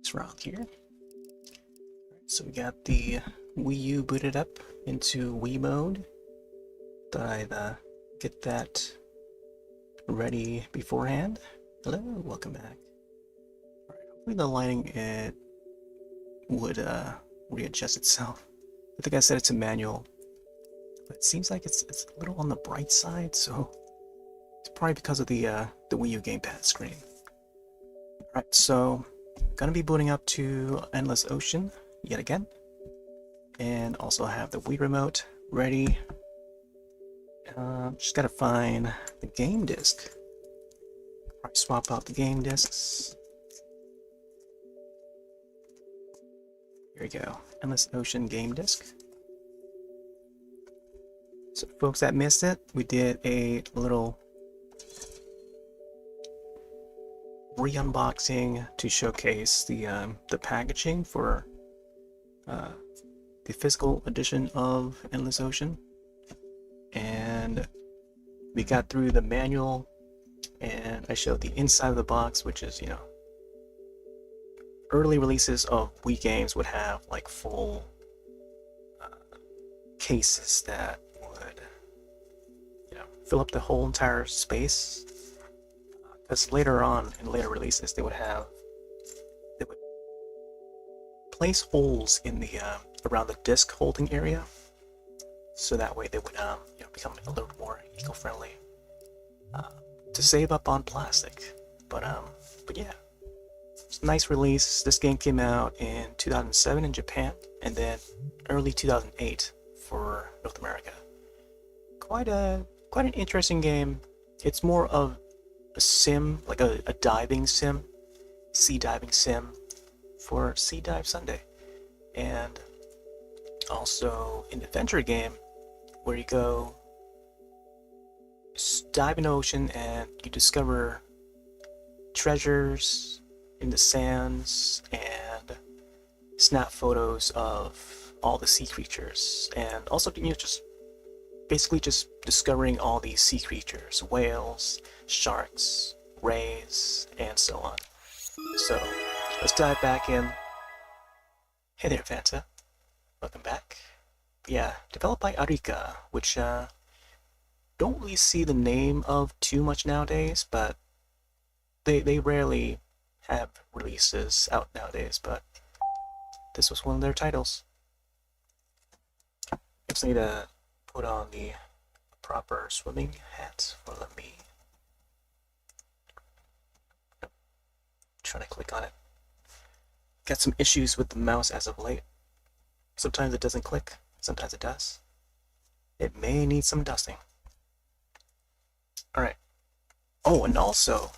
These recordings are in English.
What's wrong here? So we got the Wii U booted up into Wii mode. Thought I'd get that ready beforehand. Hello, welcome back. Alright, hopefully the lighting would readjust itself. I think I set it to manual, but it seems like it's a little on the bright side, so it's probably because of the Wii U gamepad screen. Alright, so gonna be booting up to Endless Ocean yet again, and also have the Wii remote ready. Just gotta find the game disc. Alright, swap out the game discs. Here we go, Endless Ocean game disc. So folks that missed it, we did a little re-unboxing to showcase the packaging for the physical edition of Endless Ocean, and we got through the manual, and I showed the inside of the box, which is, you know, early releases of Wii games would have like full cases that would, you know, fill up the whole entire space. Because later on, in later releases, they would place holes in the around the disc holding area, so that way they would you know, become a little more eco-friendly, to save up on plastic. But yeah, it's a nice release. This game came out in 2007 in Japan, and then early 2008 for North America. Quite an interesting game. It's more of a sim, like a diving sim, sea diving sim for Sea Dive Sunday, and also an adventure game where you go dive in the ocean and you discover treasures in the sands and snap photos of all the sea creatures, and also, you know, just basically just discovering all these sea creatures, whales, sharks, rays, and so on. So let's dive back in. Hey there, Fanta. Welcome back. Yeah, developed by Arika, which don't really see the name of too much nowadays, but they rarely have releases out nowadays, but this was one of their titles. Just need to put on the proper swimming hat for me. Trying to click on it. Got some issues with the mouse as of late. Sometimes it doesn't click, sometimes it does. It may need some dusting. Alright. Oh, and also,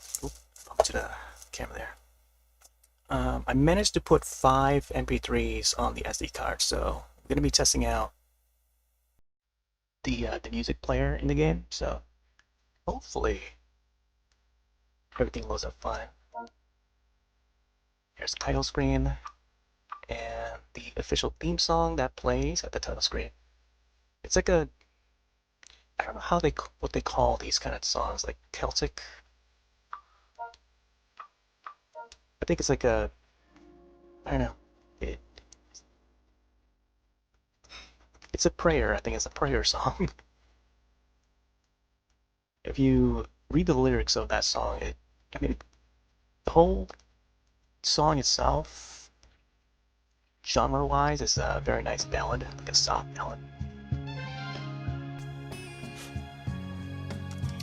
up to the camera there. I managed to put 5 MP3s on the SD card, so I'm going to be testing out the music player in the game, so hopefully everything loads up fine. Here's the title screen and the official theme song that plays at the title screen. It's like a, I don't know what they call these kind of songs, like Celtic. I think it's like a, I don't know. It's a prayer. I think it's a prayer song. If you read the lyrics of that song, I mean, the whole song itself, genre-wise, is a very nice ballad, like a soft ballad.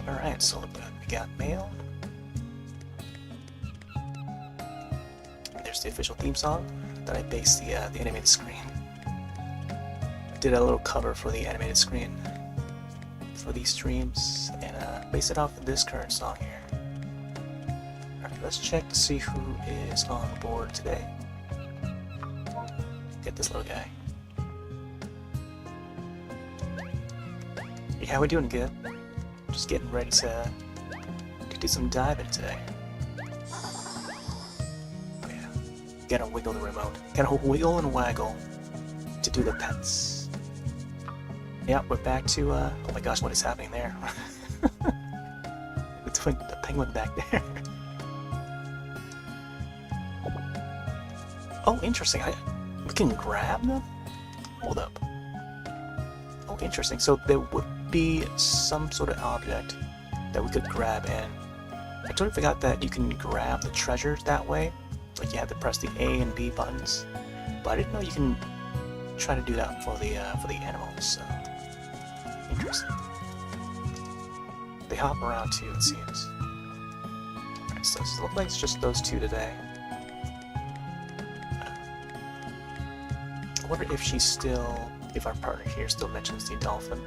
Alright, so we got mail. There's the official theme song that I based the animated screen. I did a little cover for the animated screen for these streams, and based it off of this current song here. Alright, let's check to see who is on board today. Get this little guy. Yeah, we're doing good. Just getting ready to do some diving today. Oh yeah, gotta wiggle the remote. Gotta wiggle and waggle to do the pets. Yeah, we're back to, oh my gosh, what is happening there? The penguin back there. Oh, interesting. We can grab them? Hold up. Oh, interesting. So there would be some sort of object that we could grab, and I totally forgot that you can grab the treasures that way. Like you have to press the A and B buttons, but I didn't know you can try to do that for the animals. So interesting. They hop around too, it seems. Alright, so it looks like it's just those two today. I wonder if she's still, if our partner here still mentions the dolphin.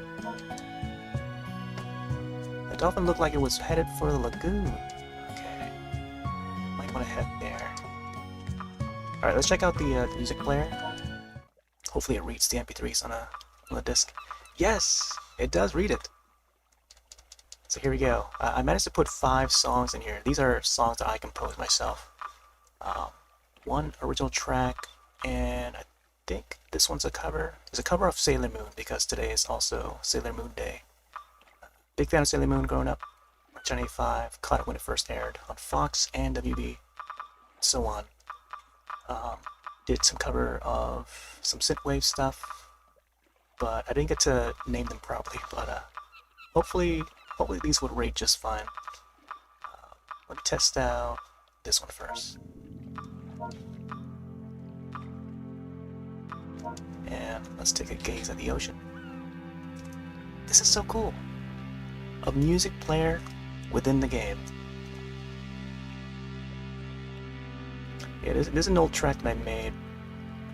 The dolphin looked like it was headed for the lagoon. Okay. Might want to head there. Alright, let's check out the music player. Hopefully it reads the MP3s on the disc. Yes! It does read it! So here we go. I managed to put 5 songs in here. These are songs that I composed myself. One original track, and I think this one's a cover. It's a cover of Sailor Moon, because today is also Sailor Moon Day. Big fan of Sailor Moon growing up. Channel 5, caught it when it first aired on Fox and WB, so on. Did some cover of some synthwave stuff, but I didn't get to name them properly. But hopefully these would rate just fine. Let me test out this one first. And let's take a gaze at the ocean. This is so cool. A music player within the game. Yeah, there's an old track that I made,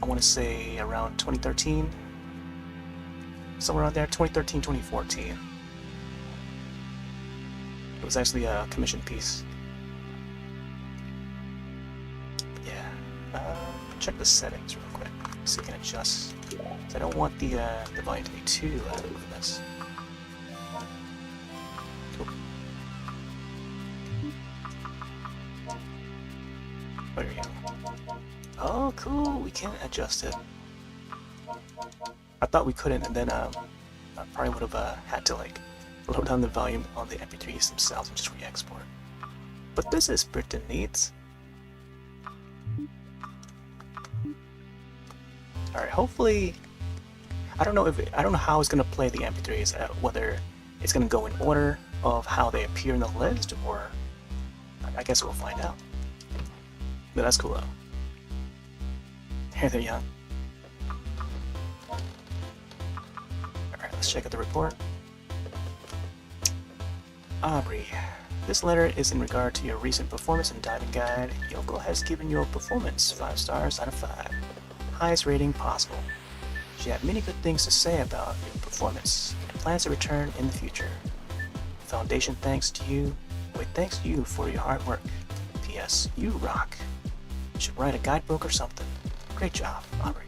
I want to say around 2013. Somewhere around there, 2013, 2014. It was actually a commission piece. Yeah. Check the settings real quick so you can adjust. I don't want the volume to be too loud for this. Cool. There we go. Oh, cool! We can adjust it. I thought we couldn't, and then I probably would have had to like load down the volume on the MP3s themselves and just re-export. But this is pretty neat. All right, hopefully, I don't know how it's gonna play the MP3s. Whether it's gonna go in order of how they appear in the list, or I guess we'll find out. But that's cool though. Here they're young. Alright, let's check out the report. Aubrey, this letter is in regard to your recent performance in Diving Guide. Yoko has given your performance 5 stars out of 5. Highest rating possible. She had many good things to say about your performance and plans to return in the future. Foundation thanks to you for your hard work. P.S. You rock. You should write a guidebook or something. Great job, Aubrey.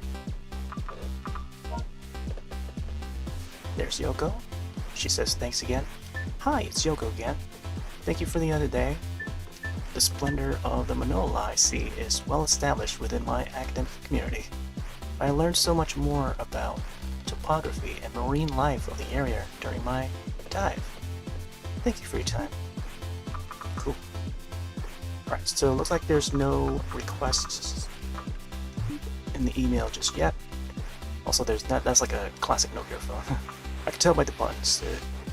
There's Yoko. She says thanks again. Hi, it's Yoko again. Thank you for the other day. The splendor of the Manola I see is well established within my academic community. I learned so much more about topography and marine life of the area during my dive. Thank you for your time. Cool. Alright, so it looks like there's no requests in the email just yet. Also, that's like a classic Nokia phone. I can tell by the buttons.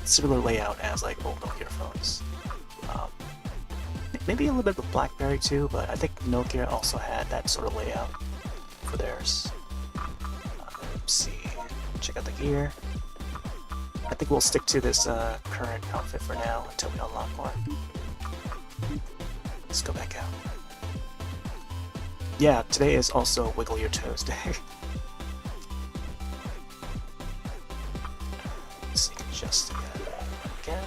Similar layout as like old Nokia phones. Maybe a little bit of BlackBerry too, but I think Nokia also had that sort of layout for theirs. Let's see. Check out the gear. I think we'll stick to this current outfit for now until we unlock more. Let's go back out. Yeah, today is also Wiggle Your Toes Day. Let's see, just again.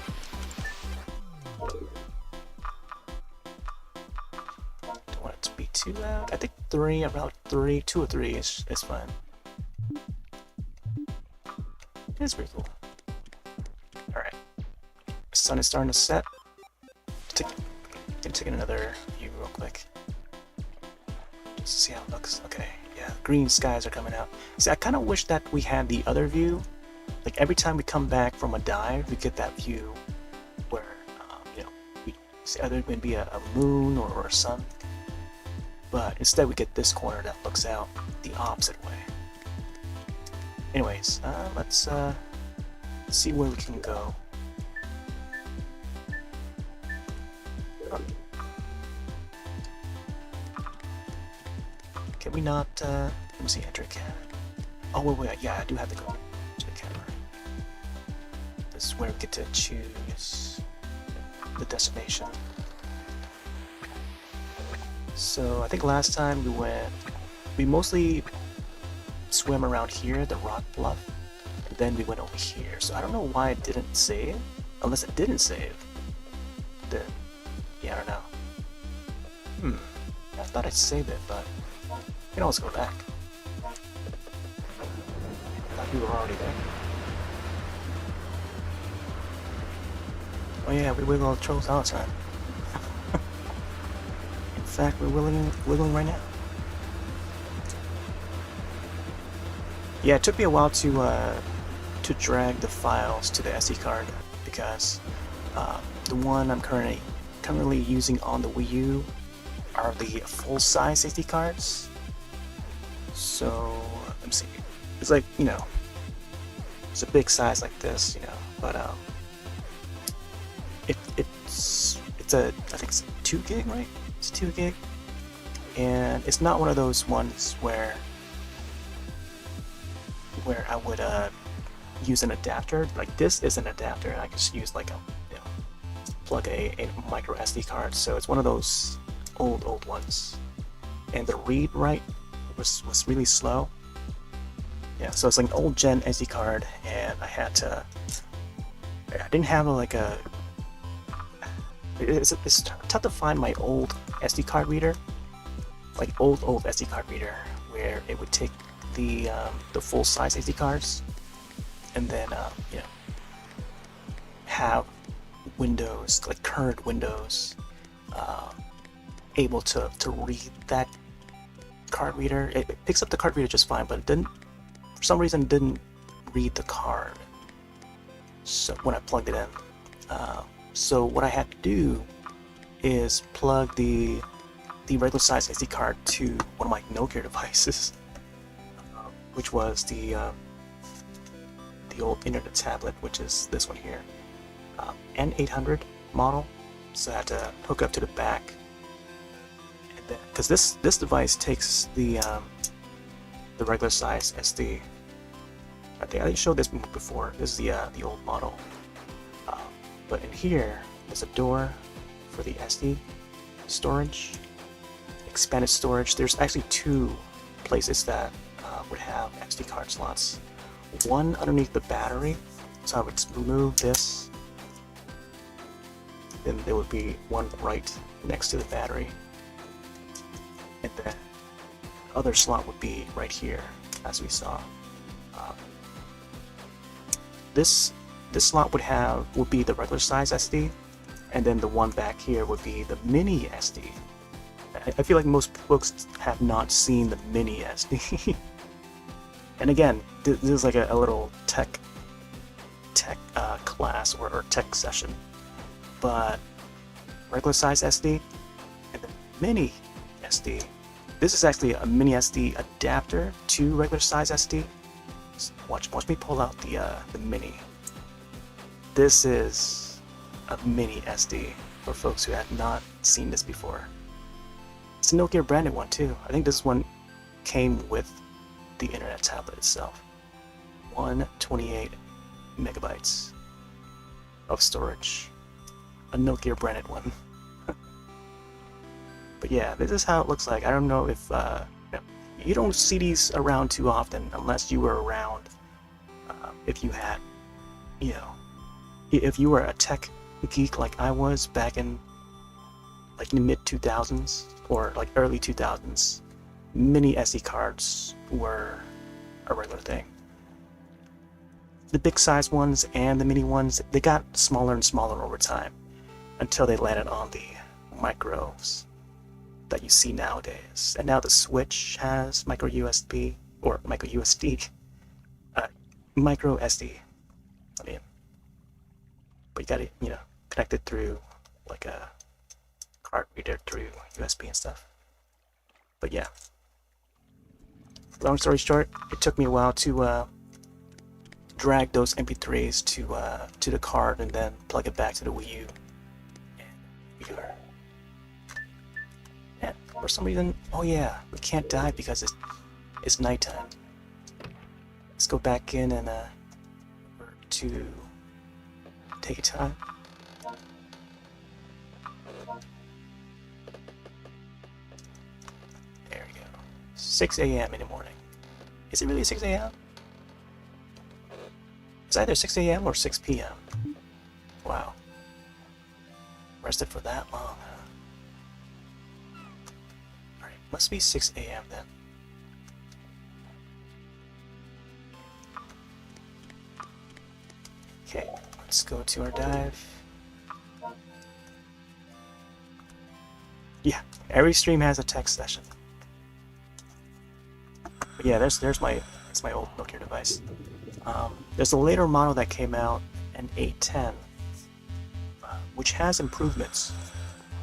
Don't want it to be too loud. I think about 2 or 3 is fine. It's pretty cool. Alright. The sun is starting to set. Take another view real quick. Just to see how it looks. Okay, yeah, green skies are coming out. See, I kind of wish that we had the other view. Like every time we come back from a dive, we get that view where, we see either maybe a moon or a sun. but instead we get this corner that looks out the opposite way. Anyways, let's see where we can go. Can we not, let me see, enter a cab. Oh, wait, yeah, I do have to go to the camera. This is where we get to choose the destination. So, I think last time we mostly swam around here, the rock bluff, and then we went over here. So I don't know why it didn't save, unless it didn't save. Then, yeah, I don't know. I thought I'd save it, but we can always go back. I thought we were already there. Oh yeah, we wiggle the trolls all the time. In fact, we're wiggling right now. Yeah, it took me a while to drag the files to the SD card because the one I'm currently using on the Wii U are the full-size SD cards. So let me see. It's like, you know, it's a big size like this, you know, but it's a, I think it's 2 gig, right? It's 2 gig, and it's not one of those ones where I would use an adapter. Like, this is an adapter. I just use like a, you know, plug a micro SD card. So it's one of those old ones, and the read write was really slow. Yeah, so it's like an old gen SD card, and I didn't have it's tough to find my old SD card reader, like old SD card reader, where it would take the full size SD cards and then you know, have Windows, like current Windows, able to read that card reader. It picks up the card reader just fine, but it didn't, for some reason, didn't read the card. So when I plugged it in, so what I had to do is plug the regular size SD card to one of my Nokia devices, which was the old internet tablet, which is this one here, N800 model. So I had to hook up to the back, and then because this device takes the regular size SD. I think I showed this before. This is the old model, but in here there's a door for the SD storage, expanded storage. There's actually 2 places that would have SD card slots. One underneath the battery, so I would remove this, then there would be one right next to the battery, and then the other slot would be right here, as we saw. This slot would be the regular size SD, and then the one back here would be the mini SD. I feel like most folks have not seen the mini SD. And again, this is like a little tech class or tech session. But regular size SD and then mini SD. This is actually a mini SD adapter to regular size SD. Watch me pull out the mini. This is a mini SD for folks who had not seen this before. It's a Nokia branded one too. I think this one came with the internet tablet itself. 128 megabytes of storage. A Nokia branded one. But yeah, this is how it looks like. I don't know if you don't see these around too often unless you were around. If you had, you know, if you were a tech geek like I was back in like the mid 2000s or like early 2000s, mini SD cards were a regular thing. The big size ones and the mini ones, they got smaller and smaller over time until they landed on the micros that you see nowadays. And now the Switch has micro USB or micro USD, micro SD. I mean, but you got it, you know, connected through like a card reader through USB and stuff. But yeah, long story short, it took me a while to drag those MP3s to the card and then plug it back to the Wii U. And we are. And for some reason, oh yeah, we can't dive because it's nighttime. Let's go back in and to take time. There we go. 6 a.m. in the morning. Is it really 6 a.m.? It's either 6 a.m. or 6 p.m. Wow. Rested for that long, huh? Alright, must be 6 a.m. then. Okay, let's go to our dive. Yeah, every stream has a text session. But yeah, that's my old Nokia device. There's a later model that came out, an 810, which has improvements,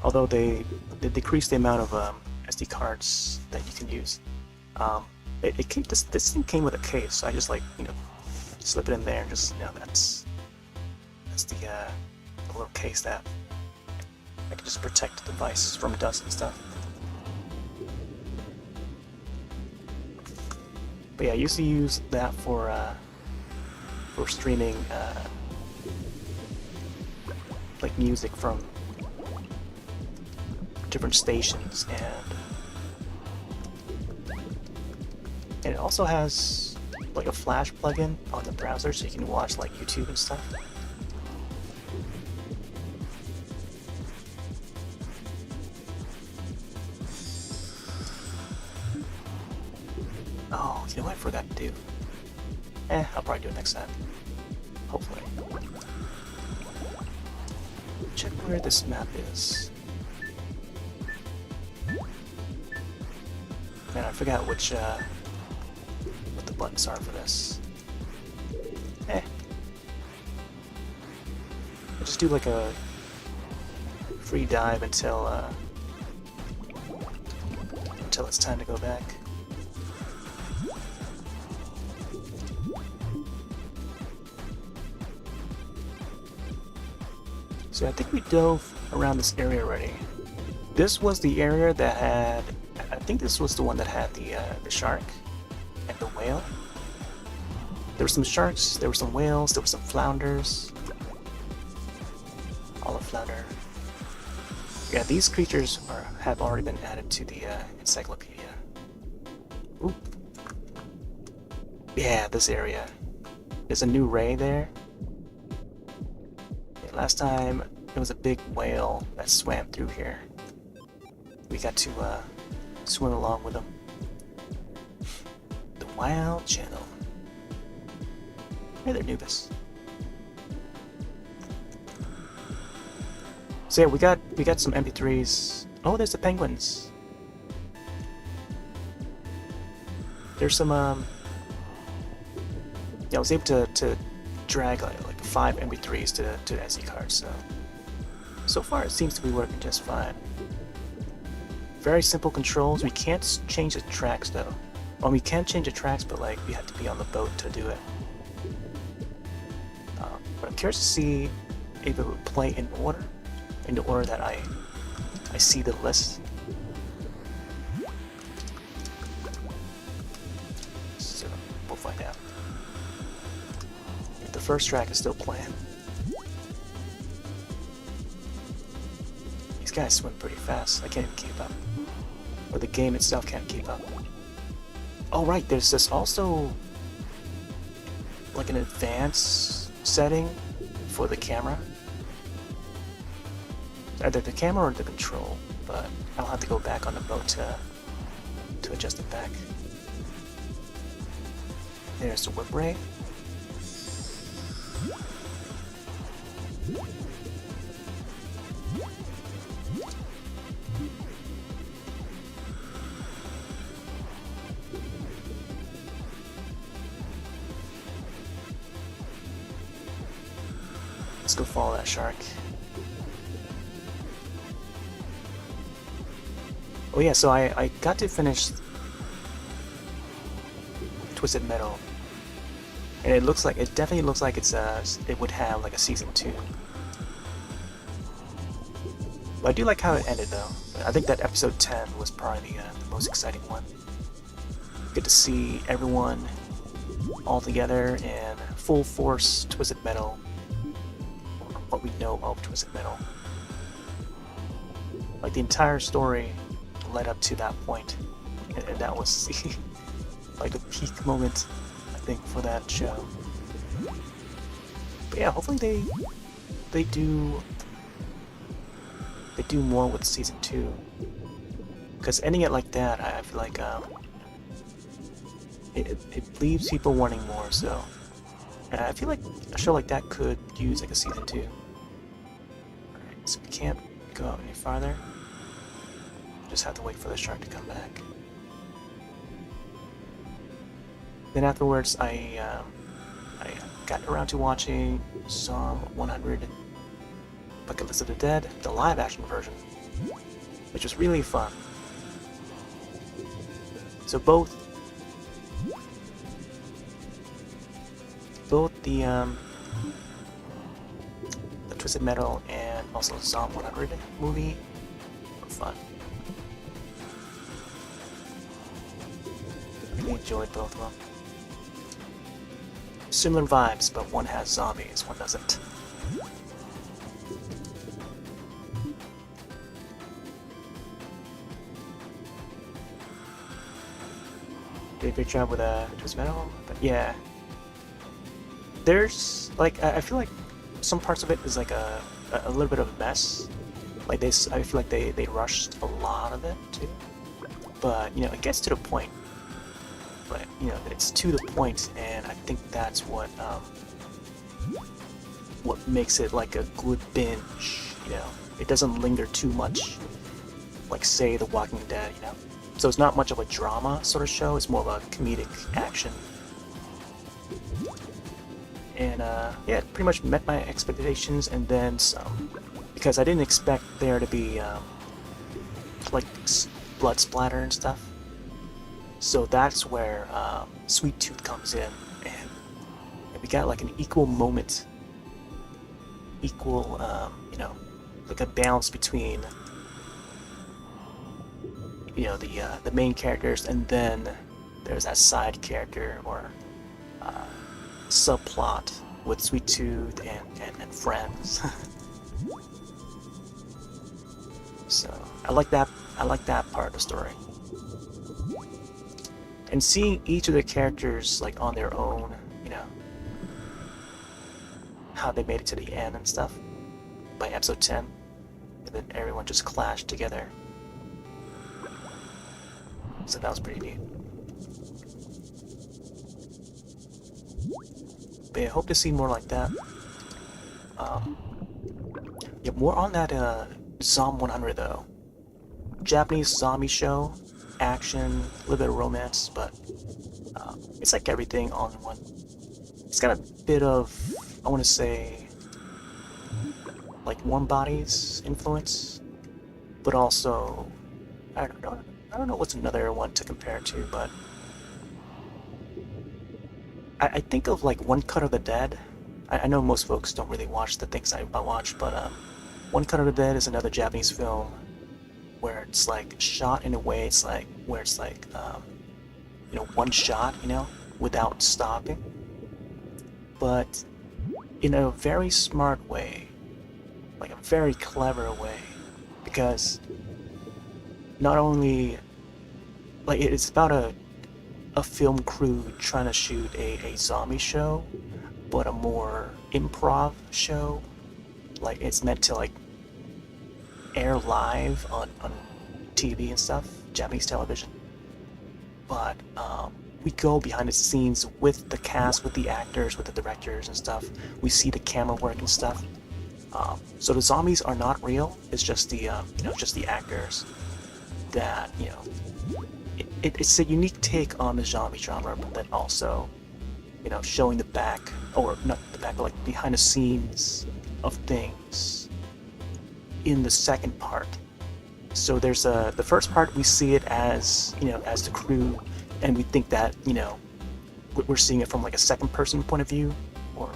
although they decreased the amount of SD cards that you can use. This thing came with a case, so I just slip it in there and just that's the little case that I can just protect the device from dust and stuff. But yeah, I used to use that for streaming like music from different stations, and it also has like a Flash plugin on the browser, so you can watch like YouTube and stuff. Oh, you know what I forgot to do? I'll probably do it next time. Hopefully. Check where this map is. Man, I forgot what the buttons are for this. I'll just do like a free dive until it's time to go back. So I think we dove around this area already. This was the area that had, I think this was the one that had the shark and the whale. There were some sharks, there were some whales, there were some flounders. All of flounder. Yeah, these creatures have already been added to the encyclopedia. Ooh. Yeah, this area. There's a new ray there. Last time, it was a big whale that swam through here. We got to swim along with them. The Wild Channel. Hey there, Nubis. So yeah, we got some MP3s. Oh, there's the penguins. There's some yeah, I was able to drag like 5 MP3s to the SD card, so far it seems to be working just fine. Very simple controls. We can't change the tracks though. Well, we can change the tracks, but like we have to be on the boat to do it. But I'm curious to see if it would play in the order that I see the list. So we'll find out. The first track is still playing. These guys swim pretty fast. I can't even keep up. Or the game itself can't keep up. Oh right, there's this also like an advanced setting for the camera. Either the camera or the control, but I'll have to go back on the boat to adjust it back. There's the whip ray. Let's go follow that shark. Oh yeah, so I got to finish Twisted Metal, and it definitely looks like it would have like a season 2. But I do like how it ended though. I think that episode 10 was probably the most exciting one. Good to see everyone all together in full force Twisted Metal, or what we know of Twisted Metal. Like the entire story led up to that point, and that was like the peak moment, I think, for that show. But yeah, hopefully they do more with season 2, because ending it like that, I feel like it leaves people wanting more. So I feel like a show like that could use like a season 2. Alright, so we can't go any farther. Just have to wait for the shark to come back. Then afterwards, I got around to watching Psalm 100, Bucket List of the Dead, the live action version, which was really fun. So both the Twisted Metal and also the Psalm 100 movie were fun. I really enjoyed both of them. Similar vibes, but one has zombies, one doesn't. Did a great job with Twisted Metal, but yeah. There's, like, I feel like some parts of it is like a little bit of a mess. Like I feel like they rushed a lot of it too. But, you know, it gets to the point. But, you know, it's to the point, and I think that's what makes it like a good binge, you know. It doesn't linger too much, like, say, The Walking Dead, you know. So it's not much of a drama sort of show, it's more of a comedic action. And, yeah, it pretty much met my expectations, and then some. Because I didn't expect there to be, like, blood splatter and stuff. So that's where Sweet Tooth comes in, and we got like an equal moment, you know, like a balance between, you know, the main characters, and then there's that side character or subplot with Sweet Tooth and friends. So I like that part of the story. And seeing each of the characters like on their own, you know, how they made it to the end and stuff by episode 10, and then everyone just clashed together. So that was pretty neat. But yeah, I hope to see more like that. Yeah, more on that Psalm 100 though. Japanese zombie show. Action, a little bit of romance, but it's like everything all in one. It's got a bit of, I want to say, like Warm Bodies influence, but also, I don't know what's another one to compare it to, but I think of like One Cut of the Dead. I know most folks don't really watch the things I watch, but One Cut of the Dead is another Japanese film where it's like shot in a way it's like where it's like you know, one shot, you know, without stopping, but in a very smart way, like a very clever way, because not only like it's about a film crew trying to shoot a zombie show, but a more improv show. Like it's meant to like air live on TV and stuff, Japanese television. But we go behind the scenes with the cast, with the actors, with the directors and stuff. We see the camera work and stuff. So the zombies are not real. It's just the you know, just the actors that, you know. It's a unique take on the zombie genre, but then also, you know, showing the back, or not the back, but like behind the scenes of things in the second part. So there's the first part we see it as, you know, as the crew, and we think that, you know, we're seeing it from like a second person point of view, or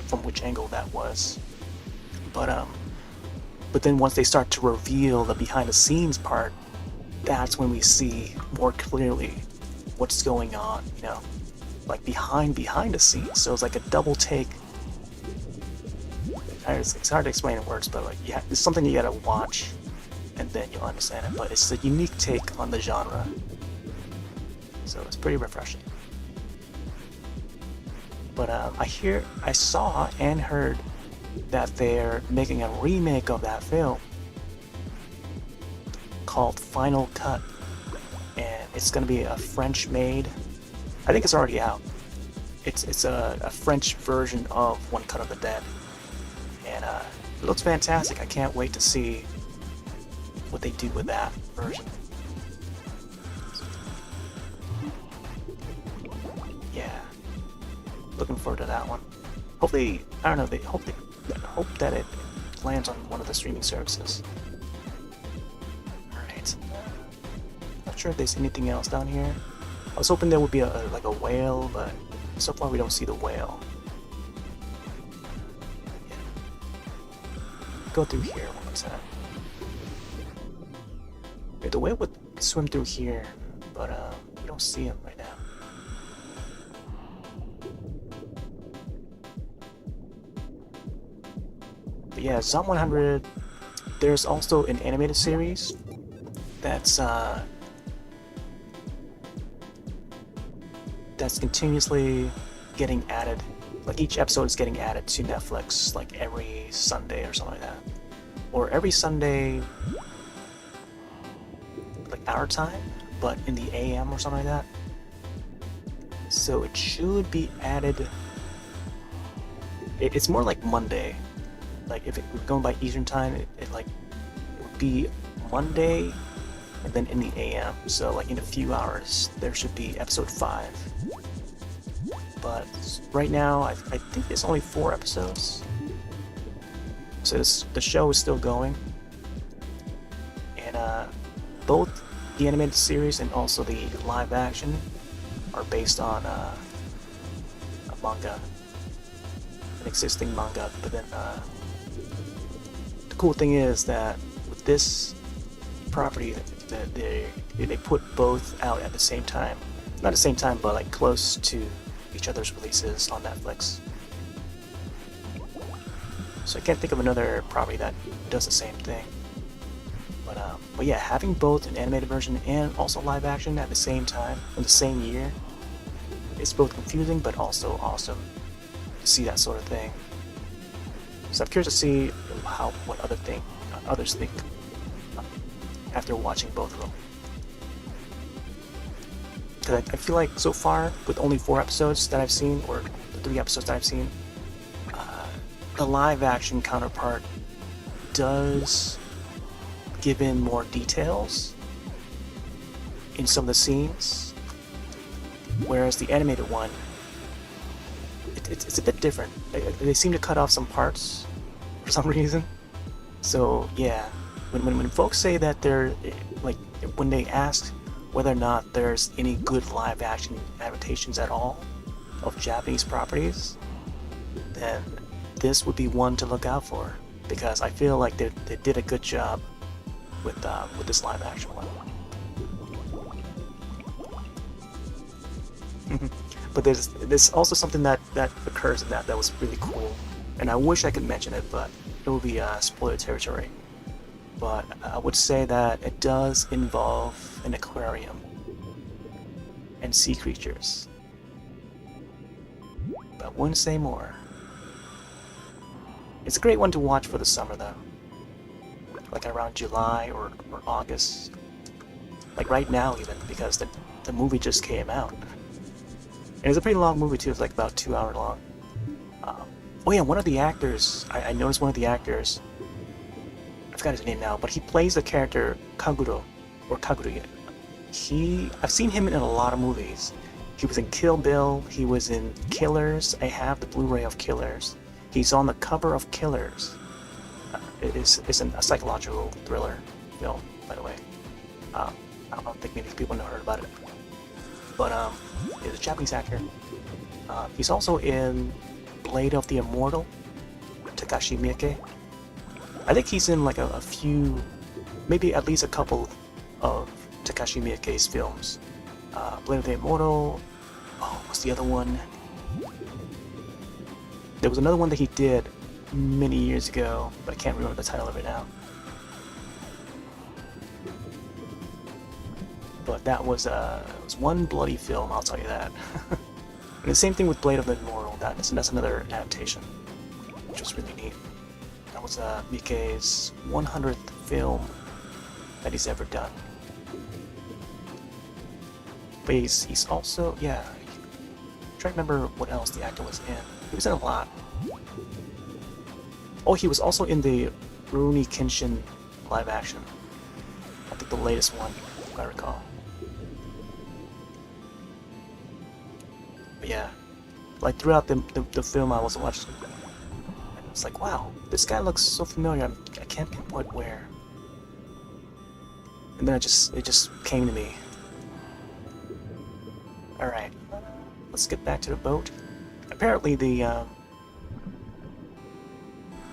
from which angle that was. But then once they start to reveal the behind the scenes part, that's when we see more clearly what's going on, you know, like behind the scenes. So it's like a double take. It's hard to explain in words, but like, yeah, it's something you gotta watch and then you'll understand it. But it's a unique take on the genre, so it's pretty refreshing. But I saw and heard that they're making a remake of that film called Final Cut, and it's gonna be a French-made. I think it's already out. It's a French version of One Cut of the Dead, and it looks fantastic. I can't wait to see what they do with that version. Yeah, looking forward to that one. Hopefully, I don't know. They hope that it lands on one of the streaming services. All right. Not sure if there's anything else down here. I was hoping there would be like a whale, but so far we don't see the whale. Yeah. Go through here one more time. Yeah, the whale would swim through here, but we don't see him right now. But yeah, Zom 100. There's also an animated series that's continuously getting added. Like each episode is getting added to Netflix like every Sunday or something like that, or every Sunday like our time, but in the AM or something like that. So it should be added. It's more like Monday. Like if it were going by Eastern time, it would be Monday, and then in the AM. So like in a few hours, there should be episode 5. But right now, I think there's only 4 episodes. So the show is still going, and both the animated series and also the live action are based on a manga, an existing manga. But then the cool thing is that with this property, they put both out at the same time. Not at the same time, but like close to each other's releases on Netflix. So I can't think of another property that does the same thing. But yeah, having both an animated version and also live action at the same time in the same year, it's both confusing but also awesome to see that sort of thing. So I'm curious to see what others think after watching both of them. Because I feel like so far, with only 4 episodes that I've seen, or 3 episodes that I've seen, the live action counterpart does give in more details in some of the scenes, whereas the animated one, it's a bit different. They seem to cut off some parts for some reason. So yeah, when folks say that they're like, when they ask whether or not there's any good live action adaptations at all of Japanese properties, then this would be one to look out for, because I feel like they did a good job with this live action one. But there's also something that occurs in that was really cool, and I wish I could mention it, but it will be spoiler territory. But I would say that it does involve an aquarium and sea creatures, but I wouldn't say more. It's a great one to watch for the summer though, like around July or August, like right now even, because the movie just came out. And it's a pretty long movie too. It's like about 2 hours long. Oh yeah, one of the actors, I noticed one of the actors, I forgot his name now, but he plays the character Kaguro, or Kaguruya. I've seen him in a lot of movies. He was in Kill Bill, he was in Killers. I have the Blu-ray of Killers. He's on the cover of Killers. It's a psychological thriller film, by the way. I don't think many people know heard about it, but he's a Japanese actor. He's also in Blade of the Immortal, Takashi Miike. I think he's in like a few, maybe at least a couple of Takashi Miike's films. Blade of the Immortal. Oh, what's the other one? There was another one that he did many years ago, but I can't remember the title of it now. But that was it was one bloody film, I'll tell you that. And the same thing with Blade of the Immortal. That's another adaptation, which was really neat. That was Miike's 100th film that he's ever done. But he's also, yeah, I'm trying to remember what else the actor was in. He was in a lot. Oh, he was also in the Rurouni Kenshin live action. I think the latest one, if I recall. But yeah, like throughout the film I was watching, it's like, wow, this guy looks so familiar. I can't pinpoint where. And then it just came to me. All right, let's get back to the boat. Apparently the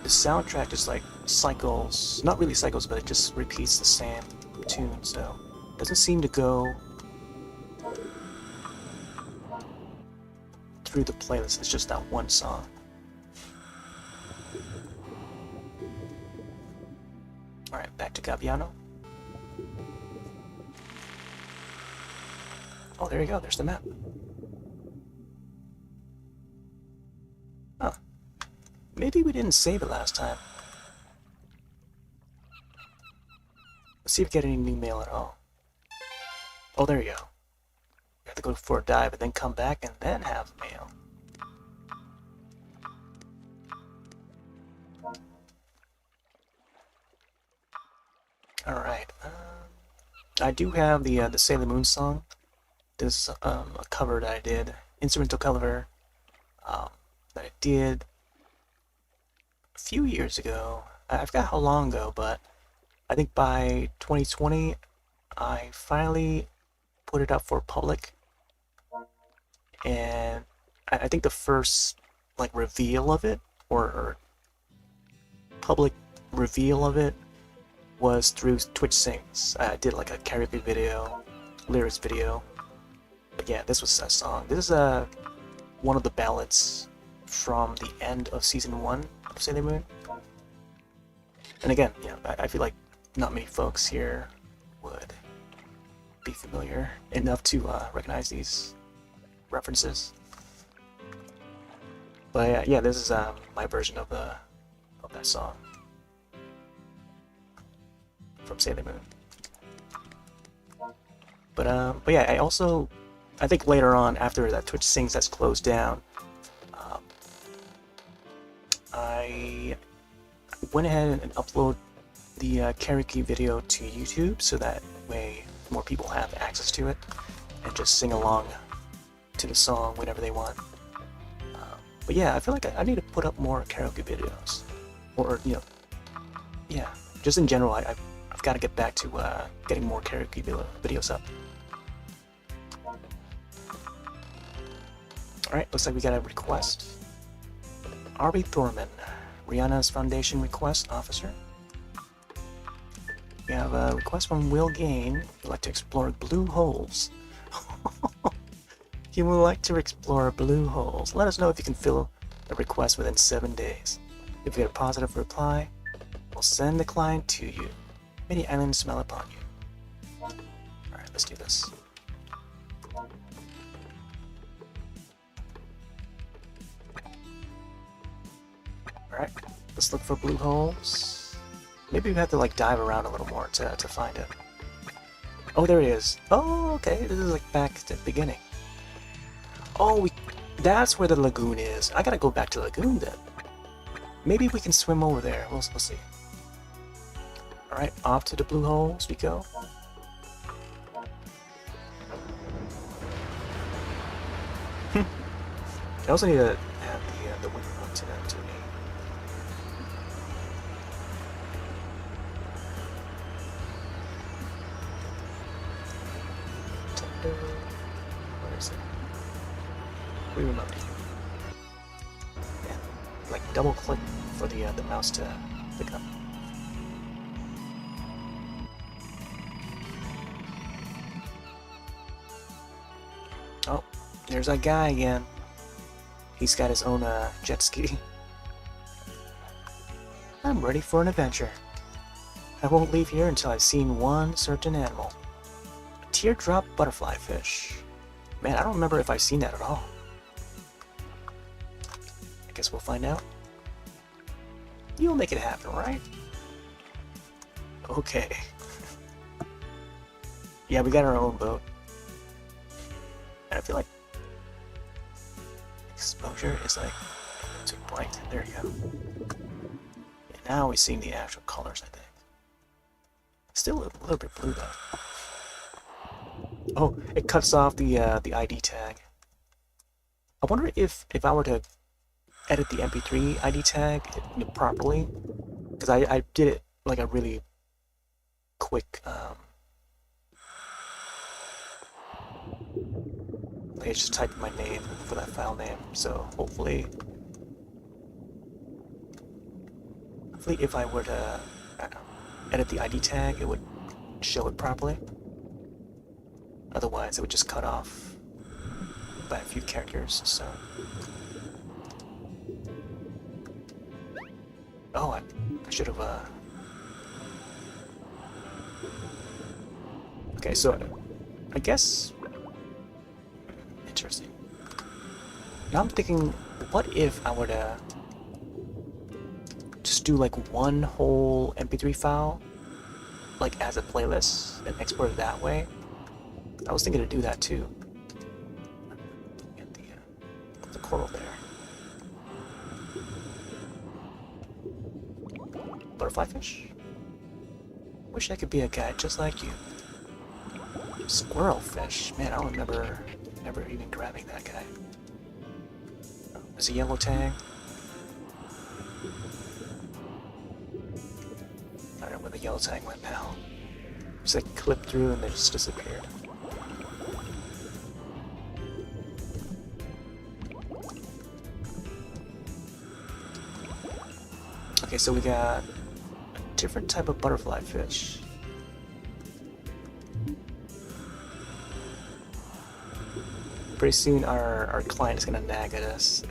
soundtrack just like cycles, not really cycles, but it just repeats the same tune, so it doesn't seem to go through the playlist. It's just that one song. Alright, back to Gabbiano. Oh, there you go, there's the map. Huh. Maybe we didn't save it last time. Let's see if we get any new mail at all. Oh, there you go. You have to go for a dive and then come back and then have mail. Alright. I do have the Sailor Moon song. This is a cover that I did. Instrumental cover that I did a few years ago. I forgot how long ago, but I think by 2020 I finally put it up for public, and I think the first like reveal of it or public reveal of it was through Twitch Sings. I did like a karaoke video, lyrics video. But yeah, this was a song. This is one of the ballads from the end of season 1 of Sailor Moon. And again, yeah, I feel like not many folks here would be familiar enough to recognize these references. But yeah, this is my version of that song from Sailor Moon. But yeah, I think later on, after that Twitch Sings that's closed down, I went ahead and uploaded the karaoke video to YouTube, so that way more people have access to it and just sing along to the song whenever they want. But yeah, I feel like I need to put up more karaoke videos, or you know, yeah, just in general, I've got to get back to getting more karaoke videos up. Alright, looks like we got a request. Ari Thorman, Rihanna's Foundation request officer. We have a request from Will Gain. He'd like to explore blue holes. He would like to explore blue holes. Let us know if you can fill the request within 7 days. If we get a positive reply, we'll send the client to you. Many islands smell upon you. Alright, let's do this. Alright, let's look for blue holes. Maybe we have to like dive around a little more to find it. Oh, there it is. Oh, okay, this is like back to the beginning. Oh, that's where the lagoon is. I gotta go back to the lagoon then. Maybe we can swim over there. We'll see. Alright, off to the blue holes we go. I also need to add the wind to me. Where is it? Remote. Yeah, like double click for the mouse to pick up. Oh, there's that guy again. He's got his own jet ski. I'm ready for an adventure. I won't leave here until I've seen one certain animal. A teardrop butterfly fish. Man, I don't remember if I've seen that at all. I guess we'll find out. You'll make it happen, right? Okay. Yeah, we got our own boat. And I feel like exposure is like too bright. There you go. And now we're seeing the actual colors, I think. Still a little bit blue though. Oh, it cuts off the ID tag. I wonder if I were to edit the MP3 ID tag properly, because I did it like a really quick I just typed my name for that file name, so hopefully if I were to edit the ID tag, it would show it properly. Otherwise, it would just cut off by a few characters, so... Oh, I should have, Okay, so, I guess... Interesting. Now I'm thinking, what if I were to just do like one whole MP3 file, like as a playlist, and export it that way? I was thinking to do that too. Get the coral there. Butterfly fish? Wish I could be a guy just like you. Squirrel fish? Man, I don't remember never even grabbing that guy. Oh, there's a yellow tag. I don't know where the yellow tag went now. Just like clipped through and they just disappeared. Okay, so we got a different type of butterfly fish. Pretty soon our client is going to nag at us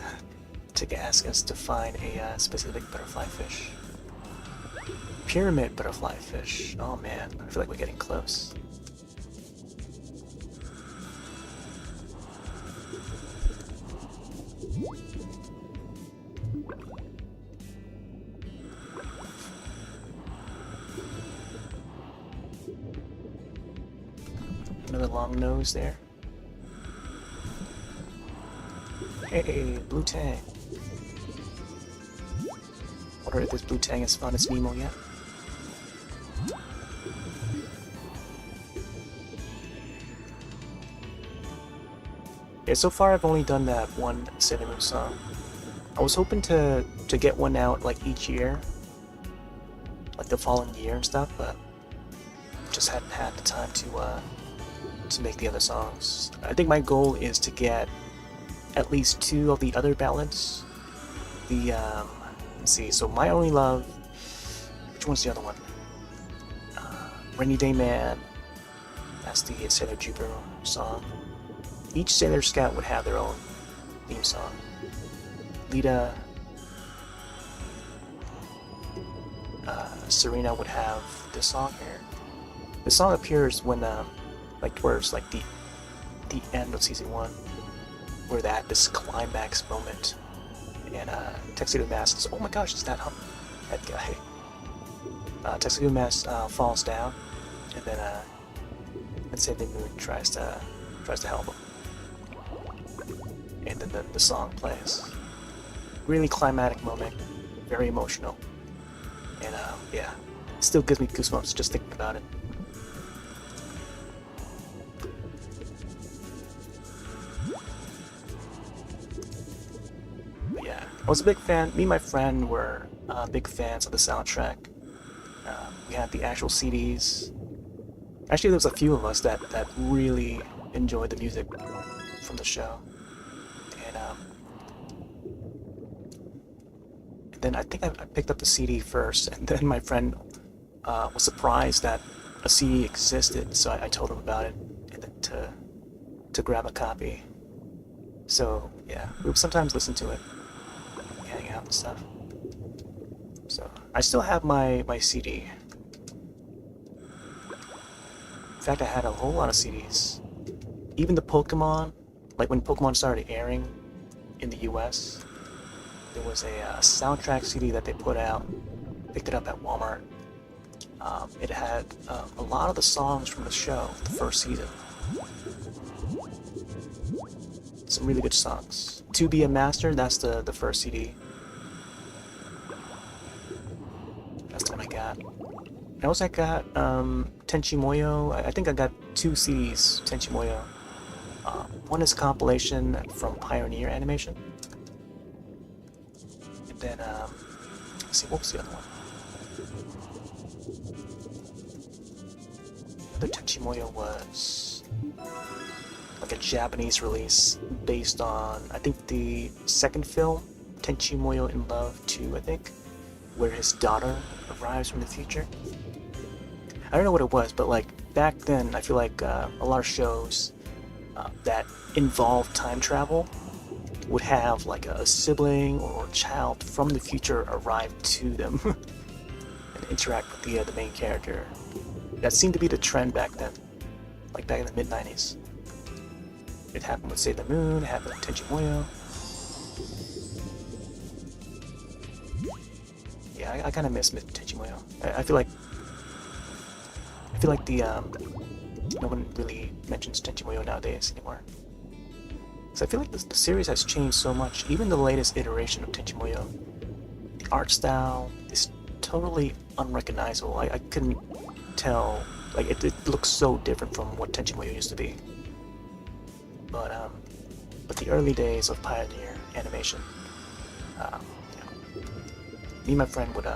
to ask us to find a specific butterfly fish. Pyramid butterfly fish. Oh man, I feel like we're getting close. Another long nose there. Hey, blue tang. Wonder if this blue tang has found its Nemo yet. Yeah, so far I've only done that one Sailor Moon song. I was hoping to get one out like each year, like the following year and stuff, but just hadn't had the time to make the other songs. I think my goal is to get at least 2 of the other ballads. The let's see. So My Only Love. Which one's the other one? Rainy Day Man. That's the Sailor Jupiter song. Each Sailor Scout would have their own theme song. Lita, Serena would have this song here. This song appears when, like towards like the end of season 1, where they had this climax moment, and Tuxedo Mask says, "Oh my gosh, it's that guy." Tuxedo Mask falls down, and then Sailor Moon tries to help him, and then the song plays. Really climatic moment, very emotional, and yeah, it still gives me goosebumps just thinking about it. Yeah, I was a big fan. Me and my friend were big fans of the soundtrack. We had the actual CDs. Actually, there was a few of us that really enjoy the music from the show. And then I think I picked up the CD first, and then my friend was surprised that a CD existed, so I told him about it, and then to grab a copy. So yeah, we would sometimes listen to it, hang out and stuff. So I still have my CD. In fact, I had a whole lot of CDs. Even the Pokemon, like when Pokemon started airing in the US, there was a soundtrack CD that they put out. Picked it up at Walmart. It had a lot of the songs from the show, the first season. Some really good songs. To Be a Master, that's the first CD. That's the one I got. I also got Tenchi Muyo. I think I got 2 CDs, Tenchi Muyo. One is a compilation from Pioneer Animation. And then, let's see, what was the other one? The Tenchi Muyo was like a Japanese release based on, I think, the second film, Tenchi Muyo in Love 2, I think, where his daughter arrives from the future. I don't know what it was, but like back then, I feel like a lot of shows that involved time travel would have like a sibling or child from the future arrive to them and interact with the main character. That seemed to be the trend back then, like back in the mid-90s. It happened with Sailor Moon, it happened with Tenchi Muyo. Yeah, I kind of miss Tenchi Muyo. I feel like the no one really mentions Tenchi Muyo nowadays anymore. So I feel like the series has changed so much. Even the latest iteration of Tenchi Muyo, the art style is totally unrecognizable. I couldn't tell, like it looks so different from what Tenchi Muyo used to be. But the early days of Pioneer Animation, me and my friend would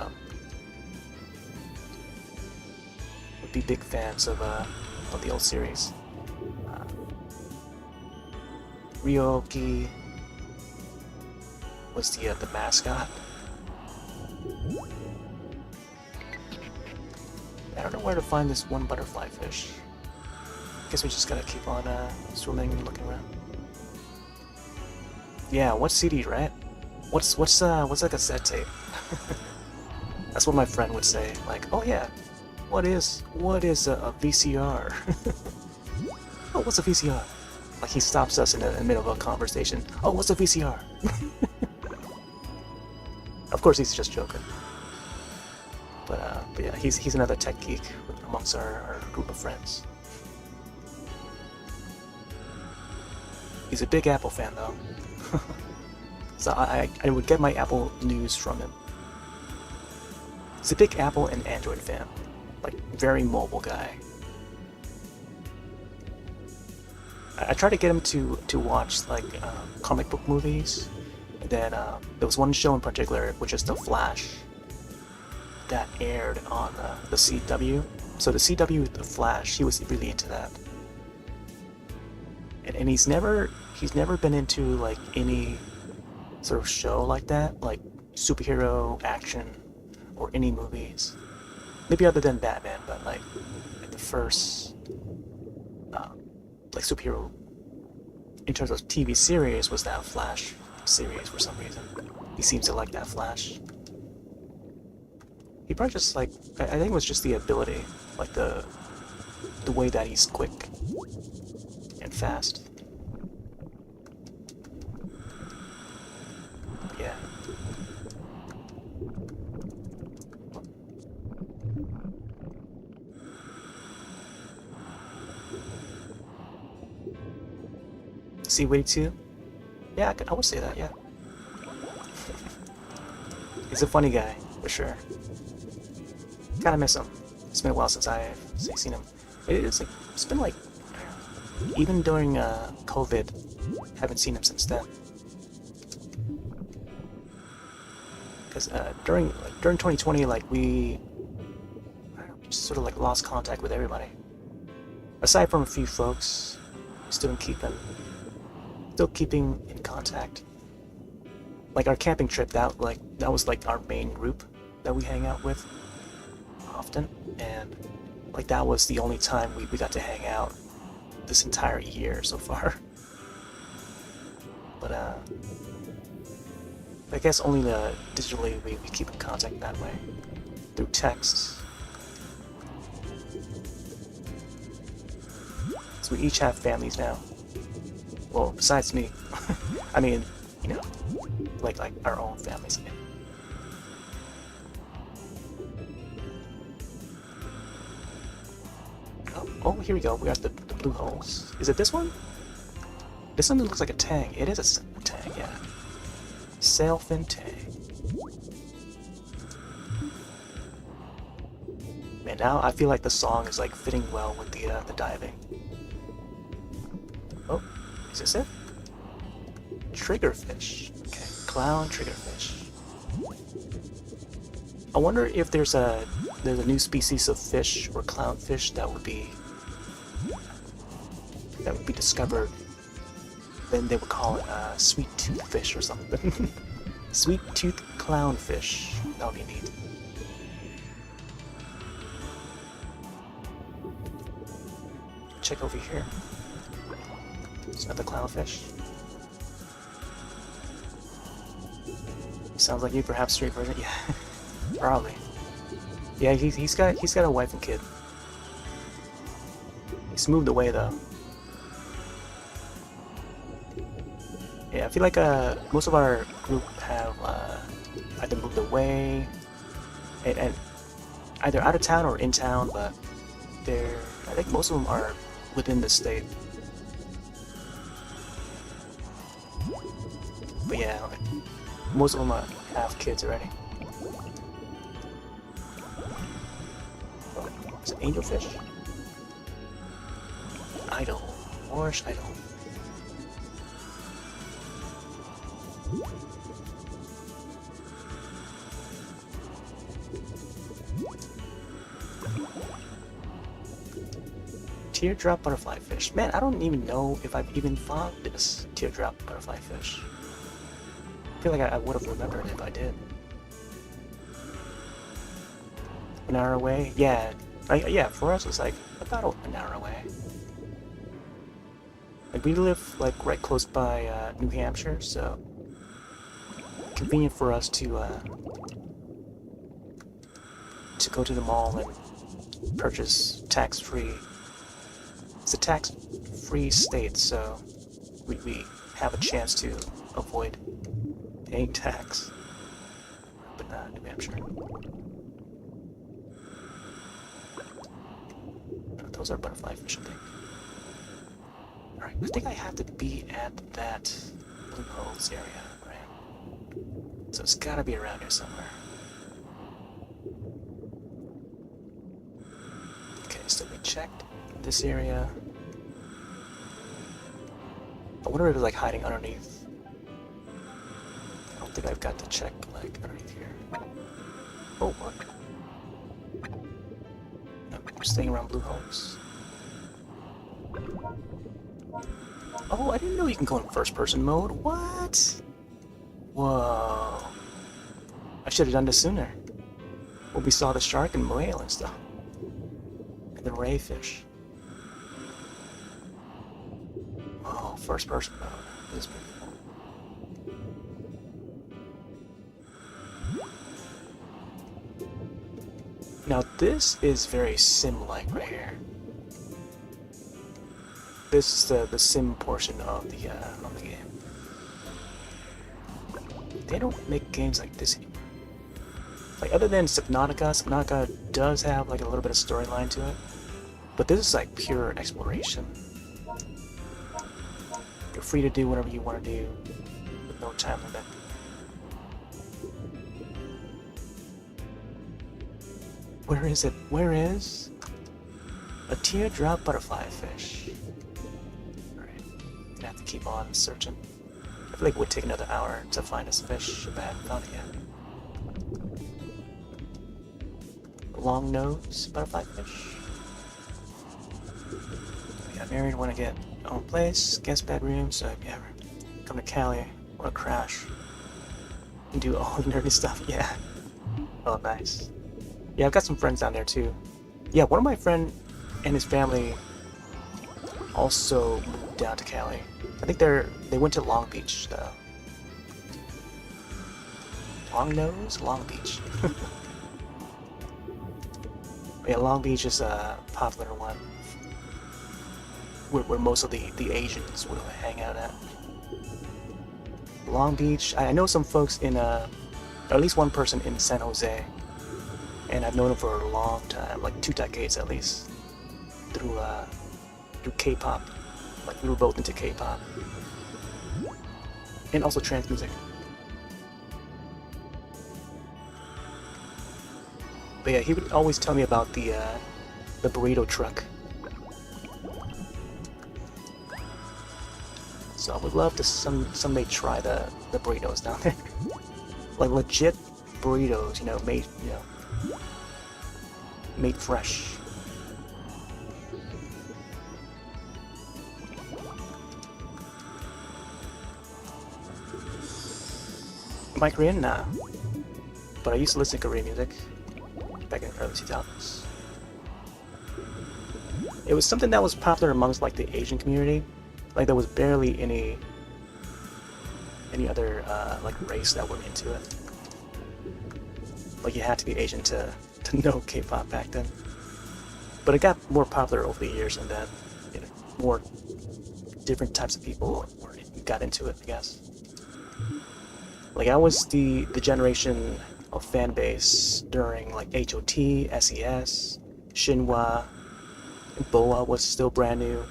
be big fans of the old series. Ryoki was the mascot. I don't know where to find this one butterfly fish. Guess we just gotta keep on swimming and looking around. Yeah, what's CD, right? What's a cassette tape? That's what my friend would say. Like, oh yeah, what is a VCR? Oh, what's a VCR? Like he stops us in the middle of a conversation. Oh, what's a VCR? Of course, he's just joking. But yeah, he's another tech geek amongst our group of friends. He's a big Apple fan though. So I would get my Apple news from him. He's a big Apple and Android fan. Like, very mobile guy. I tried to get him to watch like comic book movies. And then there was one show in particular, which is The Flash, that aired on the CW. So the CW, The Flash, he was really into that. And he's never been into like any sort of show like that, like superhero action or any movies. Maybe other than Batman, but like the first like superhero in terms of TV series was that Flash series for some reason. He seems to like that Flash. He probably just like, I think it was just the ability, like the way that he's quick and fast. Yeah. See, Witty 2? Yeah, I would say that, yeah. He's a funny guy, for sure. Kinda miss him. It's been a while since I've seen him. It's been like, even during COVID, haven't seen him since then. Because during 2020, like we just sort of like lost contact with everybody. Aside from a few folks, still keeping in contact. Like our camping trip, that was like our main group that we hang out with often, and like that was the only time we got to hang out this entire year so far. But I guess only digitally we keep in contact that way through text. So we each have families now. Well, besides me. I mean, you know, like our own families again. Oh, here we go. We got the blue holes. Is it this one? This one looks like a tang. It is a tang, yeah. Sailfin tang. Man, now I feel like the song is like fitting well with the diving. Oh, is this it? Triggerfish. Okay, clown triggerfish. I wonder if there's a new species of fish or clownfish that would be discovered. Then they would call it sweet tooth fish or something. Sweet tooth clownfish. That would be neat. Check over here. It's another clownfish. Sounds like you, perhaps straight version. Yeah, probably. Yeah, he's got a wife and kid. He's moved away though. Yeah, I feel like most of our group have either moved away and either out of town or in town, but I think most of them are within the state. But yeah, like, most of them have kids already. Oh, is it angelfish? Idol. Moorish idol. Teardrop butterfly fish. Man, I don't even know if I've even found this teardrop butterfly fish. I feel like I would have remembered if I did. An hour away? Yeah. Yeah, for us it's like about an hour away. Like we live like right close by New Hampshire, so convenient for us to go to the mall and purchase tax-free. It's a tax-free state, so we have a chance to avoid paying tax. But not New Hampshire. Those are butterfly fish, I think. Alright, I think I have to be at that blue holes area, right? So it's gotta be around here somewhere. Okay, so we checked this area. I wonder if it's like hiding underneath. I don't think I've got to check like underneath here. Oh, what? No, we're staying around blue holes. Oh, I didn't know you can go in first person mode. What? Whoa. I should have done this sooner. Well, we saw the shark and whale and stuff. And the ray fish. Whoa, first person mode. This is pretty cool. Now this is very sim-like right here. This is the sim portion of the game. They don't make games like this anymore. Like other than Subnautica does have like a little bit of storyline to it, but this is like pure exploration. You're free to do whatever you want to do with no time limit. Where is it? Where is a teardrop butterfly fish? Gonna have to keep on searching. I feel like it would take another hour to find this fish if I hadn't found it yet. Long nose butterfly fish. Yeah, I'm married, want to get own place, guest bedroom, so if you ever come to Cali, want to crash, and do all the nerdy stuff, yeah. Oh, nice. Yeah, I've got some friends down there too. Yeah, one of my friend and his family also moved down to Cali. I think they went to Long Beach though. Long Nose? Long Beach. Yeah, Long Beach is a popular one. Where most of the Asians would hang out at. Long Beach, I know some folks in, or at least one person in San Jose. And I've known him for a long time, like 2 decades at least. Through K-pop. Like, we were both into K-pop. And also trance music. But yeah, he would always tell me about the burrito truck. So I would love to someday try the burritos down there. Like legit burritos, made fresh. Am I Korean? Nah. But I used to listen to Korean music back in the early 2000s. It was something that was popular amongst like the Asian community. Like there was barely any other like race that were into it. Like you had to be Asian to know K-pop back then. But it got more popular over the years, and then more different types of people got into it, I guess. Like I was the generation of fan base during like HOT, SES, Shinhwa, and Boa was still brand new.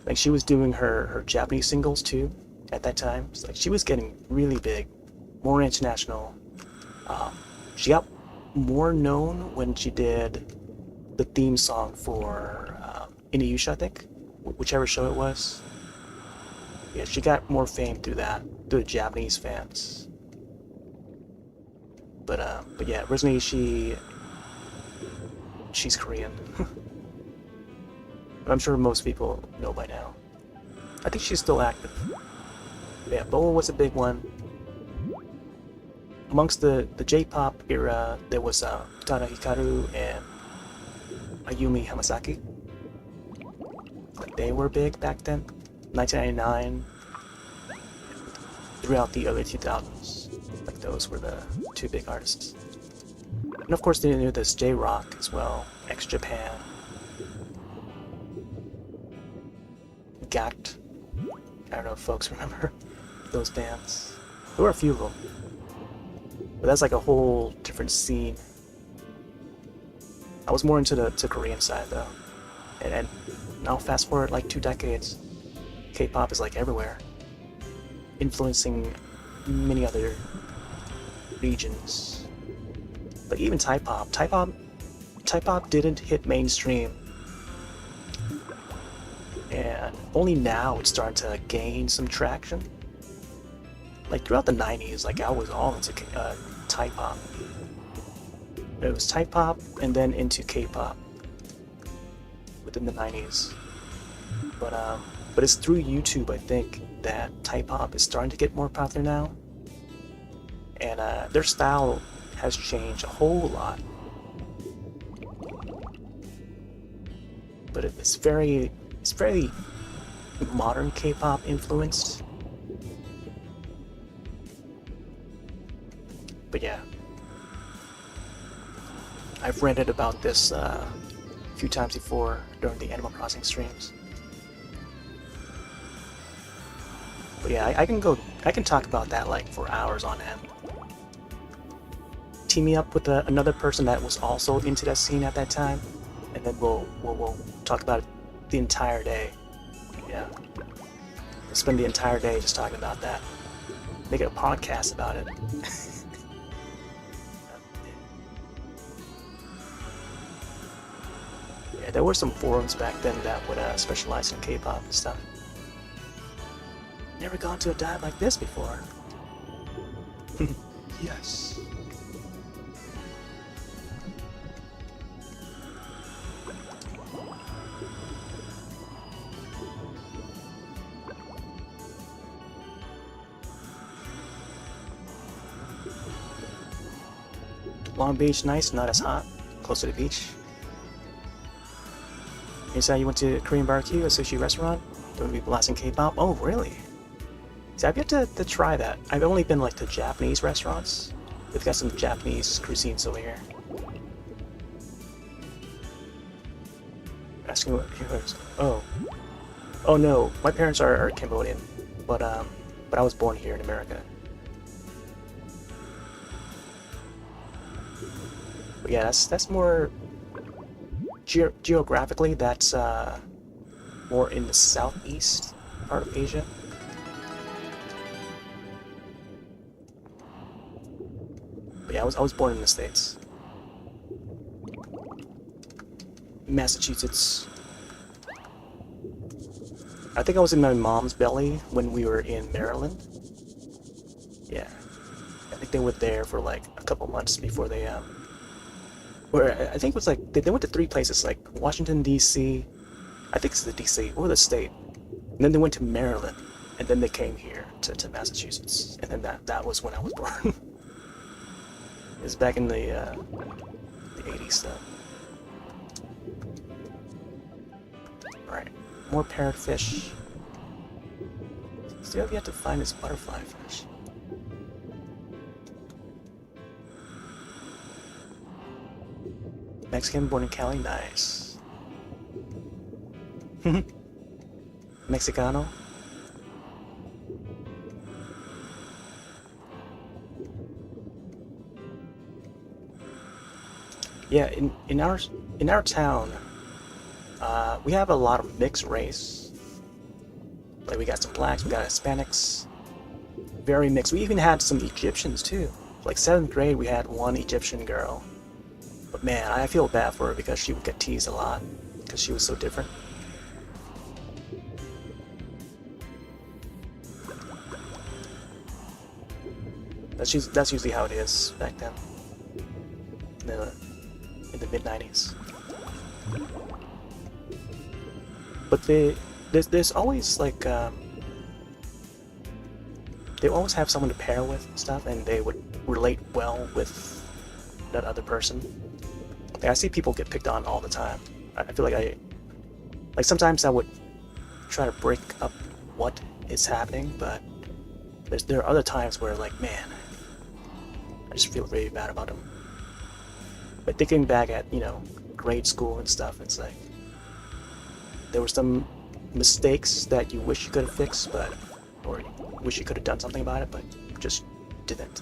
Like she was doing her Japanese singles too at that time. So, like she was getting really big, more international. She got more known when she did the theme song for Inuyasha, I think, whichever show it was. Yeah, she got more fame through that, through the Japanese fans. But yeah, originally she's Korean. But I'm sure most people know by now. I think she's still active. But yeah, Boa was a big one. Amongst the J-pop era, there was Utada Hikaru and Ayumi Hamasaki. Like they were big back then, 1999, throughout the early 2000s. Like those were the 2 big artists. And of course they knew this J-rock as well, ex-Japan. Gact. I don't know if folks remember those bands. There were a few of them. But that's like a whole different scene. I was more into the Korean side though. And now fast forward like 2 decades, K-pop is like everywhere. Influencing many other regions. But even Thai-pop didn't hit mainstream. And only now it's starting to gain some traction. Like throughout the 90s, like I was all into Thai-pop. It was Thai-pop and then into K-pop within the 90s. But it's through YouTube, I think, that Thai-pop is starting to get more popular now. And their style has changed a whole lot. But it's very modern K-pop influenced. But yeah, I've ranted about this a few times before during the Animal Crossing streams. But yeah, I can talk about that like for hours on end. Team me up with another person that was also into that scene at that time, and then we'll talk about it the entire day. Yeah, we'll spend the entire day just talking about that. Make it a podcast about it. Yeah, there were some forums back then that would specialize in K-pop and stuff. Never gone to a dive like this before. Yes. Long Beach, nice, not as hot, close to the beach. You said you went to Korean barbecue, a sushi restaurant? Don't be blasting K-pop? Oh, really? See, I've yet to try that. I've only been like to Japanese restaurants. They've got some Japanese cuisines over here. Asking what he was. Oh no, my parents are Cambodian, but I was born here in America. But yeah, that's more geographically. That's more in the southeast part of Asia. But yeah, I was born in the States. Massachusetts. I think I was in my mom's belly when we were in Maryland. Yeah. I think they were there for like a couple months before they where I think it was like they went to 3 places, like Washington D.C. I think it's the D.C. or the state. And then they went to Maryland, and then they came here to Massachusetts. And then that was when I was born. It was back in the 80s though. Alright, more parrotfish. Still have yet to find this butterfly fish. Mexican born in Cali, nice. Mexicano. Yeah, in our town, we have a lot of mixed race. Like we got some blacks, we got Hispanics, very mixed. We even had some Egyptians too. Like 7th grade, we had one Egyptian girl. But man, I feel bad for her because she would get teased a lot because she was so different. That's usually how it is back then. In the mid-90s. But there's always like they always have someone to pair with and stuff, and they would relate well with that other person. Like, I see people get picked on all the time. I feel like sometimes I would try to break up what is happening, but there are other times where like, man, I just feel really bad about them. But thinking back at, grade school and stuff, it's like there were some mistakes that you wish you could have fixed, or you wish you could have done something about it, but just didn't.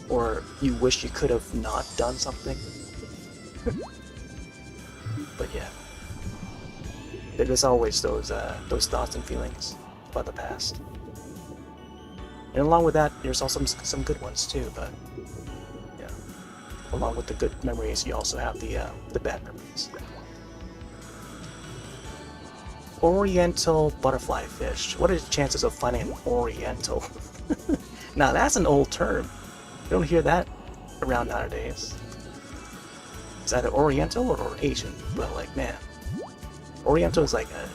Or you wish you could have not done something. But yeah, there's always those thoughts and feelings about the past. And along with that, there's also some good ones too. But yeah, along with the good memories, you also have the bad memories. Oriental butterfly fish. What are the chances of finding an oriental? Now that's an old term. You don't hear that around nowadays. It's either Oriental or Asian, but like, man, Oriental is like an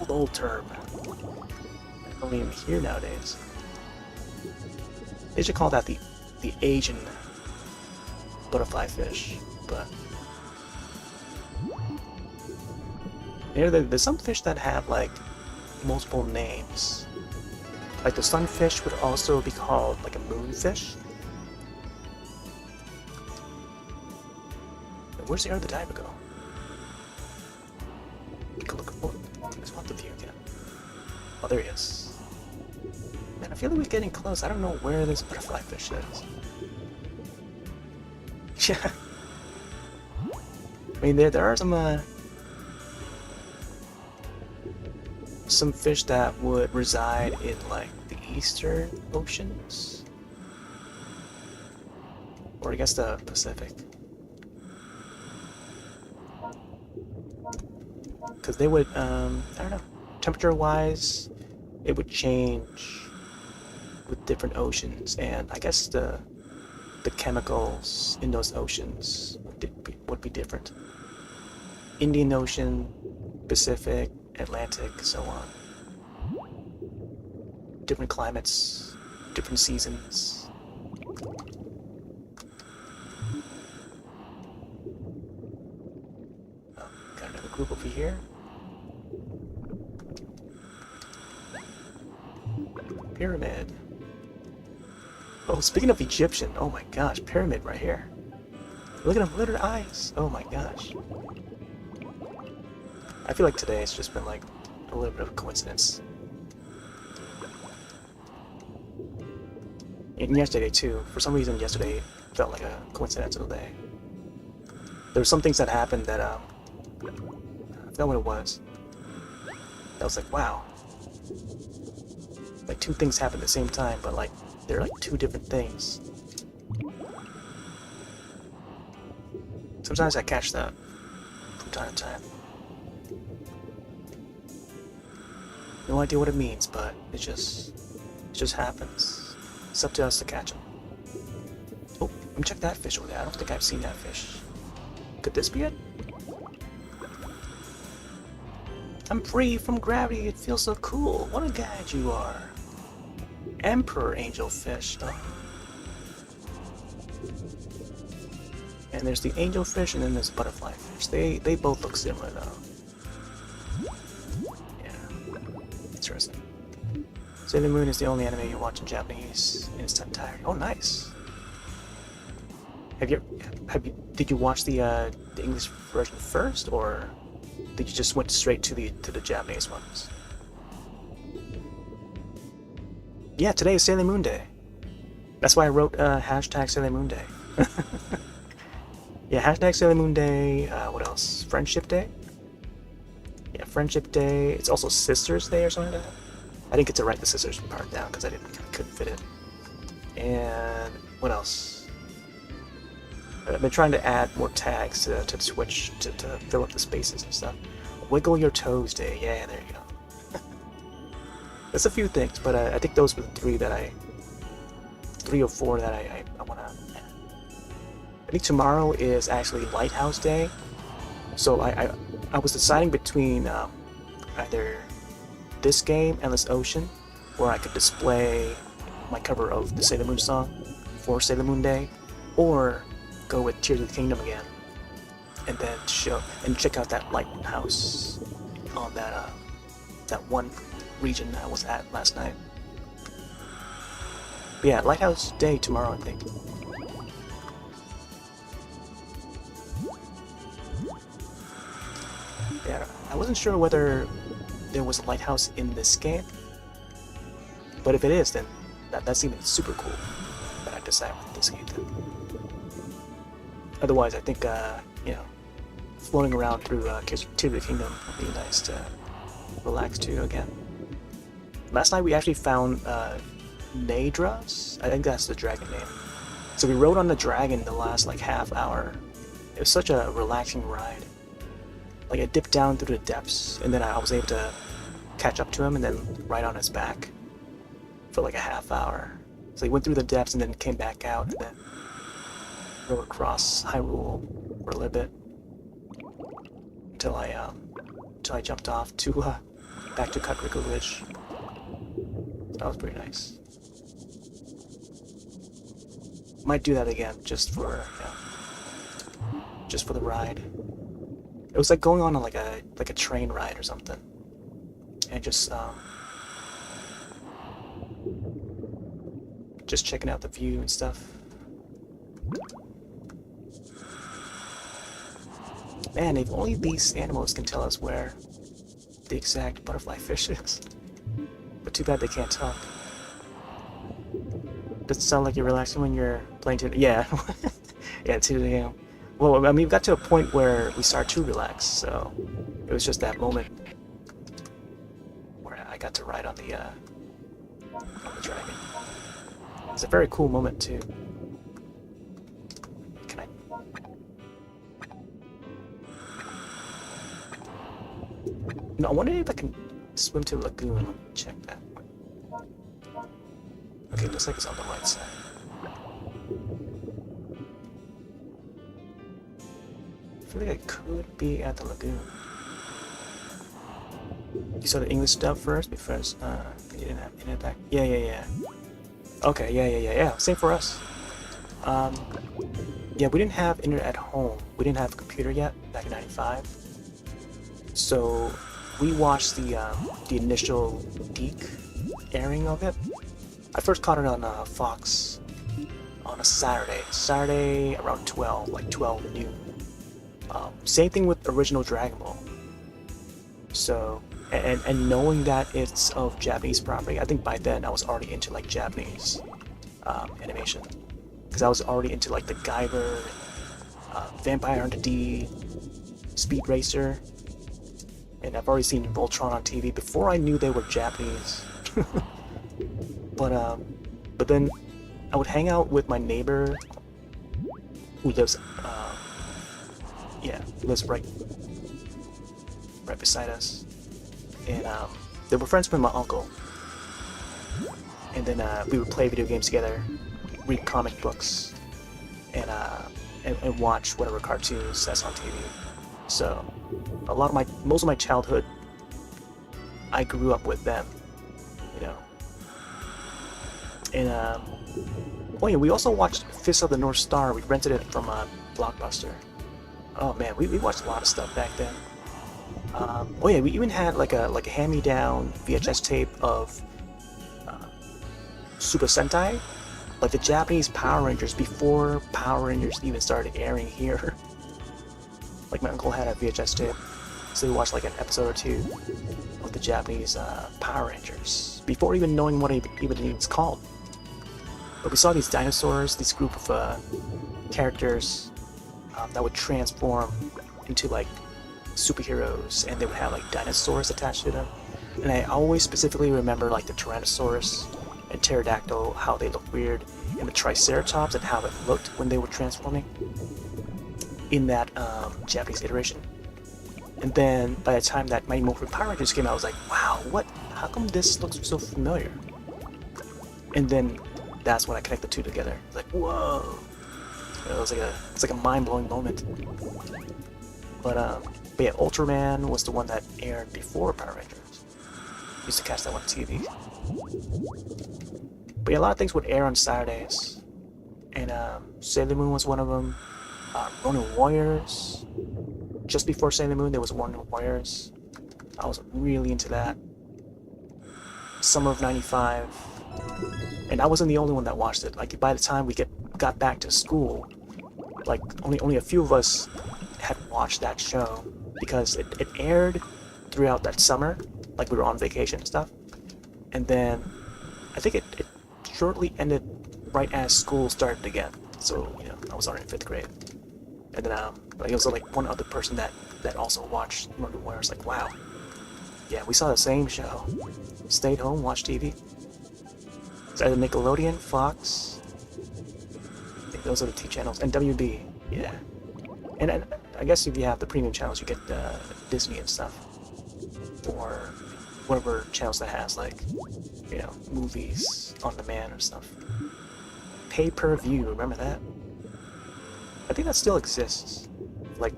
old term. I don't even hear nowadays. They should call that the Asian butterfly fish, but there's some fish that have like multiple names. Like the sunfish would also be called like a moonfish. Where's the other diver go? Take a look. Oh, I just want the view again. Oh, there he is. Man, I feel like we're getting close. I don't know where this butterfly fish is. Yeah. I mean, there are some fish that would reside in like the eastern oceans, or I guess the Pacific. Because they would, I don't know, temperature-wise, it would change with different oceans, and I guess the chemicals in those oceans would be different. Indian Ocean, Pacific, Atlantic, so on. Different climates, different seasons. Oh, got another group over here. Pyramid. Oh, speaking of Egyptian, oh my gosh, pyramid right here. Look at them, look at her eyes. Oh my gosh. I feel like today it's just been like a little bit of a coincidence. And yesterday too. For some reason yesterday felt like a coincidental day. There were some things that happened that I forgot what it was. I was like, wow. Like two things happened at the same time, but like they're like two different things. Sometimes I catch that from time to time. No idea what it means, but it just happens. It's up to us to catch them. Oh, let me check that fish over there. I don't think I've seen that fish. Could this be it? I'm free from gravity. It feels so cool. What a guide you are. Emperor angelfish. Oh. And there's the angelfish, and then there's butterfly fish. They both look similar though. Yeah, interesting. Sailor Moon is the only anime you watch in Japanese in its entirety. Oh, nice. Did you watch the English version first, or did you just went straight to the Japanese ones? Yeah, today is Sailor Moon Day. That's why I wrote hashtag Sailor Moon Day. Yeah, hashtag Sailor Moon Day. What else? Friendship Day? Yeah, Friendship Day. It's also Sisters Day or something like that. I didn't get to write the Sisters part down because I couldn't fit it. And what else? I've been trying to add more tags to Twitch to fill up the spaces and stuff. Wiggle Your Toes Day. Yeah, there you go. There's a few things, but I think those were the three or four that I want to add. I think tomorrow is actually Lighthouse Day, so I was deciding between either this game, Endless Ocean, where I could display my cover of the Sailor Moon song for Sailor Moon Day, or go with Tears of the Kingdom again, and then check out that lighthouse on that one region I was at last night. But yeah, Lighthouse Day tomorrow, I think. Yeah, I wasn't sure whether there was a lighthouse in this game, but if it is, then that's even super cool that I decided with this game then. Otherwise, I think floating around through Tears of the Kingdom would be nice to relax to again. Last night we actually found Nadras. I think that's the dragon name. So we rode on the dragon the last like half hour. It was such a relaxing ride. Like I dipped down through the depths, and then I was able to catch up to him and then ride on his back for like a half hour. So he went through the depths and then came back out, and then rode across Hyrule for a little bit until I jumped off to back to Kakariko Ridge. That was pretty nice. Might do that again just for the ride. It was like going on like a train ride or something, and just checking out the view and stuff. Man, if only these animals can tell us where the exact butterfly fish is. But too bad they can't talk. Does it sound like you're relaxing when you're playing to... Yeah. Yeah, 2 a.m. Well, I mean, we got to a point where we started to relax, so it was just that moment where I got to ride on the dragon. It's a very cool moment, too. Can I... No, I wonder if I can swim to the lagoon. Let me check that. Okay, looks like it's on the right side. I feel like I could be at the lagoon. You saw the English stuff first before you didn't have internet back? Yeah. Okay, yeah. Same for us. Um, yeah, we didn't have internet at home. We didn't have a computer yet back in '95. So we watched the initial Deke airing of it. I first caught it on Fox on a Saturday around 12, like 12 noon. Same thing with original Dragon Ball. So, and knowing that it's of Japanese property, I think by then I was already into like Japanese animation, because I was already into like the Guyver, Vampire Hunter D, Speed Racer, and I've already seen Voltron on TV before I knew they were Japanese. But then I would hang out with my neighbor who lives, lives right beside us, and they were friends with my uncle. And then we would play video games together, read comic books, and watch whatever cartoons that's on TV. So most of my childhood, I grew up with them, you know. And oh yeah, we also watched Fist of the North Star. We rented it from Blockbuster. Oh man, we watched a lot of stuff back then. Oh yeah, we even had like a hand-me-down VHS tape of Super Sentai, like the Japanese Power Rangers before Power Rangers even started airing here. Like my uncle had a VHS tape, so we watched like an episode or two of the Japanese Power Rangers before even knowing what it even was called. But we saw these dinosaurs, this group of characters that would transform into like superheroes, and they would have like dinosaurs attached to them. And I always specifically remember like the Tyrannosaurus and Pterodactyl, how they looked weird, and the Triceratops and how it looked when they were transforming in that Japanese iteration. And then by the time that Mighty Morphin Power Rangers came out, I was like, wow, what? How come this looks so familiar? And then that's when I connect the two together. Like, whoa! You know, it's like a mind-blowing moment. But yeah, Ultraman was the one that aired before Power Rangers. Used to catch that one on TV. But yeah, a lot of things would air on Saturdays, and Sailor Moon was one of them. Ronin Warriors. Just before Sailor Moon, there was Ronin Warriors. I was really into that. Summer of '95, and I wasn't the only one that watched it. Like by the time we got back to school, like only a few of us had watched that show, because it aired throughout that summer, like we were on vacation and stuff. And then I think it shortly ended right as school started again. So, you know, I was already in 5th grade. And then like, it was like one other person that also watched Ronin Warriors. Like, wow, yeah, we saw the same show. Stayed home, watched TV. It's either Nickelodeon, Fox. I think those are the 2 channels, and WB. Yeah. And I guess if you have the premium channels, you get Disney and stuff, or whatever channels that has, like, you know, movies on demand or stuff. Pay-per-view, remember that? I think that still exists, like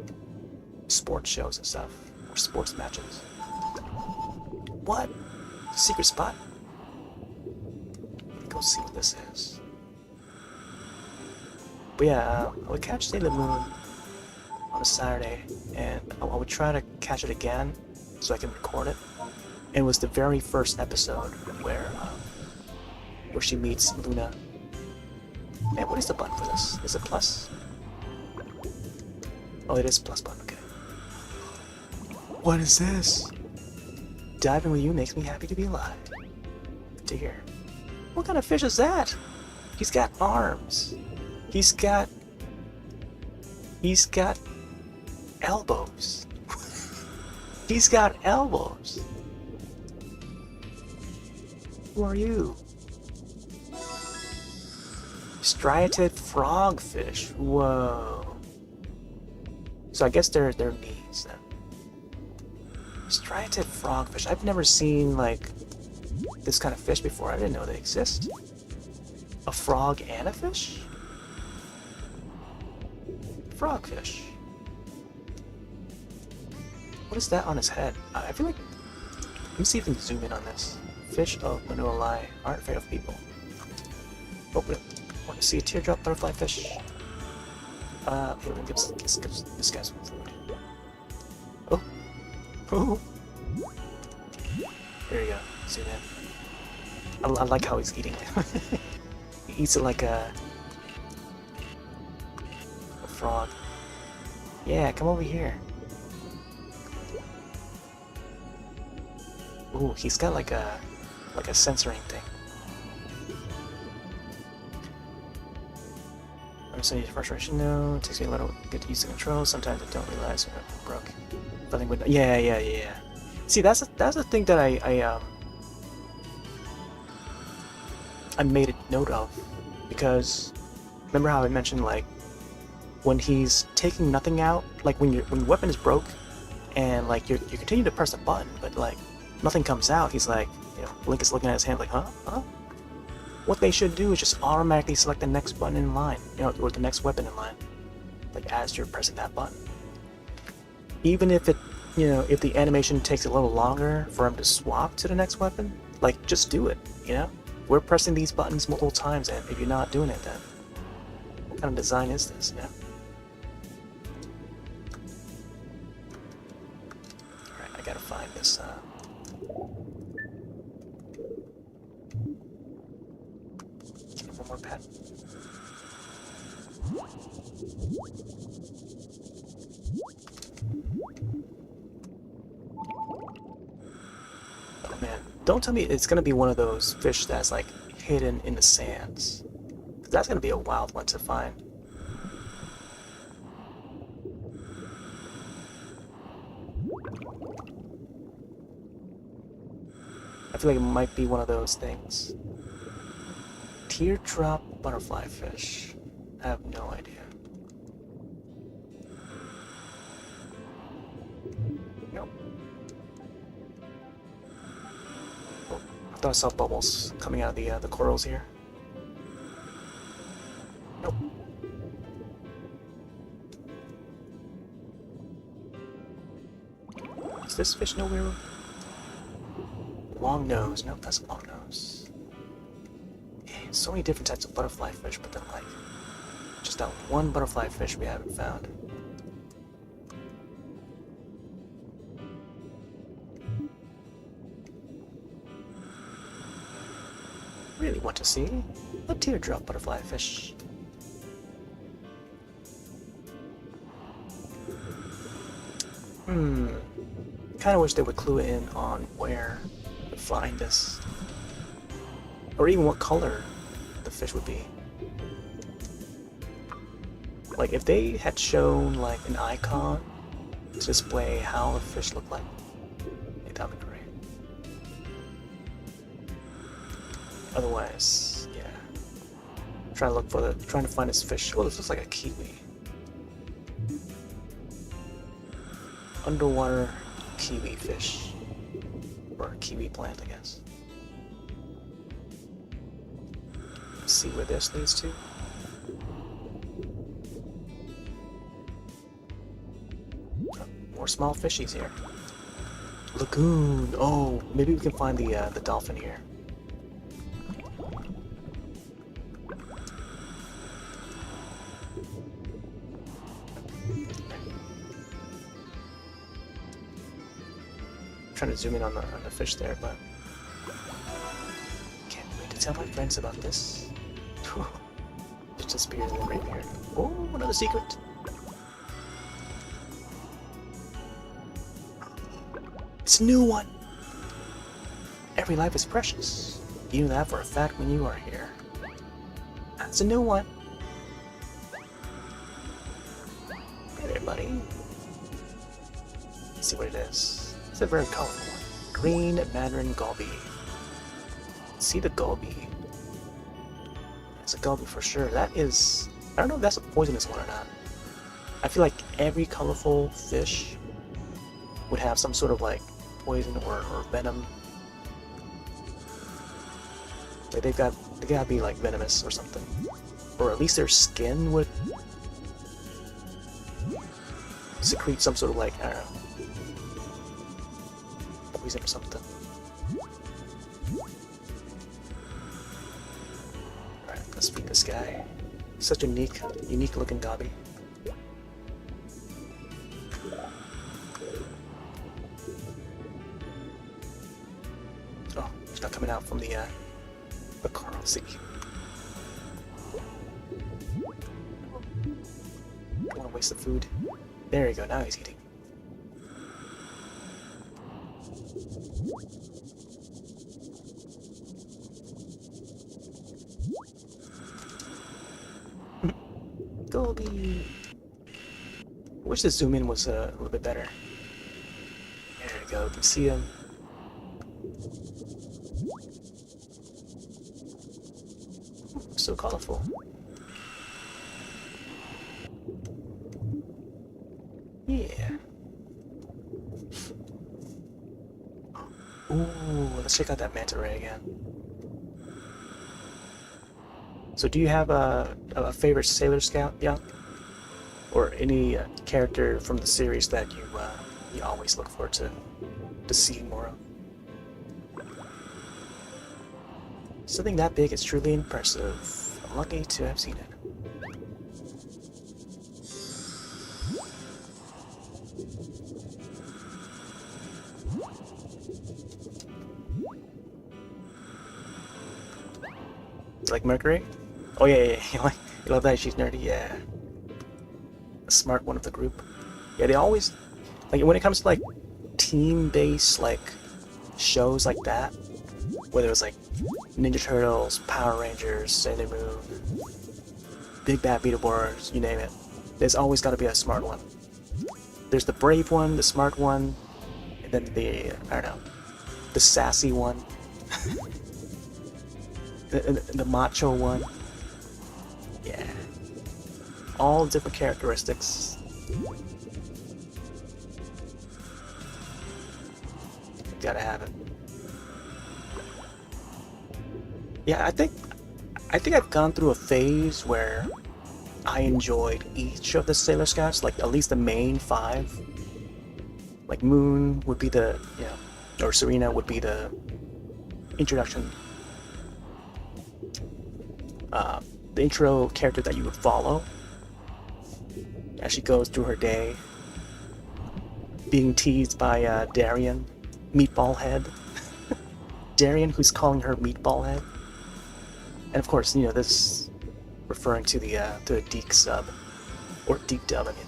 sports shows and stuff, or sports matches. What? Secret spot? Go see what this is. But yeah, I would catch Sailor Moon on a Saturday, and I would try to catch it again so I can record it. And it was the very first episode where she meets Luna. Man, what is the button for this? Is it plus? Oh, it is plus button, okay. What is this? Diving with you makes me happy to be alive. Good to hear. What kind of fish is that? He's got arms. He's got elbows. He's got elbows. Who are you? Striated frogfish. Whoa. So I guess they're knees then. Striated frogfish. I've never seen like this kind of fish before. I didn't know they exist. A frog and a fish? Frogfish. What is that on his head? I feel like... Let me see if we can zoom in on this. Fish of Manolai aren't afraid of people. Open it. Want to see a teardrop butterfly fish? Here, we'll give this guy some food. Oh! Oh! There you go. See that? I like how he's eating it. He eats it like a frog. Yeah, come over here. Ooh, he's got like a censoring thing. I'm saying frustration. No, it takes me a little get to use the controls. Sometimes I don't realize I'm broke. Nothing would. Yeah. See, that's the thing that I made a note of, because remember how I mentioned, like, when he's taking nothing out, like when your weapon is broke, and like you continue to press the button, but like nothing comes out. He's like, Link is looking at his hand like, huh? What they should do is just automatically select the next button in line, or the next weapon in line, like as you're pressing that button. Even if it, if the animation takes a little longer for him to swap to the next weapon, like just do it. We're pressing these buttons multiple times, and if you're not doing it, then what kind of design is this? Alright, I gotta find this. One more pet. Oh man, don't tell me it's gonna be one of those fish that's like hidden in the sands. That's gonna be a wild one to find. I feel like it might be one of those things. Teardrop butterfly fish. I have no idea. Nope. Oh, I thought I saw bubbles coming out of the corals here. Nope. Is this fish nowhere? Long nose. Nope, that's a long nose. So many different types of butterfly fish, but then like just that one butterfly fish we haven't found. Really want to see a teardrop butterfly fish. Kinda wish they would clue in on where to find this. Or even what color the fish would be. Like, if they had shown, like, an icon to display how the fish looked like, that would be great. Otherwise, yeah. Trying to find this fish. Oh, this looks like a kiwi. Underwater kiwi fish. Or a kiwi plant, I guess. See where this leads to. Oh, more small fishies here. Lagoon. Oh, maybe we can find the dolphin here. I'm trying to zoom in on the fish there, but can't wait to tell my friends about this. Just disappears in the graveyard. Oh, another secret! It's a new one! Every life is precious. You know that for a fact when you are here. That's a new one. Hey there, buddy. Let's see what it is. It's a very colorful one. Green Mandarin Goby. See the Goby. It's a Goby for sure. That is... I don't know if that's a poisonous one or not. I feel like every colorful fish would have some sort of like poison or venom. Like they gotta be like venomous or something. Or at least their skin would secrete some sort of like, I don't know, poison or something. Alright, Let's feed this guy. Such a unique looking gobby. Oh, it's not coming out from the car. Let's see. Don't want to waste the food. There you go. Now he's eating. Goldie. I wish the zoom in was a little bit better. There we go. You can see him. So colorful. Yeah. Ooh, let's check out that manta ray again. So do you have a favorite Sailor Scout, Young? Or any character from the series that you always look forward to seeing more of? Something that big is truly impressive. I'm lucky to have seen it. Like Mercury? Oh yeah. You love that she's nerdy, yeah. A smart one of the group. Yeah, they always like when it comes to like team-based like shows like that, whether it's like Ninja Turtles, Power Rangers, Sailor Moon, Big Bad Beetleborgs, you name it. There's always got to be a smart one. There's the brave one, the smart one, and then the I don't know, the sassy one. The macho one. Yeah. All different characteristics. Gotta have it. Yeah, I think I've gone through a phase where I enjoyed each of the Sailor Scouts, like at least the main 5. Like Moon would be the, or Serena would be the introduction. The intro character that you would follow as she goes through her day, being teased by Darien, Meatball Head. Darien, who's calling her Meatball Head, and of course, this referring to the Deke sub, or Deke dub, I mean.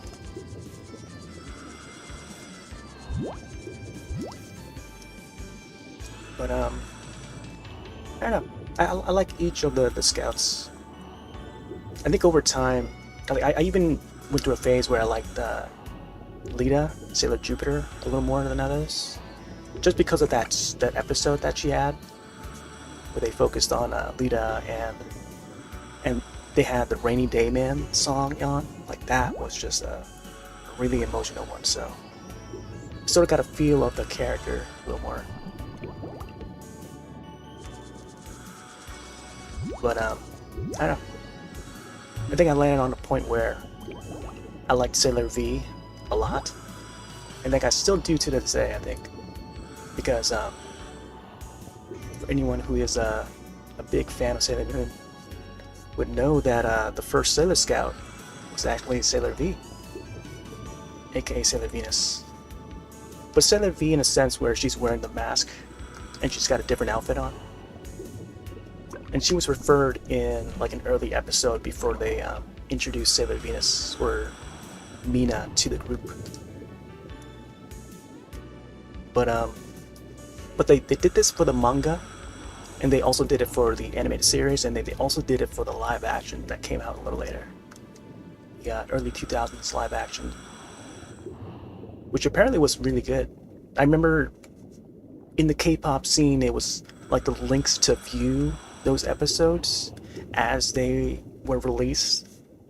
But I don't know. I like each of the scouts. I think over time, I even went through a phase where I liked Lita, Sailor Jupiter, a little more than others, just because of that episode that she had, where they focused on Lita and they had the Rainy Day Man song on. Like that was just a really emotional one. So sort of got a feel of the character a little more. But I don't know. I think I landed on a point where I liked Sailor V a lot. I think I still do to this day, I think. Because for anyone who is a big fan of Sailor Moon would know that the first Sailor Scout was actually Sailor V, aka Sailor Venus. But Sailor V in a sense where she's wearing the mask and she's got a different outfit on. And she was referred in like an early episode before they introduced Sailor Venus or Mina to the group. But they did this for the manga, and they also did it for the animated series, and they also did it for the live action that came out a little later. Yeah, early 2000s live action, which apparently was really good. I remember in the K-pop scene, it was like the links to view those episodes as they were released,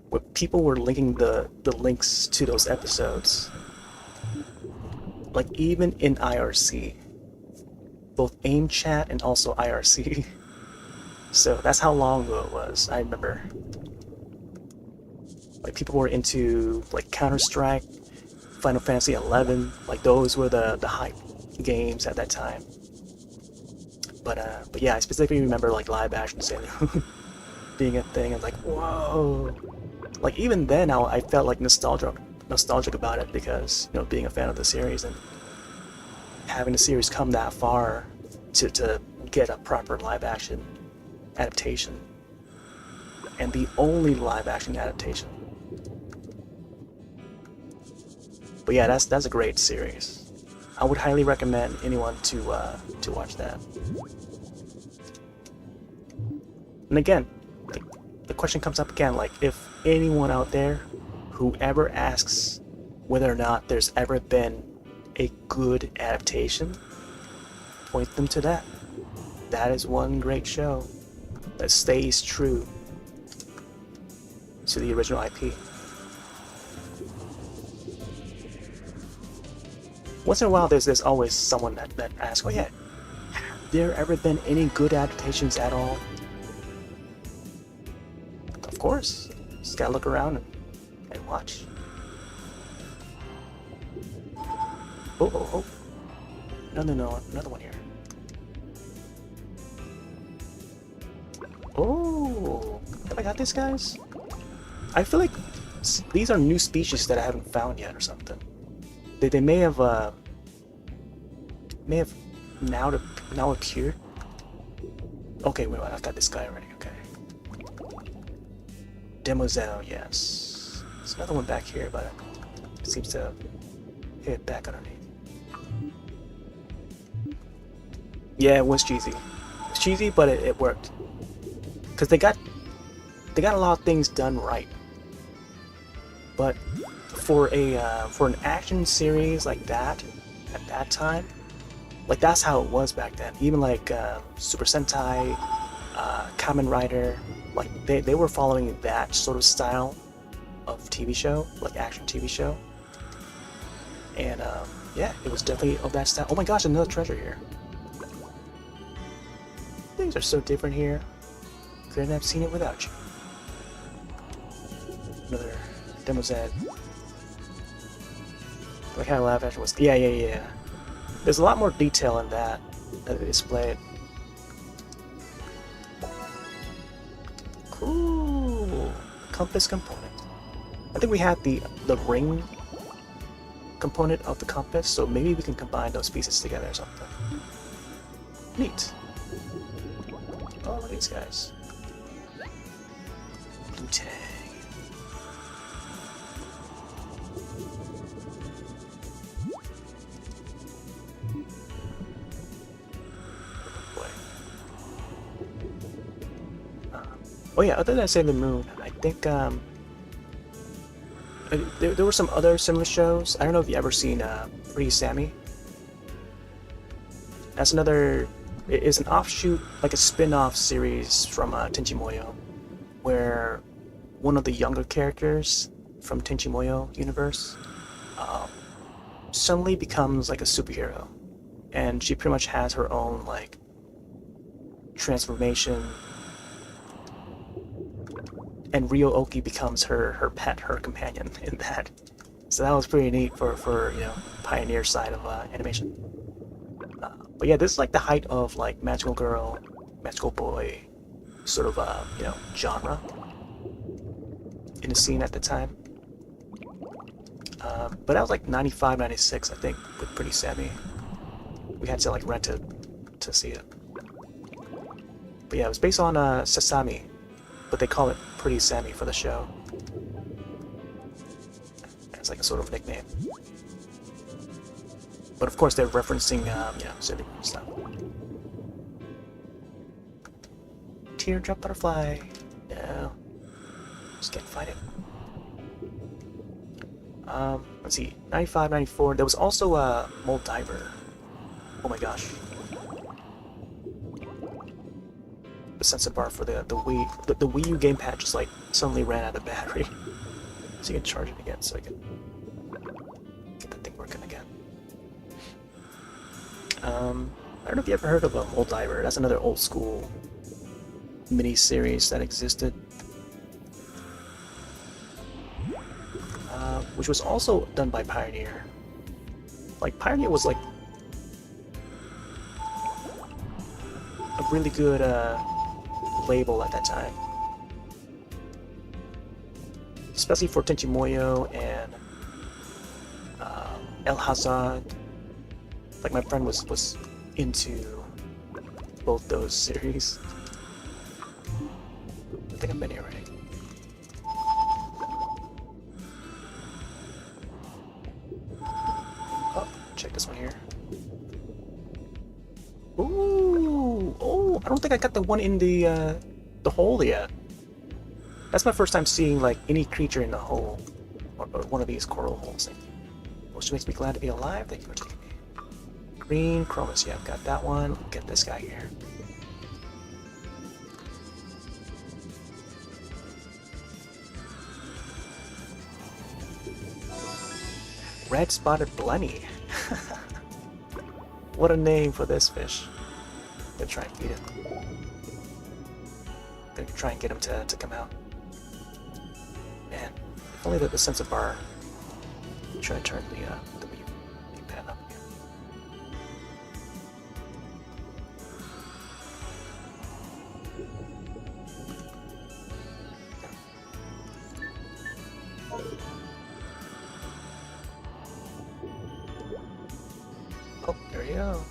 where people were linking the links to those episodes, like even in IRC, both AIM chat and also IRC. So that's how long ago it was. I remember like people were into like Counter-Strike, Final Fantasy 11, like those were the hype games at that time. But yeah, I specifically remember like live action Sailor Moon. being a thing, and like, whoa. Like even then, I felt like nostalgic about it because being a fan of the series and having the series come that far to get a proper live action adaptation, and the only live action adaptation. But yeah, that's a great series. I would highly recommend anyone to watch that. And again, the question comes up again, like if anyone out there who ever asks whether or not there's ever been a good adaptation, point them to that. That is one great show that stays true to the original IP. Once in a while, there's always someone that asks, oh yeah, have there ever been any good adaptations at all? Of course, just gotta look around and watch. Oh. No, another one here. Oh, have I got these guys? I feel like these are new species that I haven't found yet or something. They may have now appeared. Okay, wait, I've got this guy already. Okay. Demoiselle, yes. There's another one back here, but it seems to hit back underneath. Yeah, it was cheesy. It's cheesy, but it worked. Cause they got a lot of things done right. But for an action series like that at that time, like that's how it was back then. Even like Super Sentai, Kamen Rider, like they were following that sort of style of TV show, like action TV show. And yeah, it was definitely of that style. Oh my gosh, another treasure here. Things are so different here. Couldn't have seen it without you. Another Demoiselle. Like how live action was. Yeah. There's a lot more detail in that they displayed. Cool. Compass component. I think we had the ring component of the compass, so maybe we can combine those pieces together or something. Neat. Oh, look at these guys. Blue tag. Oh yeah, other than Sailor Moon, I think there were some other similar shows. I don't know if you ever seen Pretty Sammy. That's another. It's an offshoot, like a spin-off series from Tenchi Muyo, where one of the younger characters from Tenchi Muyo universe suddenly becomes like a superhero, and she pretty much has her own like transformation. And Ryo Oki becomes her pet, her companion in that. So that was pretty neat for pioneer side of animation. But yeah, this is like the height of like magical girl, magical boy, sort of genre in the scene at the time. But that was like 95, 96, I think, with Pretty Sammy. We had to like rent it to see it. But yeah, it was based on Sasami, but they call it Pretty Sammy for the show. It's like a sort of nickname. But of course they're referencing, Sailor Moon stuff. Teardrop butterfly. No. Just can't find it. Let's see. 95, 94. There was also a Mold Diver. Oh my gosh. The sensor bar for the Wii. The Wii U gamepad just like suddenly ran out of battery. So you can charge it again so I can get that thing working again. I don't know if you ever heard of a Mold Diver. That's another old school mini-series that existed. Which was also done by Pioneer. Like, Pioneer was like a really good label at that time. especially for Tenchimoyo and El Hazard. Like my friend was into both those series. I think I've been here already. Oh, check this one here. Ooh, oh, I don't think I got the one in the hole yet. That's my first time seeing like any creature in the hole, or one of these coral holes. Which makes me glad to be alive. Thank you for taking me. Green Chromis, yeah, I've got that one. Get this guy here. Red Spotted Blenny. What a name for this fish. I'm gonna try and feed him. Gonna try and get him to come out. Man, if only the sense of bar. Try to turn the meat pan up again. Oh, there you go.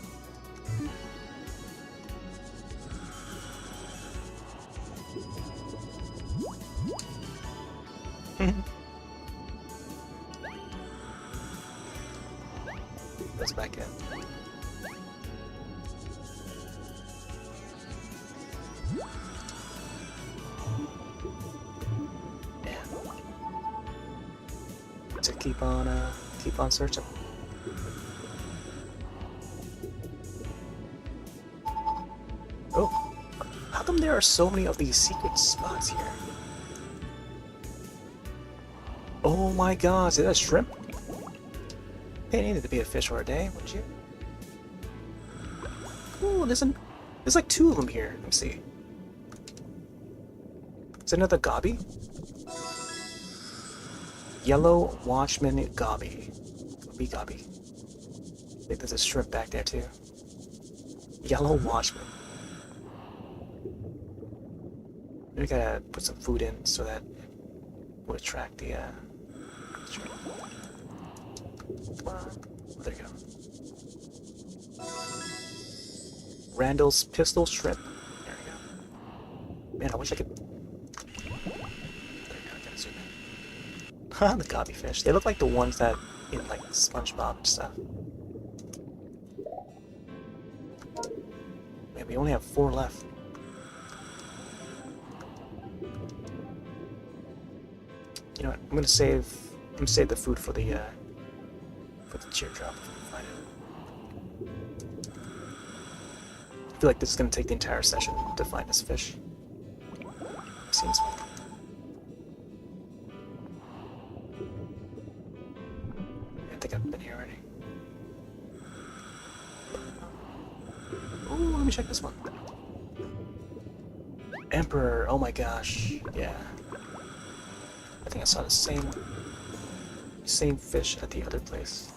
Let's back in. And to keep on searching. Oh, how come there are so many of these secret spots here? Oh my gosh, is that a shrimp? It needed to be a fish for a day, wouldn't you? Ooh, there's like two of them here. Let me see. Is it another gobby? Yellow Watchman gobby. Gobby. I think there's a shrimp back there too. Yellow Watchman. We gotta put some food in so that would attract the shrimp. Come on. Oh, there you go. Randall's Pistol Shrimp. There we go. Man, I wish I could. There we go, I can zoom in. Haha, the gobby fish. They look like the ones that in like SpongeBob and stuff. Man, we only have 4 left. You know what? I'm gonna save the food for the teardrop if we can find it. I feel like this is gonna take the entire session to find this fish. Seems. I think I've been here already. Ooh, let me check this one. Emperor, oh my gosh, yeah. I think I saw the same fish at the other place.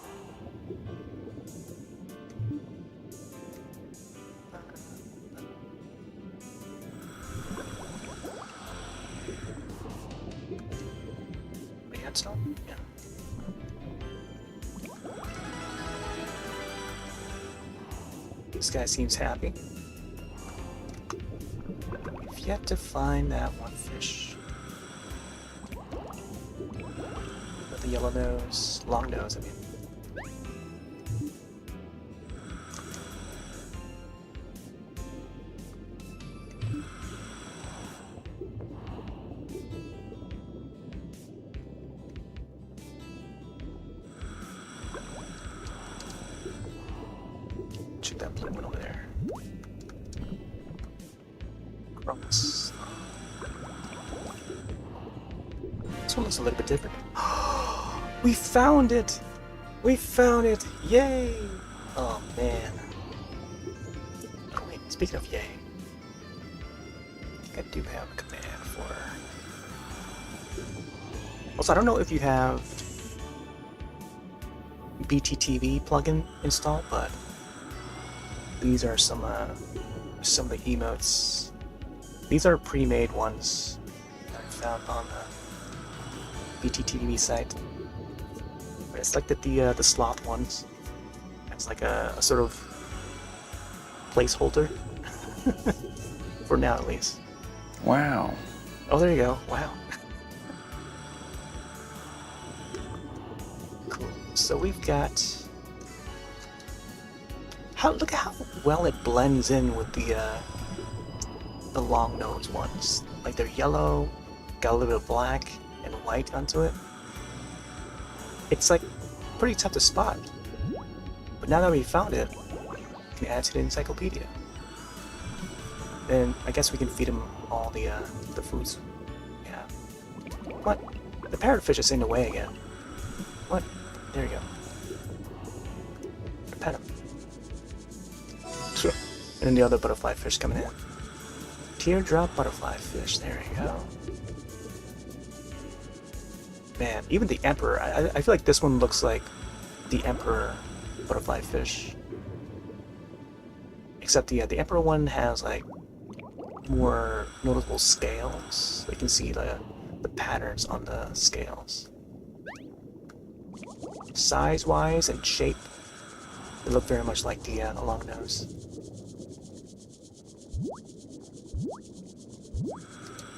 Sandstone? Yeah. This guy seems happy. We've yet to find that one fish. With the yellow nose, long nose, I mean. Check that blue one over there. Gross. This one looks a little bit different. We found it! We found it! Yay! Oh man. Oh wait, speaking of yay. I think I do have a command for... Also, I don't know if you have BTTV plugin installed, but these are some of the emotes. These are pre-made ones that I found on BTTV site. I selected the sloth ones. It's like a sort of placeholder for now, at least. Wow. Oh, there you go. Wow. Cool. So we've got. Look at how well it blends in with the long nose ones. Like they're yellow, got a little bit of black and white onto it. It's like pretty tough to spot. But now that we found it, we can add it to the encyclopedia. Then I guess we can feed them all the foods. Yeah. What? The parrotfish is in the way again. What? There you go. Pet him. And then the other butterfly fish coming in. Teardrop butterfly fish. There you go. Man, even the emperor. I feel like this one looks like the emperor butterfly fish. Except the emperor one has like more noticeable scales. You can see the patterns on the scales. Size-wise and shape, they look very much like the long nose.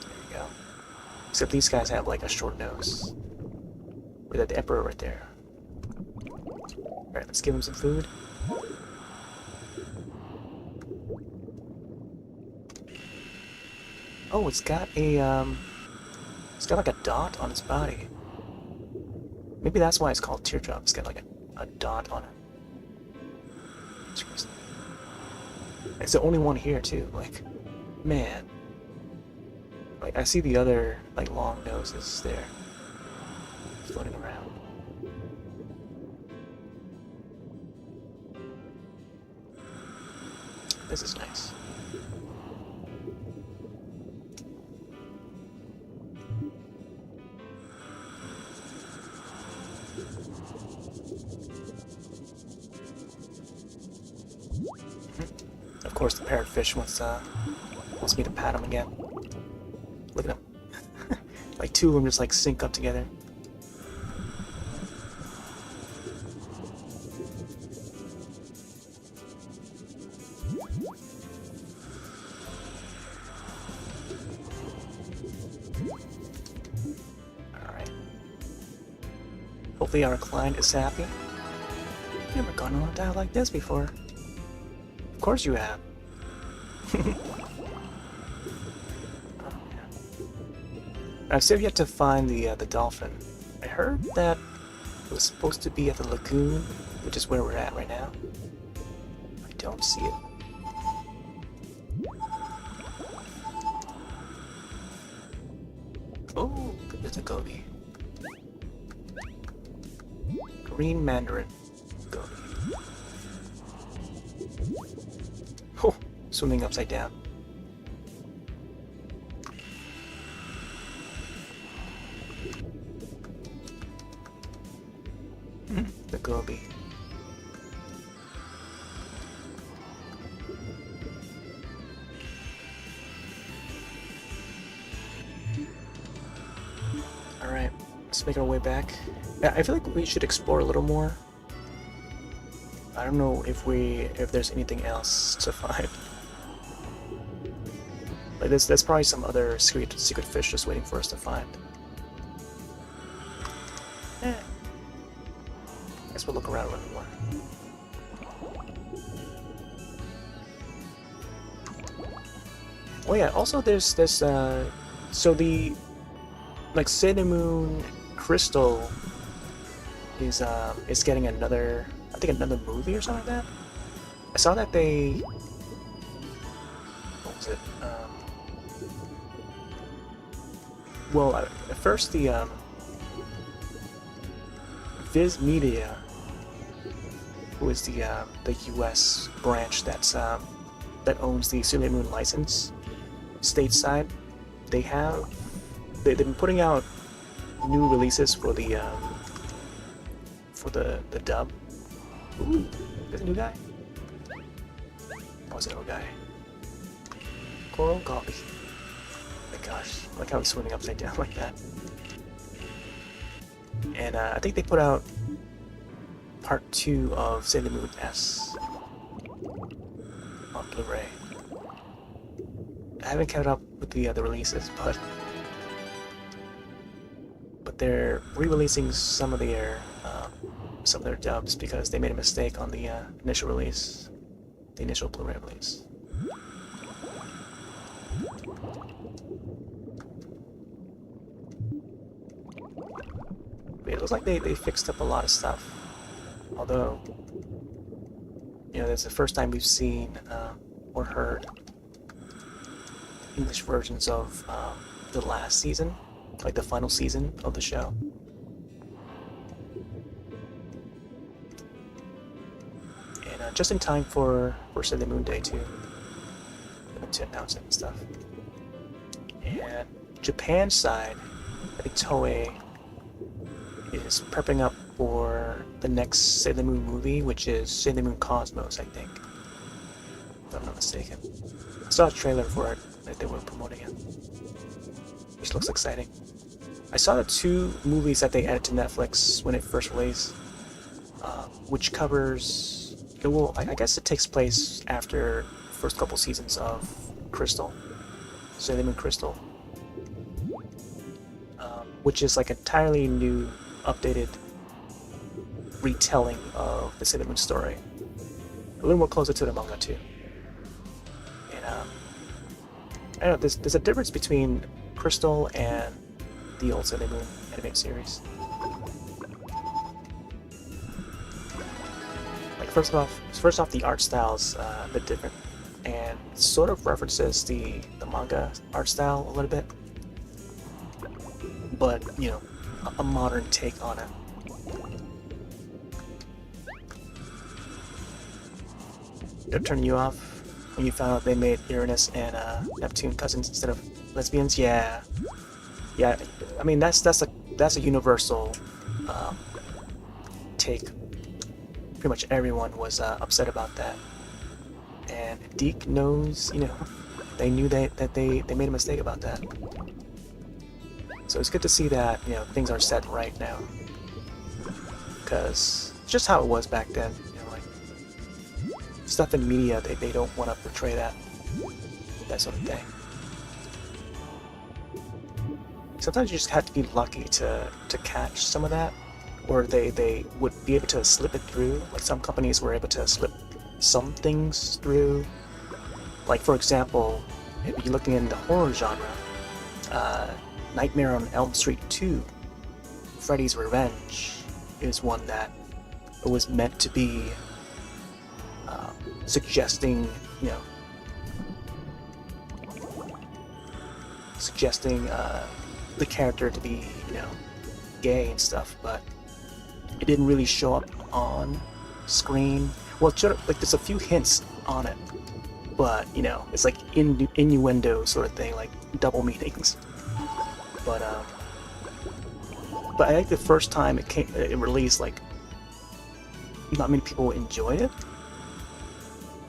There you go. Except these guys have like a short nose. With the emperor right there. Alright, let's give him some food. Oh, it's got like a dot on its body. Maybe that's why it's called teardrop. It's got like a dot on it. Interesting. It's the only one here too. Like, man. Like I see the other like long noses there, floating around. This is nice. Of course, the parrotfish wants me to pat him again. Look at him. Like two of them just like sync up together. Alright. Hopefully our client is happy. Never gone on a dive like this before. Of course you have. I've still yet to find the dolphin. I heard that it was supposed to be at the lagoon, which is where we're at right now. I don't see it. Oh, there's a goby. Green mandarin goby. Oh, swimming upside down. The goby. Alright, let's make our way back. I feel like we should explore a little more. I don't know if there's anything else to find. Like there's probably some other secret fish just waiting for us to find. Guess we'll look around a little more. Oh yeah, also there's this so the like cinnamon crystal is getting another, I think another movie or something like that. I saw that they, what was it? Well, at first the Viz Media, who is the U.S. branch that's that owns the Sailor Moon license, stateside, they've been putting out new releases for the dub. Ooh, there's a new guy. Oh, it's an old guy. Coral Goby. Oh my gosh, like how he's swimming upside down like that. And I think they put out part 2 of Sailor Moon S on Blu-ray. I haven't kept up with the other releases, but they're re-releasing some of their dubs because they made a mistake on the initial release, the initial Blu-ray release. But it looks like they fixed up a lot of stuff. Although, that's the first time we've seen or heard English versions of the last season, like the final season of the show. And just in time for Sailor Moon Day to announce it and stuff. And Japan's side, I think Toei is prepping up for the next Sailor Moon movie, which is Sailor Moon Cosmos, I think, if I'm not mistaken. I saw a trailer for it that they were promoting it, which looks exciting. I saw the 2 movies that they added to Netflix when it first released, which covers, well, I guess it takes place after the first couple seasons of Crystal, Sailor Moon Crystal, which is like entirely new, updated retelling of the Sailor Moon story. A little more closer to the manga too. And I don't know, there's a difference between Crystal and the old Sailor Moon animated series. Like first off, the art style's a bit different, and sort of references the manga art style a little bit, but a modern take on it. Did it turn you off when you found out they made Uranus and Neptune cousins instead of lesbians? Yeah. I mean that's a universal take. Pretty much everyone was upset about that, and Deke knows. They knew that they made a mistake about that. So it's good to see that things are set right now, because it's just how it was back then. Like stuff in media, they don't want to portray that sort of thing. Sometimes you just have to be lucky to catch some of that, or they would be able to slip it through. Like some companies were able to slip some things through. Like for example, if you're looking in the horror genre, Nightmare on Elm Street 2, Freddy's Revenge, is one that was meant to be suggesting the character to be gay and stuff, but it didn't really show up on screen. Well, it showed up, like there's a few hints on it, but it's like innuendo sort of thing, like double meanings. But I think the first time it released, like not many people enjoyed it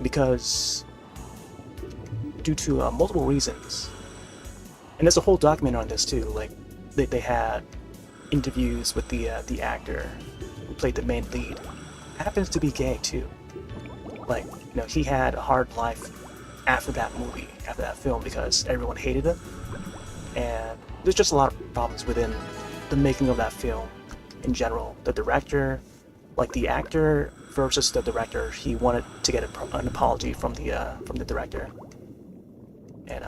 because due to multiple reasons. And there's a whole documentary on this too. Like they had interviews with the actor who played the main lead. Happens to be gay too. Like he had a hard life after that movie, after that film, because everyone hated him, and there's just a lot of problems within the making of that film in general. The director, like the actor versus the director, he wanted to get an apology from the director, and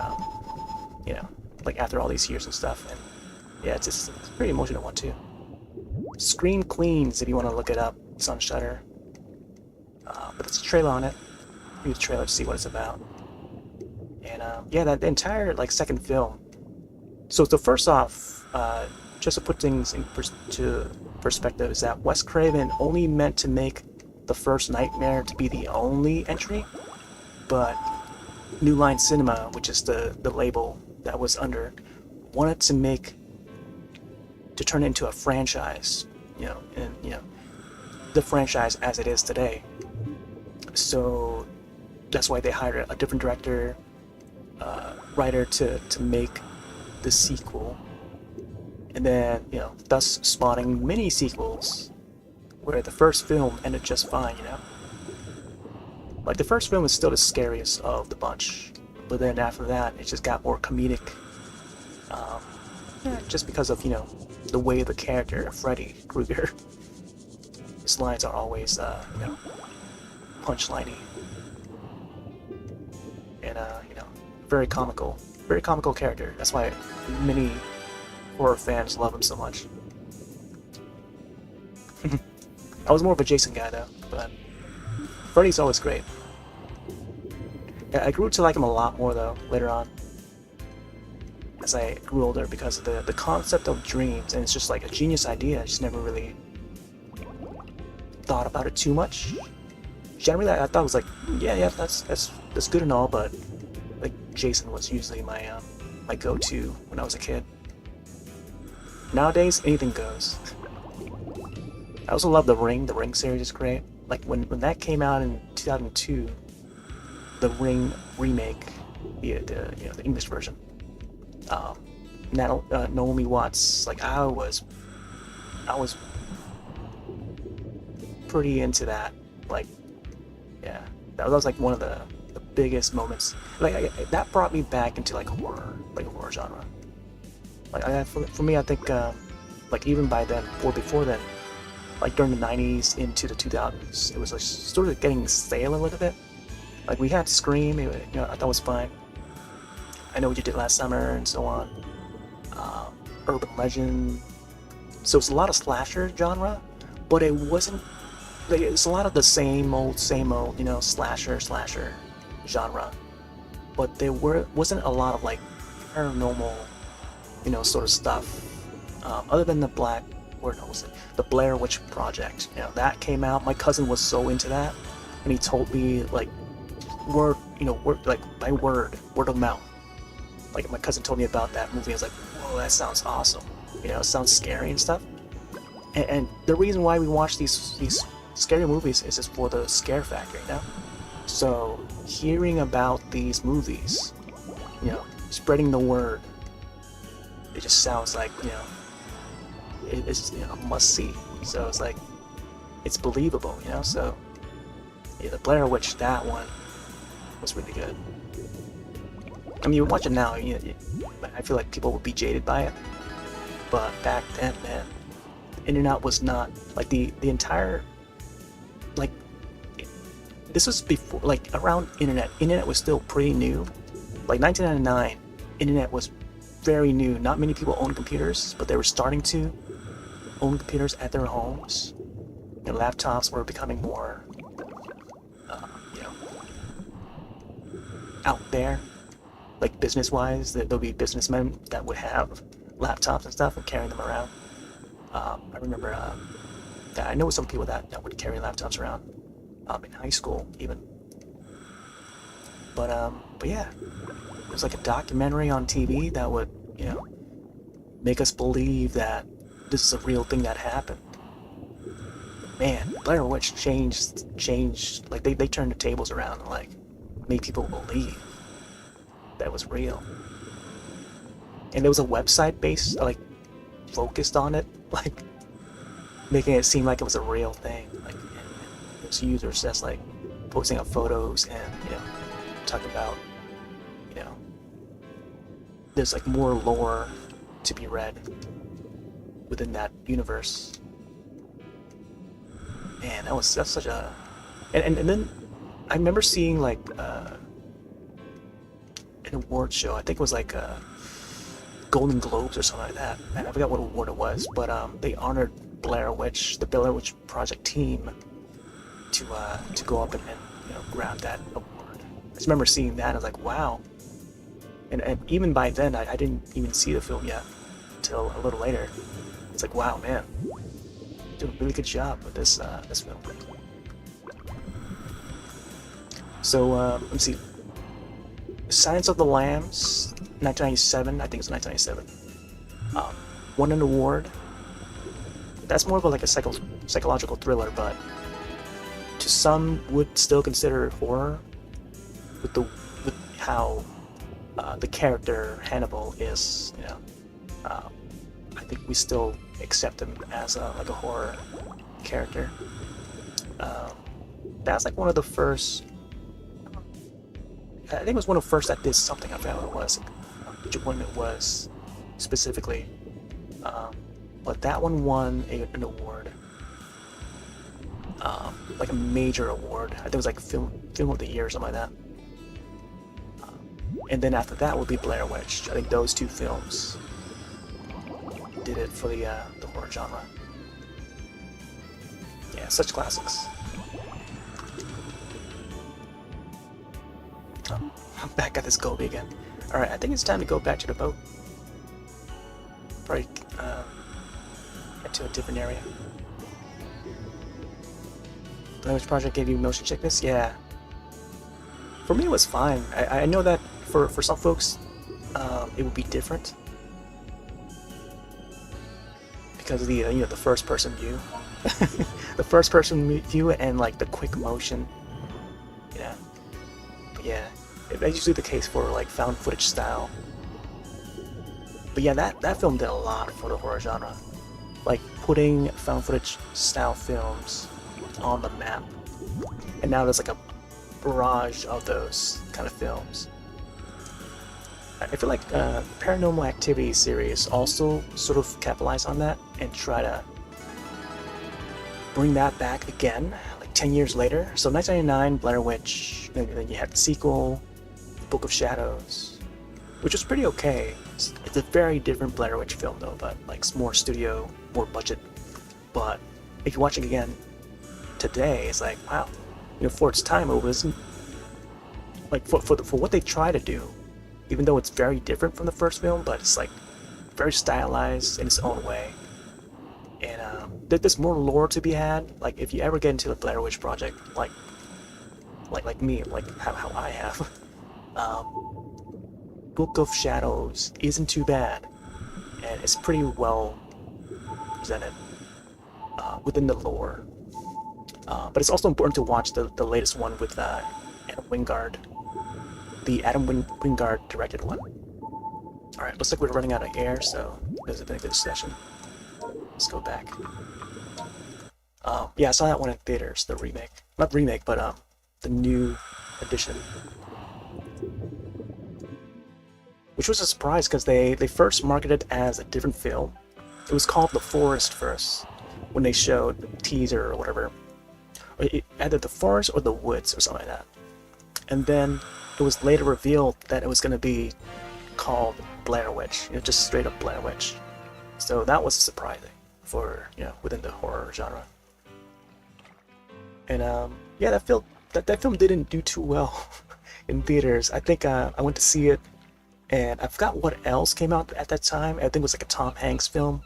like after all these years and stuff, and yeah, it's a pretty emotional one too. Scream Queens, if you want to look it up, it's on Shudder. But it's a trailer on it. Read the trailer to see what it's about. And yeah, that the entire like second film. So first off, just to put things into perspective, is that Wes Craven only meant to make the first Nightmare to be the only entry, but New Line Cinema, which is the label that was under, wanted to turn it into a franchise, and the franchise as it is today. So that's why they hired a different director, writer to make the sequel. and then, you know, thus spawning mini sequels where the first film ended just fine, you know? Like, the first film is still the scariest of the bunch, but then after that, it just got more comedic. Um, yeah, just because of, you know, the way the character, Freddy Krueger, his lines are always, you know, punchliney. And, you know, very comical character. That's why many horror fans love him so much. I was more of a Jason guy though, but Freddy's always great. I grew to like him a lot more though later on, as I grew older, because of the concept of dreams, and it's just like a genius idea. I just never really thought about it too much. Generally, I thought it was like, yeah, that's good and all, but like Jason was usually my my go-to when I was a kid. Nowadays, anything goes. I also love The Ring. The Ring series is great. Like when that came out in 2002, The Ring remake, the you know, the English version. Naomi Watts. Like I was pretty into that. Like, yeah, that was like one of the biggest moments. Like that brought me back into like horror genre. Like for me, I think like even by then or before then, like during the 90s into the 2000s, it was like sort of getting stale a little bit. Like we had Scream, you know, I thought was fine. I Know What You Did Last Summer and so on. Urban Legend. So it's a lot of slasher genre, but it wasn't like, it's a lot of the same old, you know, slasher genre. But there wasn't a lot of like paranormal, you know, sort of stuff. Other than the the Blair Witch Project. You know, that came out. My cousin was so into that, and he told me like word by word of mouth. Like my cousin told me about that movie. I was like, whoa, that sounds awesome. You know, it sounds scary and stuff. And the reason why we watch these scary movies is just for the scare factor, you know. So hearing about these movies, you know, spreading the word, it just sounds like, you know, it's, you know, a must see. So it's like, it's believable, you know. So yeah, the Blair Witch, that one was really good. I mean, you watch it now, I feel like people would be jaded by it, but back then, man, the internet was not like the entire, like, this was before, like, around internet was still pretty new. Like 1999, internet was very new. Not many people owned computers, but they were starting to own computers at their homes. You know, laptops were becoming more, you know, out there. Like business-wise, there'll be businessmen that would have laptops and stuff and carrying them around. I remember that I know some people that would carry laptops around in high school even. But yeah, it was like a documentary on TV that would, you know, make us believe that this is a real thing that happened. Man, Blair Witch changed. Like they turned the tables around and like made people believe that was real. And there was a website based, like, focused on it, like making it seem like it was a real thing. Like, there's users that's like posting up photos and, you know, talking about, you know, there's like more lore to be read within that universe. Man, that's such a, and then I remember seeing like an award show. I think it was like Golden Globes or something like that. Man, I forgot what award it was, but they honored the Blair Witch Project team to go up and you know, grab that award. I just remember seeing that. I was like, wow. And even by then, I didn't even see the film yet until a little later. It's like, wow, man, did a really good job with this film. So let me see. Silence of the Lambs, 1997. I think it's 1997. Won an award. That's more of like a psychological thriller, but to some would still consider it horror with how the character Hannibal is. You know, think we still accept him as like a horror character. That's like one of the first. I think it was one of the first that did something. I forgot what it was, which one it was specifically. But that one won an award, like a major award. I think it was like film of the year or something like that. And then after that would be Blair Witch. I think those two films did it for the horror genre. Yeah, such classics. Oh, I'm back at this Gobi again. Alright, I think it's time to go back to the boat. Probably head to a different area. The language project gave you motion sickness? Yeah. For me, it was fine. I know that for some folks, it would be different because of the the first person view, the first person view, and like the quick motion. Yeah, but yeah, it's usually the case for like found footage style. But yeah, that film did a lot for the horror genre, like putting found footage style films on the map, and now there's like a barrage of those kind of films. I feel like Paranormal Activity series also sort of capitalize on that and try to bring that back again, like 10 years later. So 1999, Blair Witch, then you had the sequel, Book of Shadows, which was pretty okay. It's a very different Blair Witch film though, but like more studio, more budget. But if you watch it again today, it's like, wow, for its time, it wasn't like for what they try to do. Even though it's very different from the first film, but it's like very stylized in its own way. And there's more lore to be had. Like if you ever get into the Blair Witch Project, like me, like how I have, Book of Shadows isn't too bad, and it's pretty well presented within the lore. But it's also important to watch the latest one with Adam Wingard. The Adam Wingard directed one. Alright, looks like we're running out of air, so this has been a good session. Let's go back. Yeah, I saw that one in theaters, the remake. Not the remake, but the new edition. Which was a surprise, because they first marketed it as a different film. It was called The Forest first, when they showed the teaser or whatever. Either The Forest or The Woods or something like that. And then it was later revealed that it was going to be called Blair Witch, just straight up Blair Witch. So that was surprising for within the horror genre. And yeah, that film didn't do too well in theaters. I think I went to see it, and I forgot what else came out at that time. I think it was like a Tom Hanks film,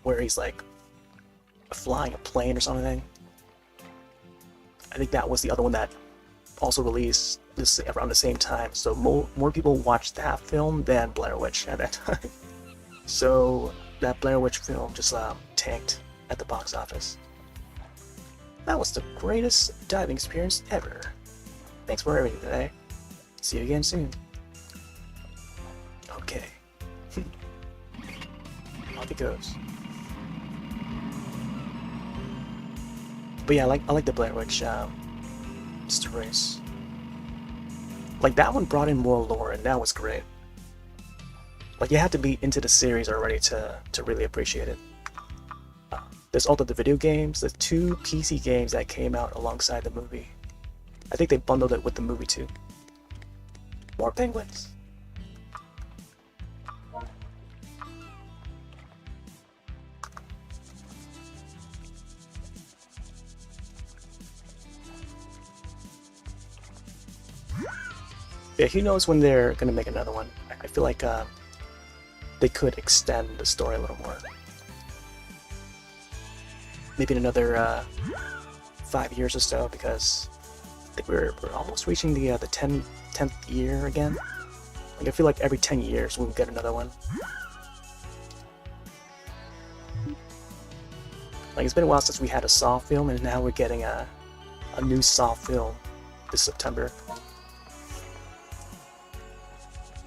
where he's like flying a plane or something. I think that was the other one that also released around the same time, so more people watched that film than Blair Witch at that time. So that Blair Witch film just tanked at the box office. That was the greatest diving experience ever. Thanks for everything today. See you again soon. Okay. Off it goes. But yeah, I like the Blair Witch stories. Like that one brought in more lore, and that was great. Like you had to be into the series already to really appreciate it. There's also the video games, the 2 PC games that came out alongside the movie. I think they bundled it with the movie too. More penguins. Yeah, who knows when they're gonna make another one. I feel like they could extend the story a little more. Maybe in another 5 years or so, because I think we're almost reaching the 10th year again. Like I feel like every 10 years we'll get another one. Like it's been a while since we had a Saw film, and now we're getting a new Saw film this September.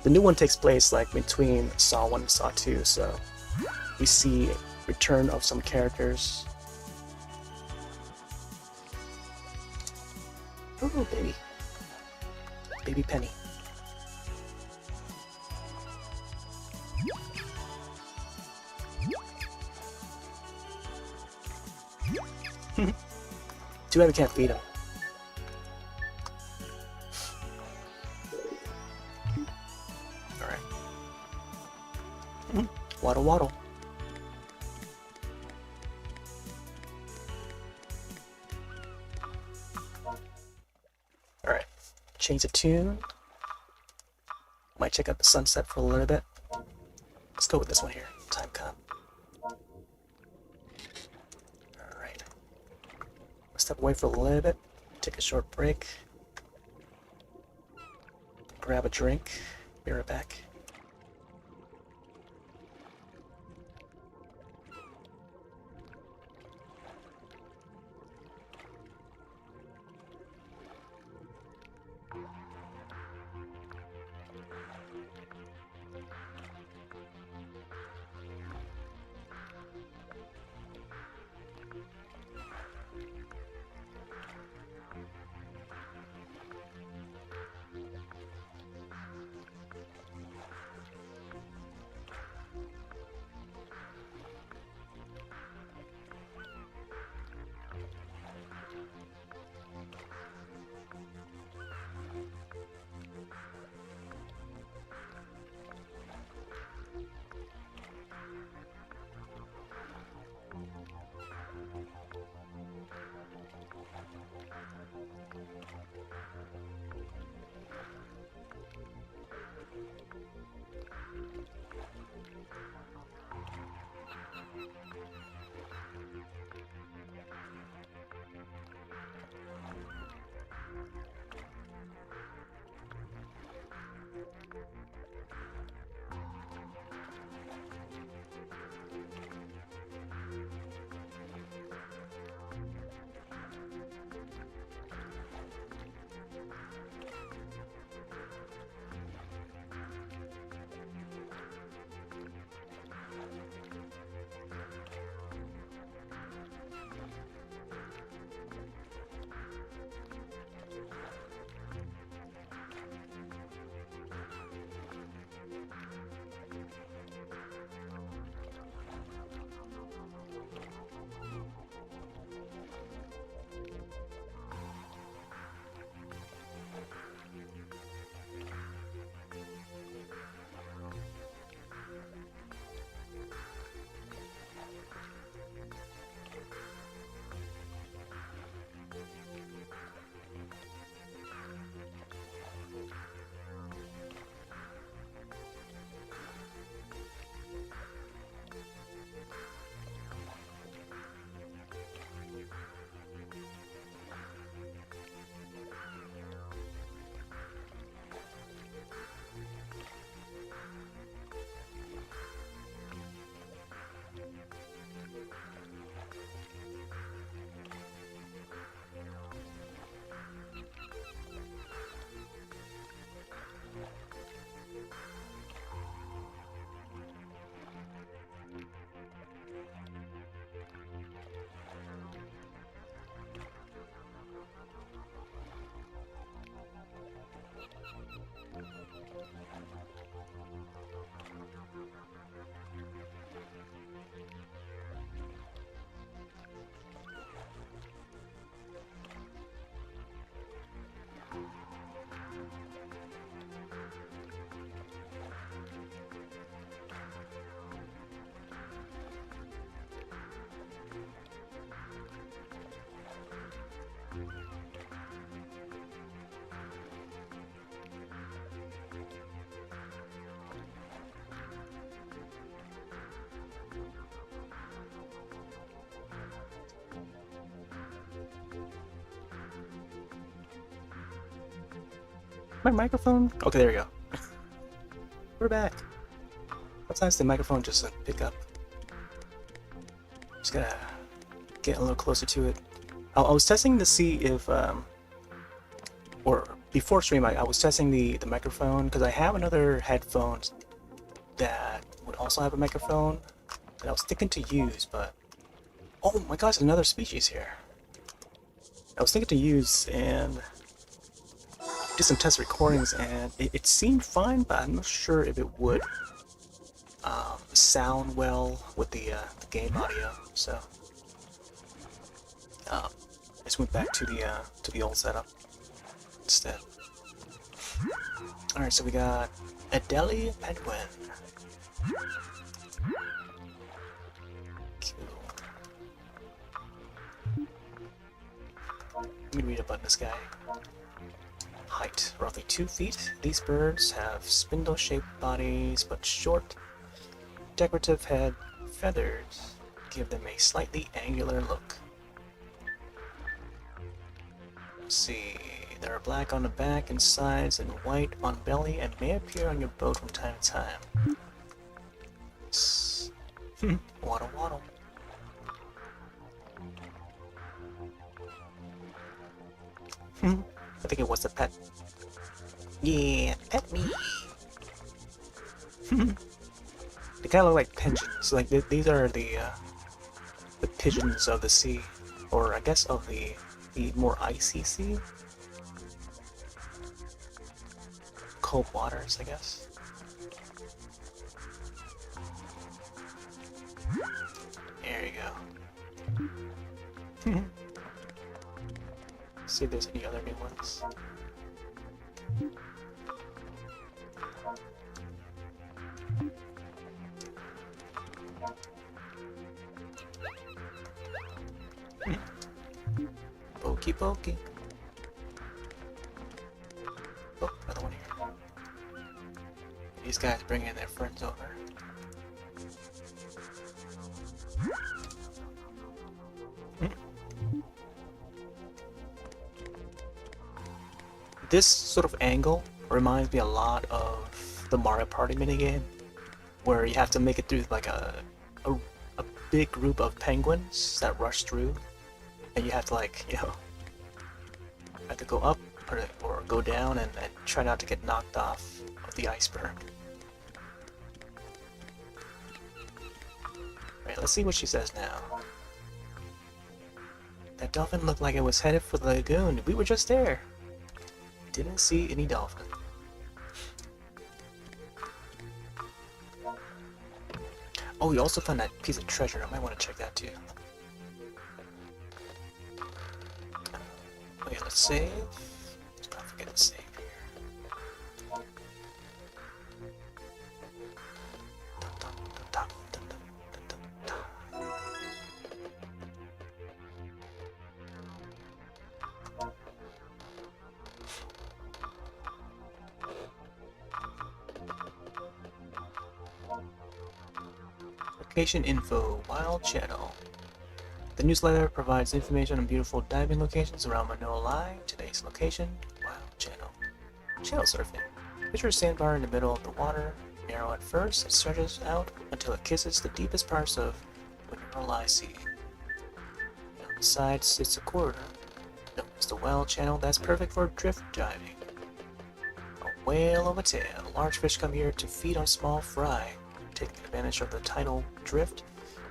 The new one takes place like between Saw 1 and Saw 2, so we see return of some characters. Oh, baby. Baby Penny. Too bad we can't feed him. Alright. Waddle waddle. Alright. Change the tune. Might check out the sunset for a little bit. Let's go with this one here. Time Cop. Alright. Step away for a little bit. Take a short break. Grab a drink. Be right back. My microphone? Okay, there we go. We're back. Sometimes the microphone just doesn't pick up. Just gotta get a little closer to it. I was testing to see if, or before stream, I was testing the microphone because I have another headphones that would also have a microphone. that I was thinking to use, but oh my gosh, another species here. I was thinking to use and did some test recordings, and it seemed fine, but I'm not sure if it would sound well with the game audio. So I just went back to the old setup instead. All right, so we got a Delhi penguin. Let me read about this guy. Height, roughly 2 feet. These birds have spindle-shaped bodies, but short, decorative head. Feathers give them a slightly angular look. Let's see, they are black on the back and sides and white on belly and may appear on your boat from time to time. Waddle waddle. I think it was the pet. Yeah, pet me. They kind of look like pigeons. Like these are the pigeons of the sea, or I guess of the more icy sea, cold waters, I guess. There you go. See if there's any other new ones. Pokey pokey. Oh, another one here. These guys bringing their friends over. This sort of angle reminds me a lot of the Mario Party minigame, where you have to make it through like a big group of penguins that rush through, and you have to, like, you know, have to go up or go down and try not to get knocked off of the iceberg. Alright, let's see what she says now. That dolphin looked like it was headed for the lagoon. We were just there. Didn't see any dolphin. Oh, we also found that piece of treasure. I might want to check that too. Okay, let's save. Let's not forget to save here. Location info, Wild Channel. The newsletter provides information on beautiful diving locations around Manila. Today's location, Wild Channel. Channel surfing. Picture a sandbar in the middle of the water. Narrow at first, it stretches out until it kisses the deepest parts of Manila Sea. On the side sits a corridor. Notice the Wild Channel that's perfect for drift diving. A whale of a tail. Large fish come here to feed on small fry. Taking advantage of the tidal drift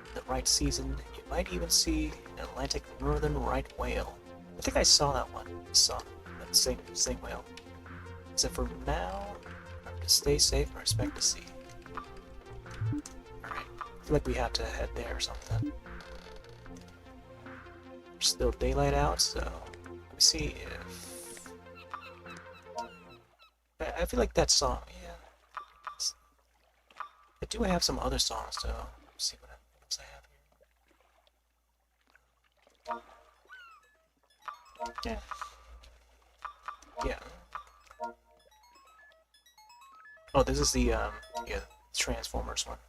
in the right season, you might even see an Atlantic northern right whale. I think I saw that one. I saw that same whale. So for now, remember to stay safe and respect the sea. Alright, I feel like we have to head there or something. There's still daylight out, so let me see if... I feel like that song, yeah. I do have some other songs, so let's see what else I have here. Yeah. Oh, this is the yeah, Transformers one.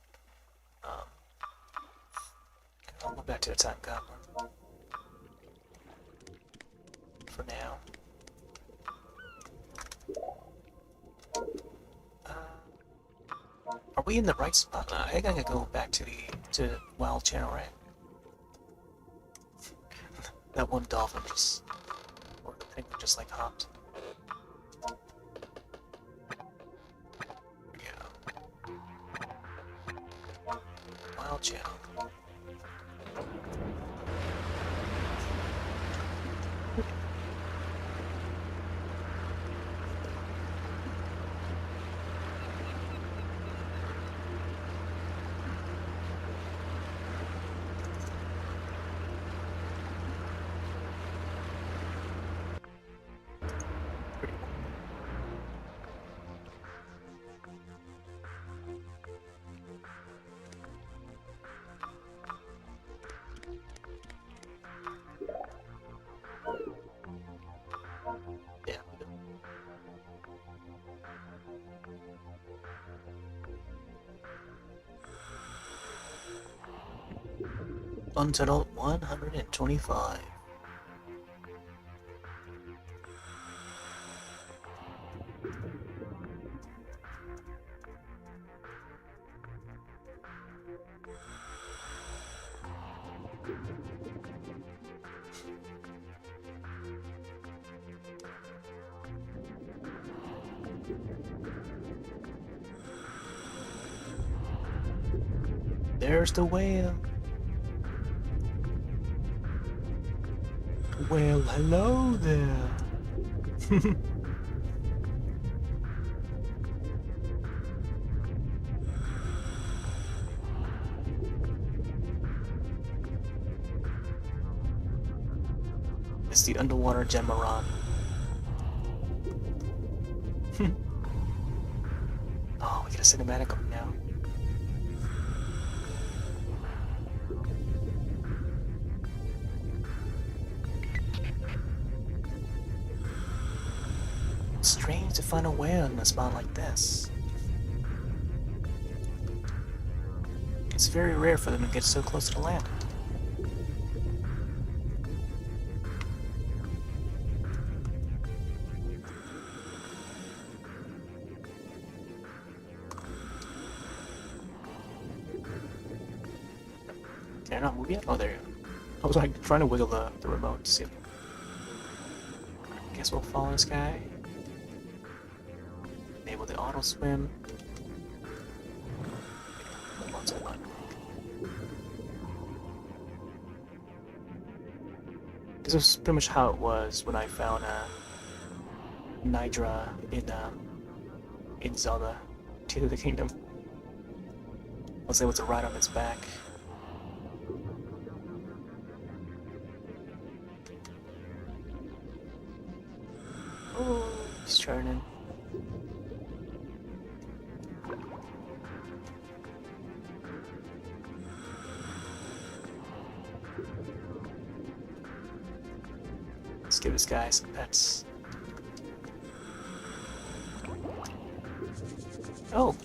I'll go back to the Time Goblin for now. Are we in the right spot? I think I gotta go back to the Wild Channel, right? That one dolphin just, or the penguin just like hopped. Yeah. small channel. Yeah. Untitled 125. There's the whale. Well, hello there. It's the underwater Gemaran. Oh, we get a cinematic up now. Strange to find a whale in a spot like this. It's very rare for them to get so close to the land. Can I not move yet? Oh, there you go. I was like trying to wiggle the remote to see if... Guess we'll follow this guy. Enable the auto swim. This was pretty much how it was when I found Nidra in Zelda Tears of the Kingdom. I was able to ride on its back. Oh, he's turning. Let's give this guy some pets. Oh,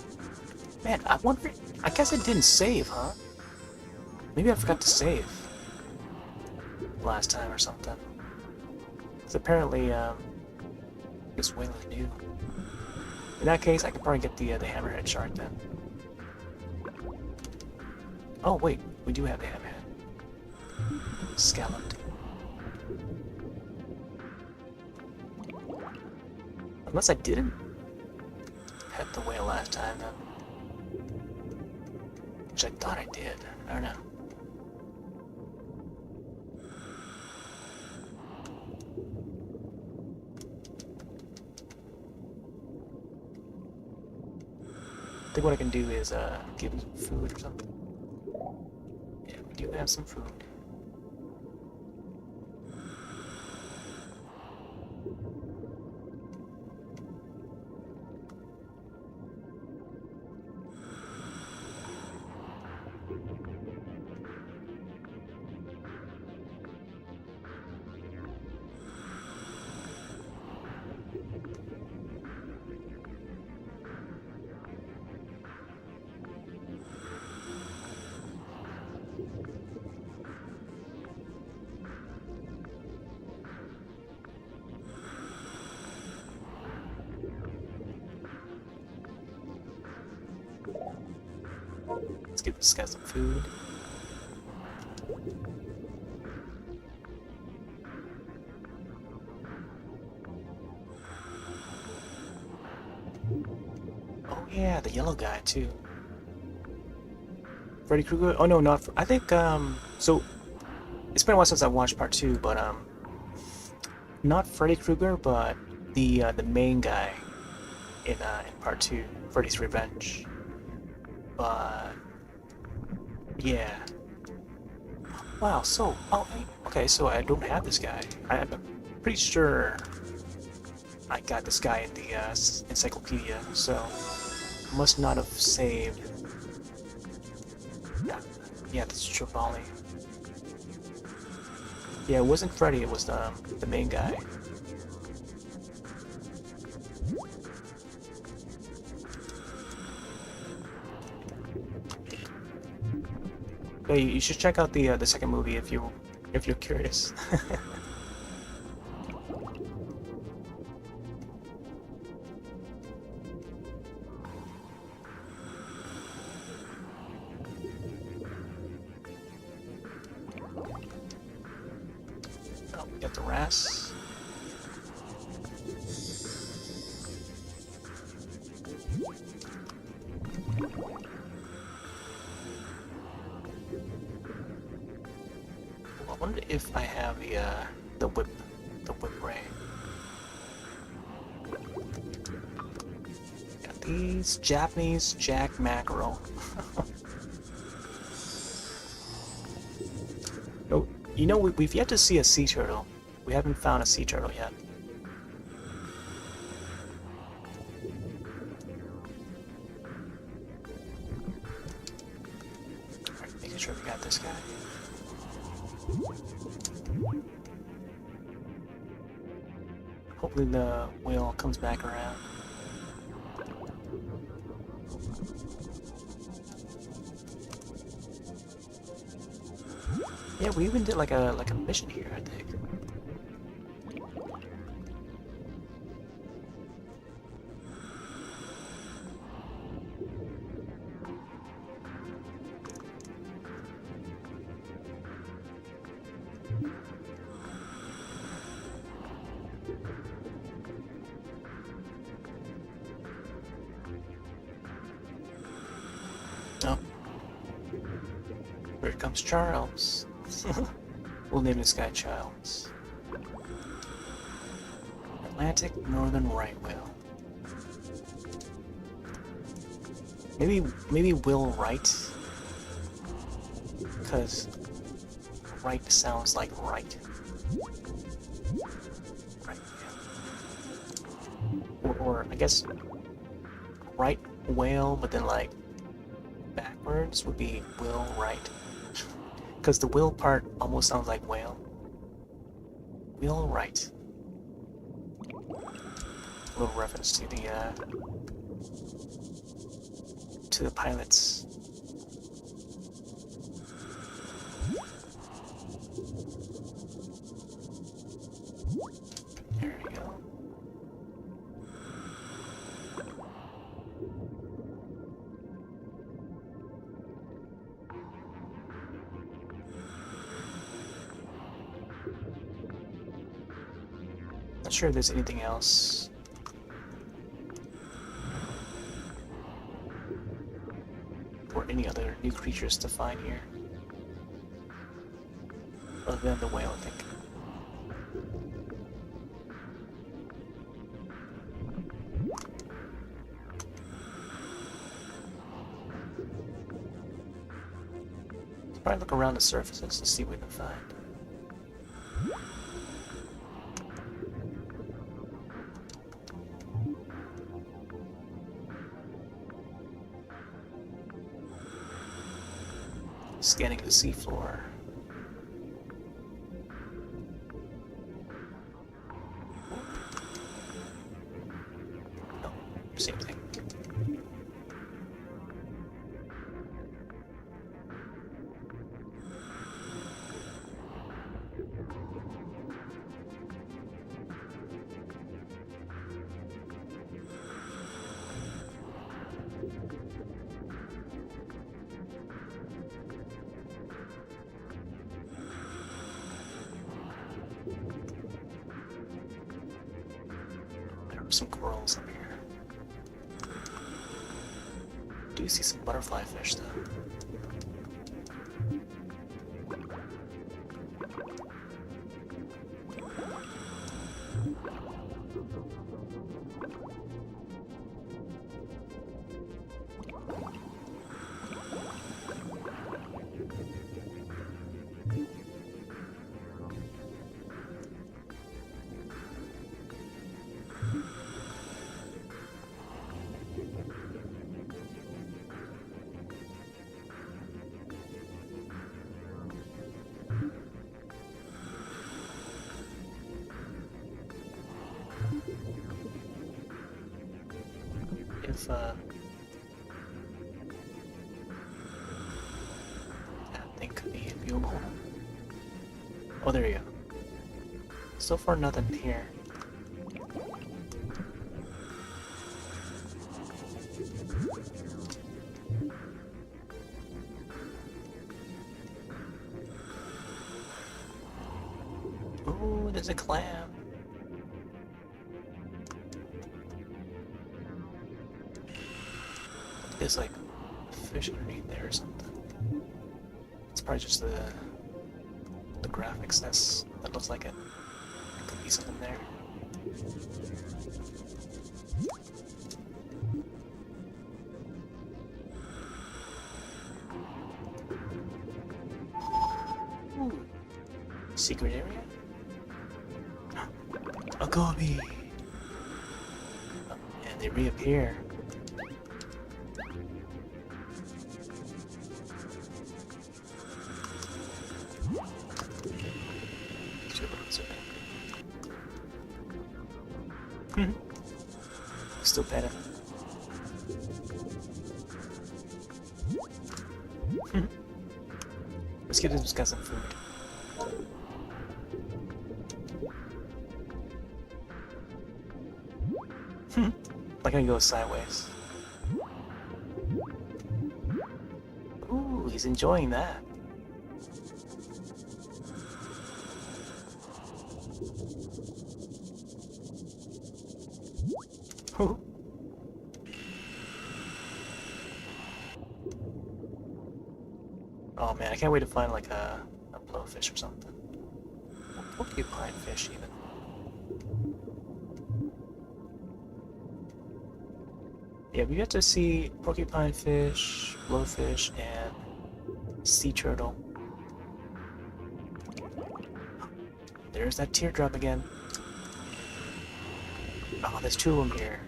man, I wonder. I guess it didn't save, huh? Maybe I forgot to save last time or something. Because apparently, this whale is new. In that case, I could probably get the hammerhead shard then. Oh wait, we do have the hammerhead. Scalloped. Unless I didn't pet the whale last time, then. Which I thought I did. I don't know. I think what I can do is give him some food or something. Yeah, we do have some food. Let's give this guy some food. Oh yeah, the yellow guy too. Freddy Krueger? Oh no, not. I think so. It's been a while since I watched part two, but not Freddy Krueger, but the main guy in part two, Freddy's Revenge. But yeah. Wow. So okay. So I don't have this guy. I'm pretty sure I got this guy in the encyclopedia. So must not have saved. Yeah, that's Trovo. Yeah, it wasn't Freddy, it was the main guy. Hey, you should check out the second movie if you're curious. Oh, we got the RAS. I wonder if I have the whip ray. Got these Japanese jack mackerel. Oh, you know we've yet to see a sea turtle. We haven't found a sea turtle yet. Alright, making sure we got this guy. Hopefully the whale comes back around. Yeah, we even did like a mission here, I think. Oh. Here comes Charles. We'll name this guy Charles. Atlantic Northern Right Whale. Maybe Will Wright, because right sounds like right. Right, yeah. Or I guess right whale, but then like backwards would be Will Wright. Because the will part almost sounds like whale. Will Wright. A little reference to the pilots. There we go. Not sure if there's anything else. Or any other new creatures to find here. Other than the whale, I think. Probably look around the surfaces to see what we can find. Scanning the seafloor. No, same thing. Some corals up here. Do see some butterfly fish though. if that thing could be viewable. Oh, there you go. So far, nothing here. Ooh, there's a clam. There's like a fish underneath there or something. It's probably just the graphics that looks like it. There could be something there. Ooh. Secret area? A goby! Oh, and they reappear. Still better. Let's give this guy some food. Like I can go sideways. Ooh, he's enjoying that. Ooh. Oh man, I can't wait to find like a blowfish or something. A porcupine fish even. Yeah, we get to see porcupine fish, blowfish, and sea turtle. There's that teardrop again. Oh, there's two of them here.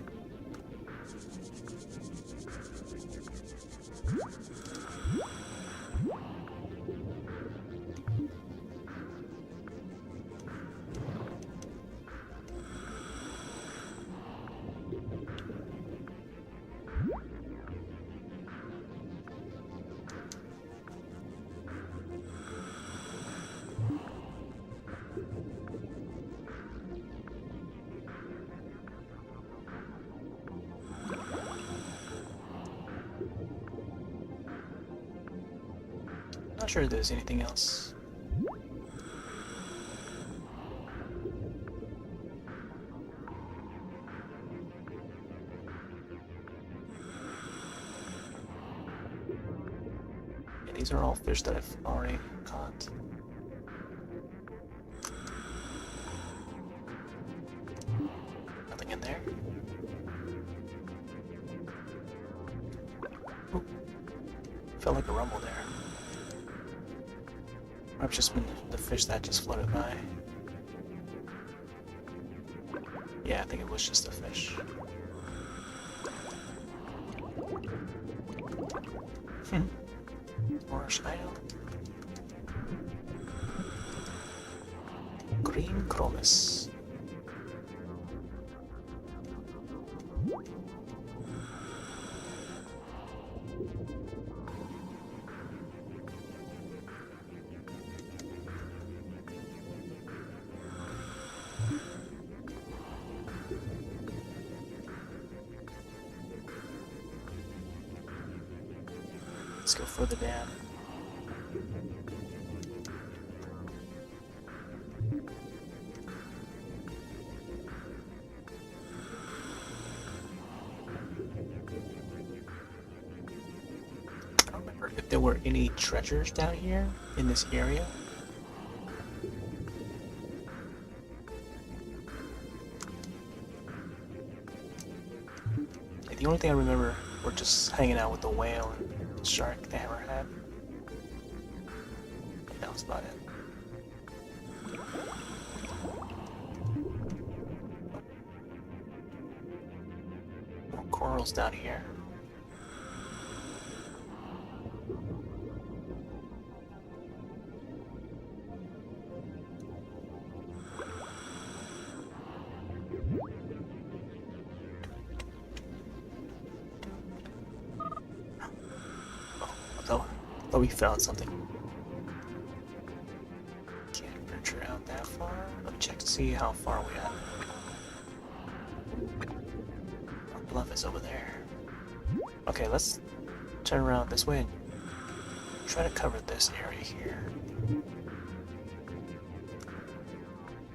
Not sure if there's anything else. Yeah, these are all fish that I've already caught. Nothing in there. Ooh. Felt like a rumble there. I've just been the fish that just floated by. Yeah, I think it was just a fish. More shadow. Green chromis. Let's go further down. I don't remember if there were any treasures down here in this area. Like, the only thing I remember were just hanging out with the whale and shark, the hammerhead. That was about it. More corals down here. Oh, we found something. Can't venture out that far. Let me check to see how far we are. Our bluff is over there. Okay, let's turn around this way and try to cover this area here.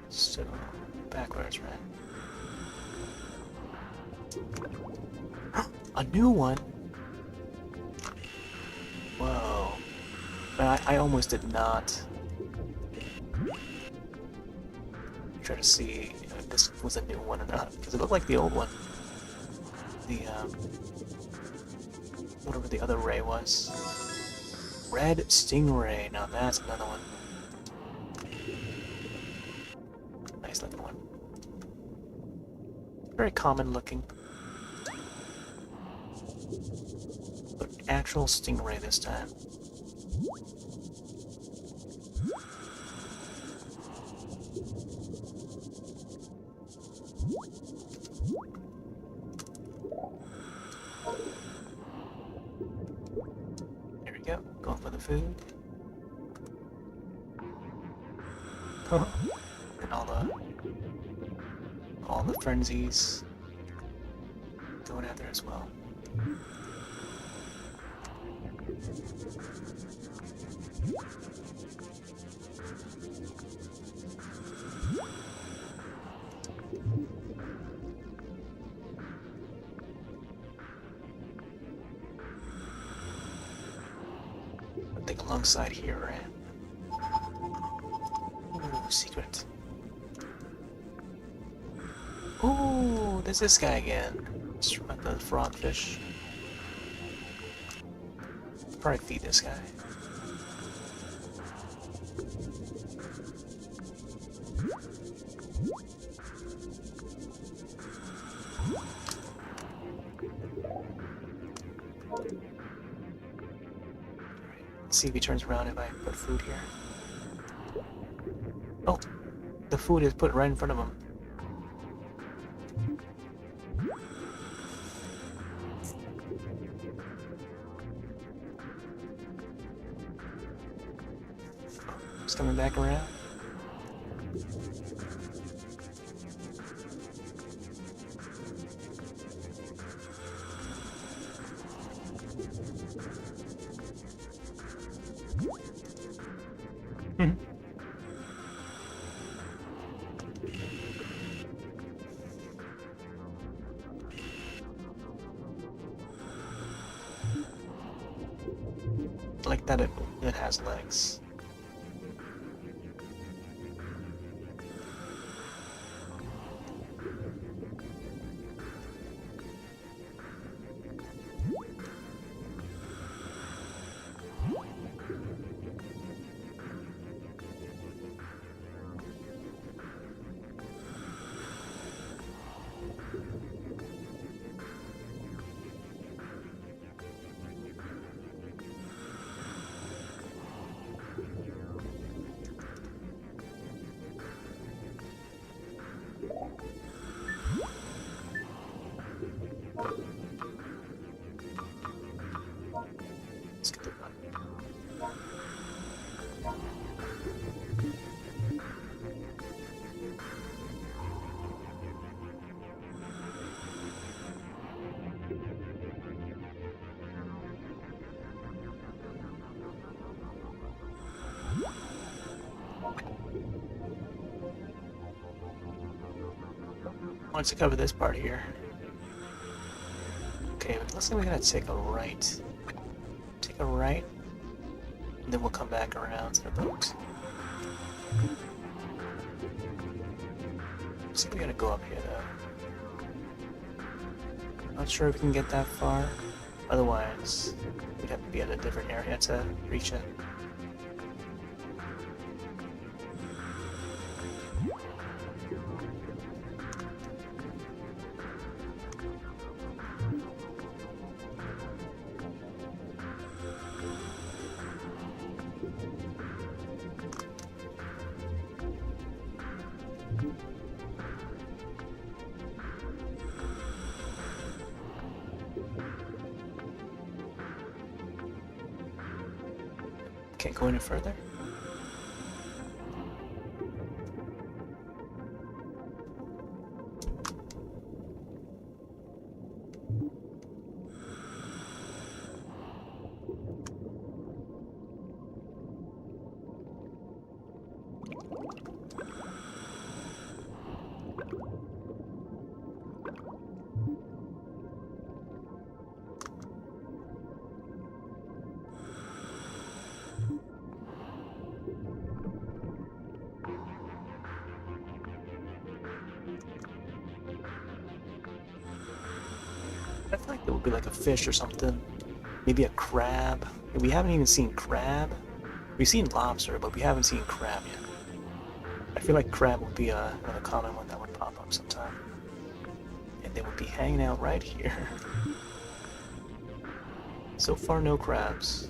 So, backwards, right? A new one? Whoa. But I almost did not try to see if this was a new one or not, because it looked like the old one. The, whatever the other ray was. Red Stingray, now that's another one. Nice looking one. Very common looking. But actual stingray this time. There we go, going for the food. And all the frenzies going out there as well. I think alongside here, right? Ooh, secret. Ooh, there's this guy again. Just remember the frogfish. Probably feed this guy. Let's see if he turns around if I put food here. Oh, the food is put right in front of him. It's coming back around. Like that, it has legs. Let's get the run. Once to cover this part here. Okay, but looks like we gotta take a right. Take a right, and then we'll come back around to the boat. Looks like we gotta go up here though. Not sure if we can get that far. Otherwise, we'd have to be at a different area to reach it. Can't go any further? I feel like there would be like a fish or something. Maybe a crab. We haven't even seen crab. We've seen lobster, but we haven't seen crab yet. I feel like crab would be another common one that would pop up sometime. And they would be hanging out right here. So far, no crabs.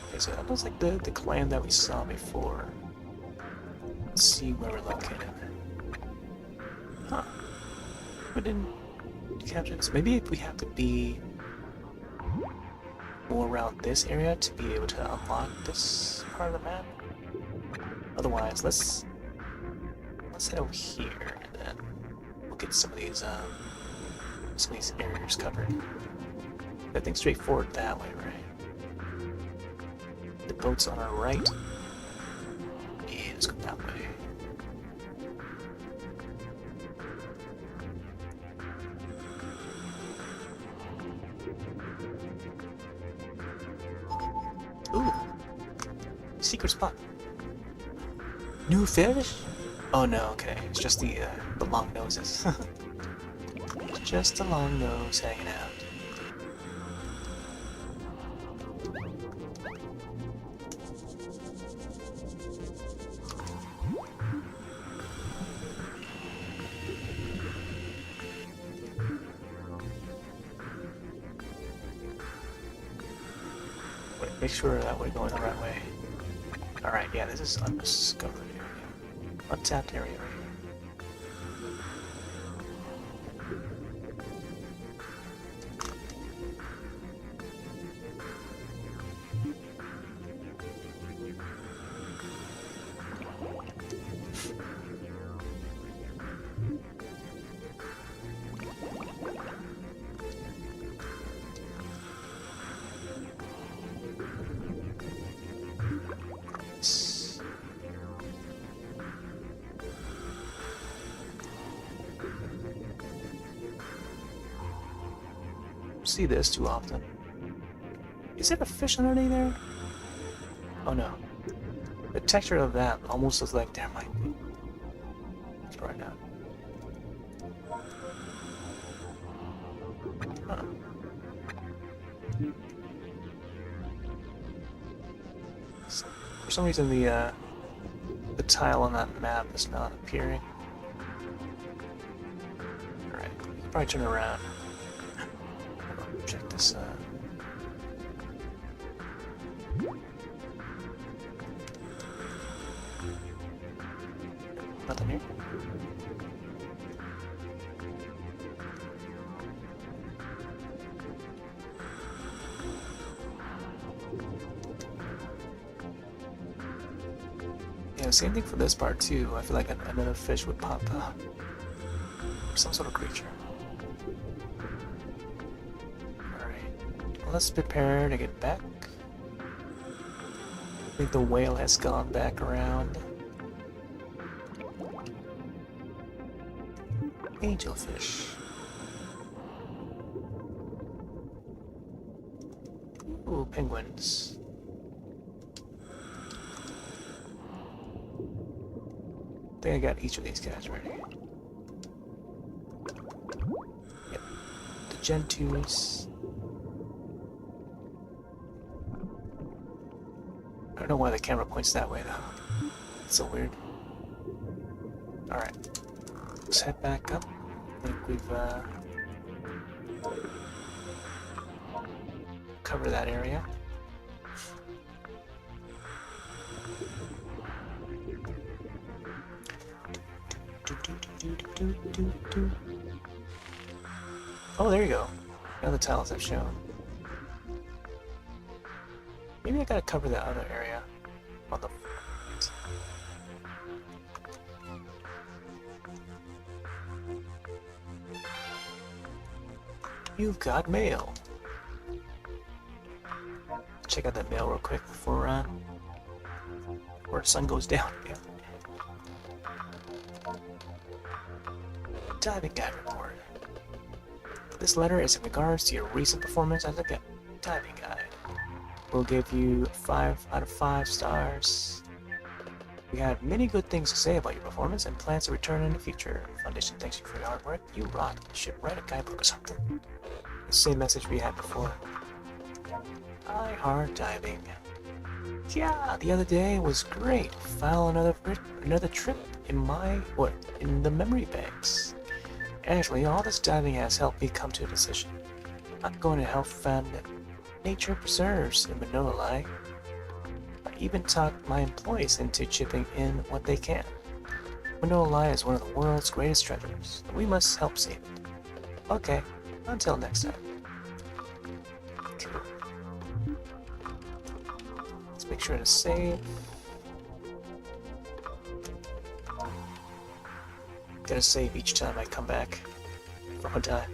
Okay, so that looks like the clan that we saw before. Let's see where we're located. Huh. We didn't capture this. Maybe if we have to be more around this area to be able to unlock this part of the map. Otherwise, let's head over here and then we'll get some of these areas covered. I think straightforward that way, right? The boat's on our right. Yeah, let's go that way. Ooh, secret spot. New fish? Oh no, okay. It's just the long noses. It's just a long nose hanging out. Wait, make sure that we're going the right way. Alright, yeah, this is undiscovered area. Untapped area right here. See this too often. Is it a fish underneath there? Oh no. The texture of that almost looks like there might be. Let's try it out. Huh. For some reason the tile on that map is not appearing. Alright, probably turn around. Check this nothing here. Yeah, same thing for this part too. I feel like another fish would pop up. Some sort of creature. Let's prepare to get back. I think the whale has gone back around. Angelfish. Ooh, penguins. I think I got each of these guys ready. Yep. The Gentoos. I don't know why the camera points that way though. It's so weird. Alright. Let's head back up. I think we've covered that area. Oh, there you go. Now the tiles have shown. Maybe I gotta cover that other area on the. You've got mail. Check out that mail real quick before the sun goes down. Yeah. Diving guide report. This letter is in regards to your recent performance as a diving guide. We'll give you 5 out of 5 stars. We have many good things to say about your performance and plans to return in the future. Foundation thanks you for your hard work. You rock. You should write a guidebook or something. The same message we had before. I heart diving. Yeah, the other day was great. File another trip in the memory banks. Actually, all this diving has helped me come to a decision. I'm going to help fund nature preserves in Manila. I even talked my employees into chipping in what they can. Manila is one of the world's greatest treasures, and we must help save it. Okay, until next time. True. Let's make sure to save. Gotta save each time I come back from a dive.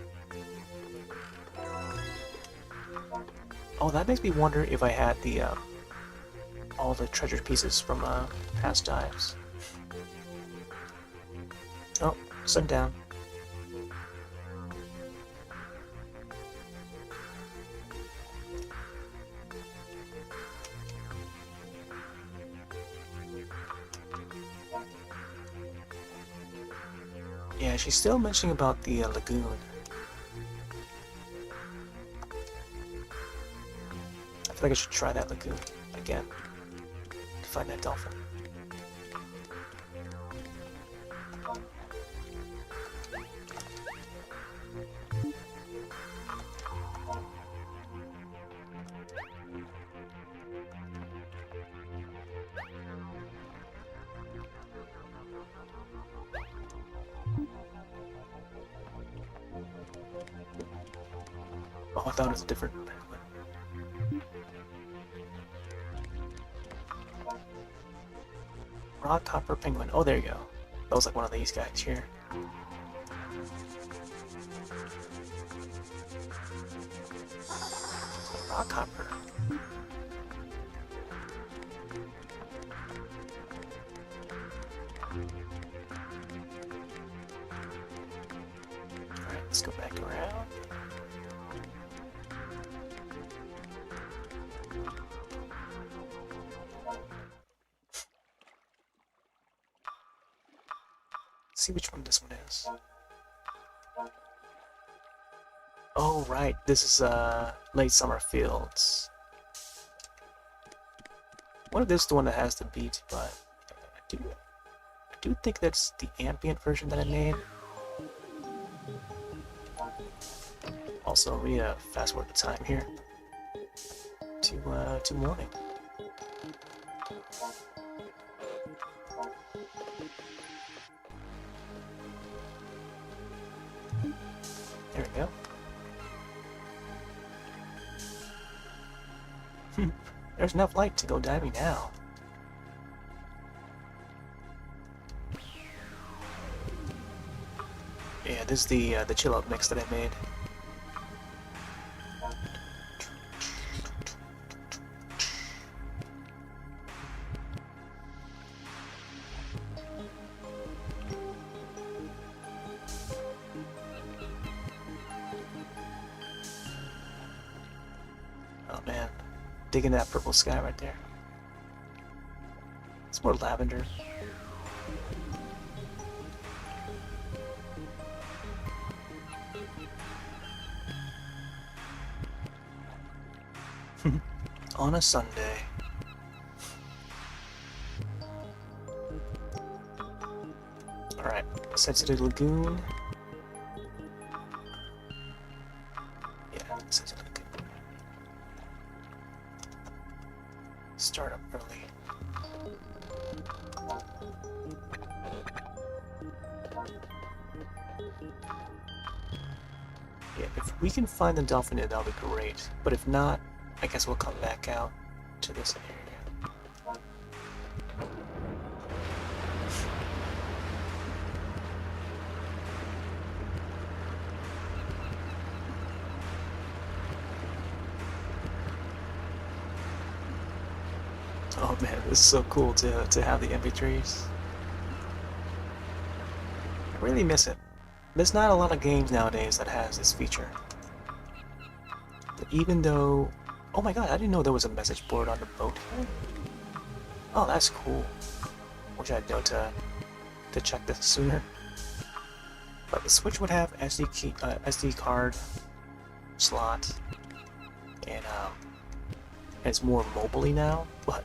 Oh, that makes me wonder if I had the all the treasure pieces from past dives. Oh, sundown. Yeah, she's still mentioning about the lagoon. I feel like I should try that lagoon again to find that dolphin. Oh, I thought it was a different penguin. Rock hopper penguin. Oh, there you go. That was like one of these guys here. Rock hopper. Alright, let's go back around. See which one this one is. Oh, right. This is late summer fields. What if this is the one that has the beat? But I do think that's the ambient version that I made. Also, we fast forward the time here to morning. There we go. There's enough light to go diving now. Yeah, this is the chill out mix that I made. Oh man, digging that purple sky right there. It's more lavender. On a Sunday. Alright, Sensitive Lagoon. Yeah, Sensitive Lagoon. Start up early. Yeah, if we can find the dolphin, that'll be great. But if not, I guess we'll come back out to this area. Oh man, this is so cool to have the MP3s. I really miss it. There's not a lot of games nowadays that has this feature. But even though... Oh my god, I didn't know there was a message board on the boat here. Oh, that's cool. Wish I'd known to check this sooner. But the Switch would have SD card slot, and it's more mobile-y now, but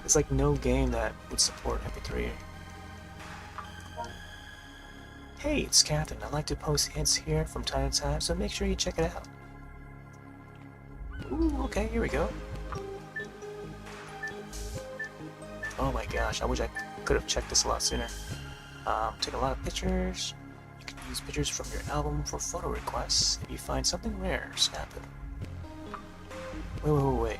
it's like no game that would support MP3. Hey, it's Captain. I like to post hints here from time to time, so make sure you check it out. Ooh, okay, here we go. Oh my gosh, I wish I could have checked this a lot sooner. Take a lot of pictures. You can use pictures from your album for photo requests. If you find something rare, snap it. Wait.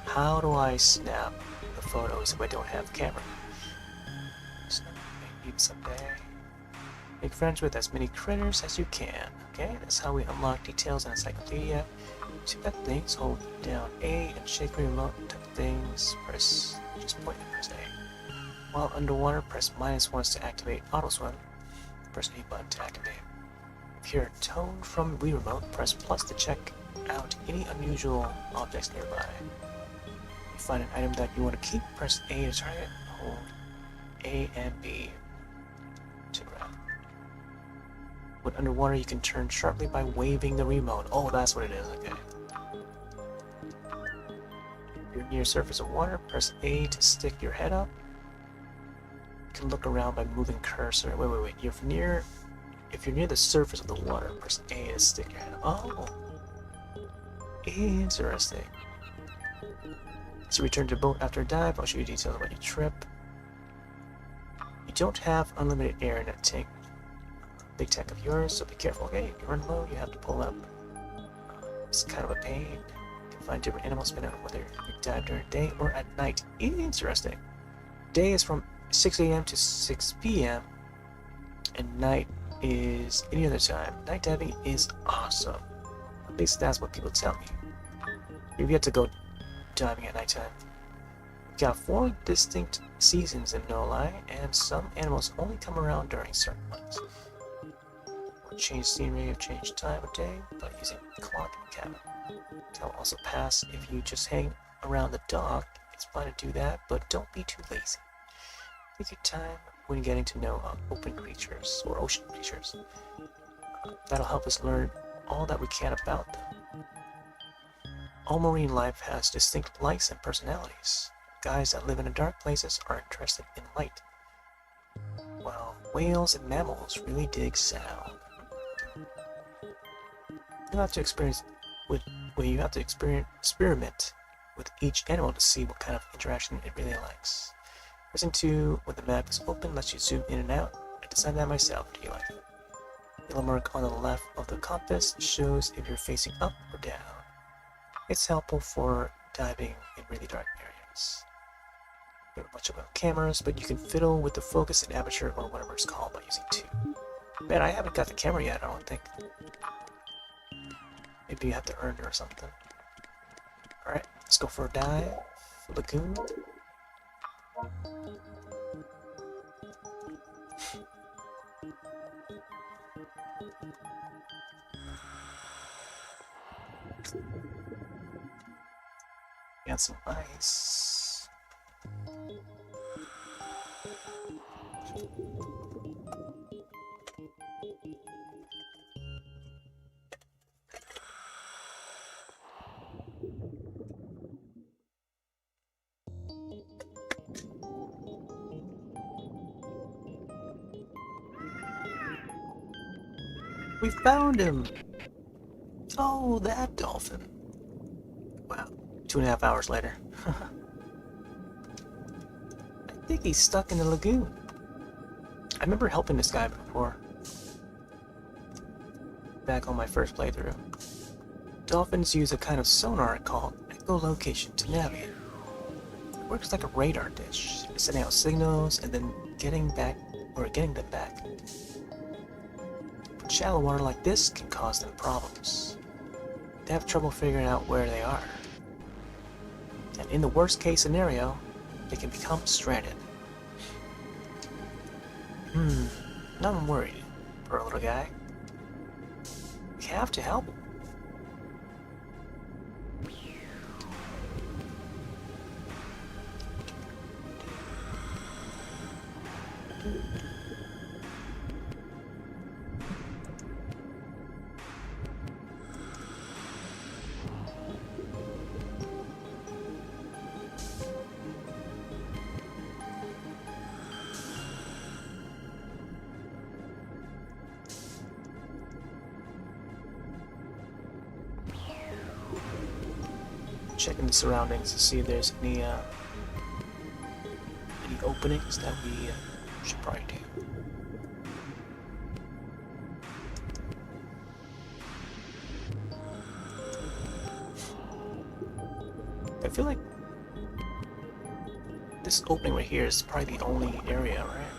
How do I snap the photos if I don't have a camera? Maybe someday. Make friends with as many critters as you can. Okay, that's how we unlock details in Encyclopedia. To pet things, hold down A and shake the remote. Type things, just point and press A. While underwater, press -1 to activate auto swim. Press A button to activate. If you hear a tone from Wii Remote, press plus to check out any unusual objects nearby. If you find an item that you want to keep, press A to target. Hold A and B to grab. When underwater, you can turn sharply by waving the remote. Oh, that's what it is, okay. If you're near the surface of water, press A to stick your head up. You can look around by moving cursor. Wait. If you're near the surface of the water, press A to stick your head up. Oh, interesting. So return to the boat after a dive. I'll show you details about your trip. You don't have unlimited air in that tank. Big tank of yours, so be careful, okay? If you run low, you have to pull up. It's kind of a pain. You can find different animals depending on whether you dive during day or at night. Interesting. Day is from 6 a.m. to 6 p.m. and night is any other time. Night diving is awesome. At least that's what people tell me. You've yet to go diving at nighttime. We've got 4 distinct seasons in No-Lie, and some animals only come around during certain months. Change scenery or change time of day by using clock and cabin. They'll also pass if you just hang around the dock. It's fine to do that, but don't be too lazy. Take your time when getting to know open creatures or ocean creatures. That'll help us learn all that we can about them. All marine life has distinct likes and personalities. Guys that live in the dark places are interested in light, while whales and mammals really dig sound. You have to experiment with each animal to see what kind of interaction it really likes. Pressing 2 when the map is open lets you zoom in and out. I designed that myself, DLive. The yellow mark on the left of the compass shows if you're facing up or down. It's helpful for diving in really dark areas. There are much about cameras, but you can fiddle with the focus and aperture or whatever it's called by using 2. Man, I haven't got the camera yet, I don't think. Maybe you have to earn it or something. Alright, let's go for a dive. Lagoon. Got some ice. We found him! Oh, that dolphin. Wow, 2.5 hours later. I think he's stuck in the lagoon. I remember helping this guy before. back on my first playthrough. Dolphins use a kind of sonar called echolocation to navigate. It works like a radar dish, sending out signals and then getting them back. But shallow water like this can cause them problems. They have trouble figuring out where they are. And in the worst case scenario, they can become stranded. Now I'm worried, poor little guy. We have to help him. Checking the surroundings to see if there's any openings that we should probably do. I feel like this opening right here is probably the only area, right?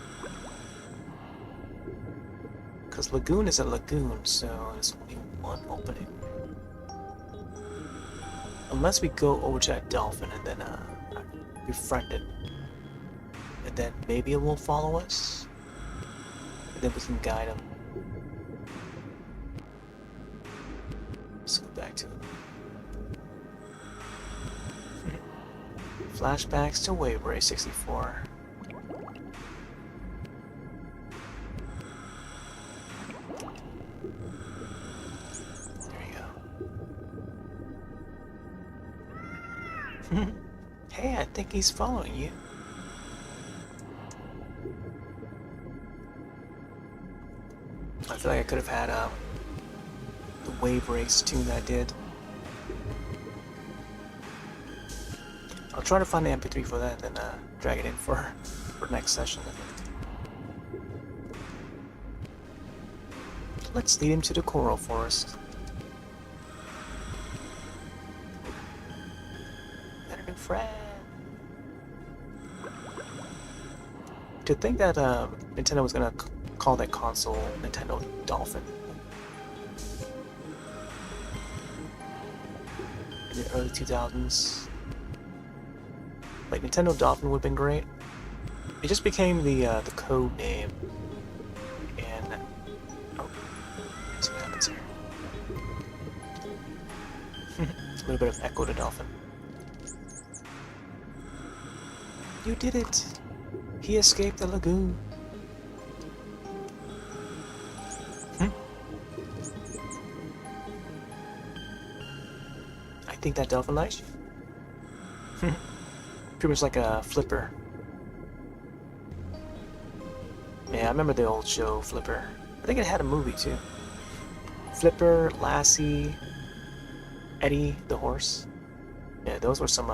Because lagoon is a lagoon, so there's only one opening. Unless we go over to that dolphin and then befriend it. And then maybe it will follow us. And then we can guide him. Let's go back to it. Flashbacks to Wave Race 64. Hey, I think he's following you. I feel like I could have had the Wave Race tune that I did. I'll try to find the MP3 for that and then drag it in for next session. Let's lead him to the coral forest. Friend. To think that Nintendo was gonna call that console Nintendo Dolphin in the early 2000s. Like Nintendo Dolphin would have been great. It just became the code name, and oh, let's see what happens here. A little bit of Echo to Dolphin. You did it! He escaped the lagoon. I think that dolphin likes you. Pretty much like a Flipper. Yeah, I remember the old show, Flipper. I think it had a movie too. Flipper, Lassie, Eddie the horse. Yeah, those were some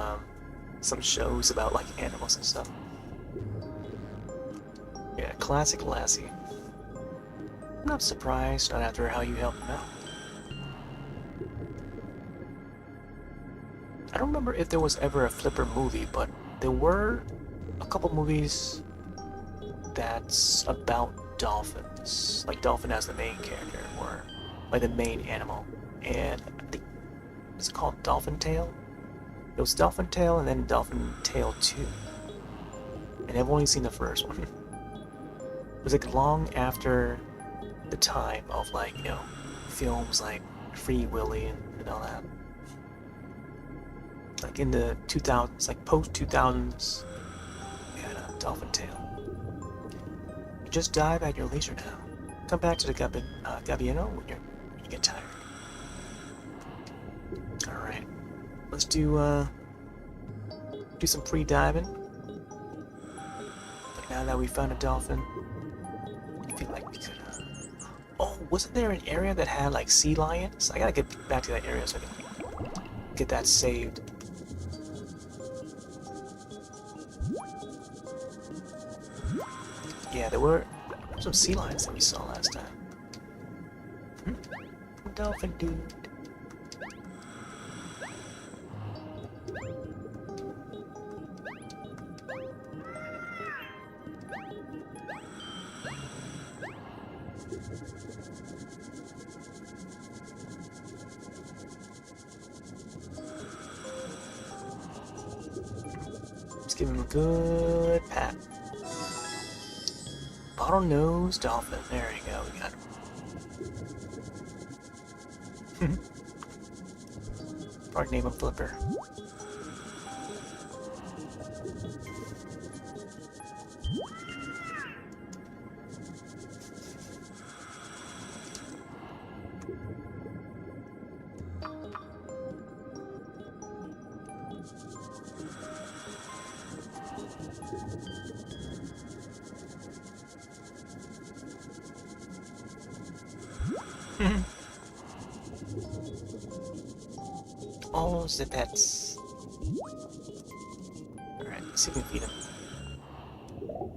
shows about like animals and stuff. Yeah, classic Lassie. I'm not surprised, not after how you helped him out. I don't remember if there was ever a Flipper movie, but there were a couple movies that's about dolphins. Like Dolphin as the main character, or like the main animal. And I think it's called Dolphin Tale. It was Dolphin Tale and then Dolphin Tale 2. And I've only seen the first one. It was like long after the time of like, you know, films like Free Willy and all that. Like in the 2000s, like post-2000s, we had a Dolphin Tale. Just dive at your leisure now. Come back to the Gabbiano when you get tired. Alright. Let's do some free-diving. But now that we found a dolphin, I feel like we could, Oh, wasn't there an area that had, like, sea lions? I gotta get back to that area so I can get that saved. Yeah, there were some sea lions that we saw last time. dolphin dude. Let's give him a good pat. Bottlenose dolphin. There you go. We got him. Or name him Flipper. All the pets. Alright, let's see if we can feed him.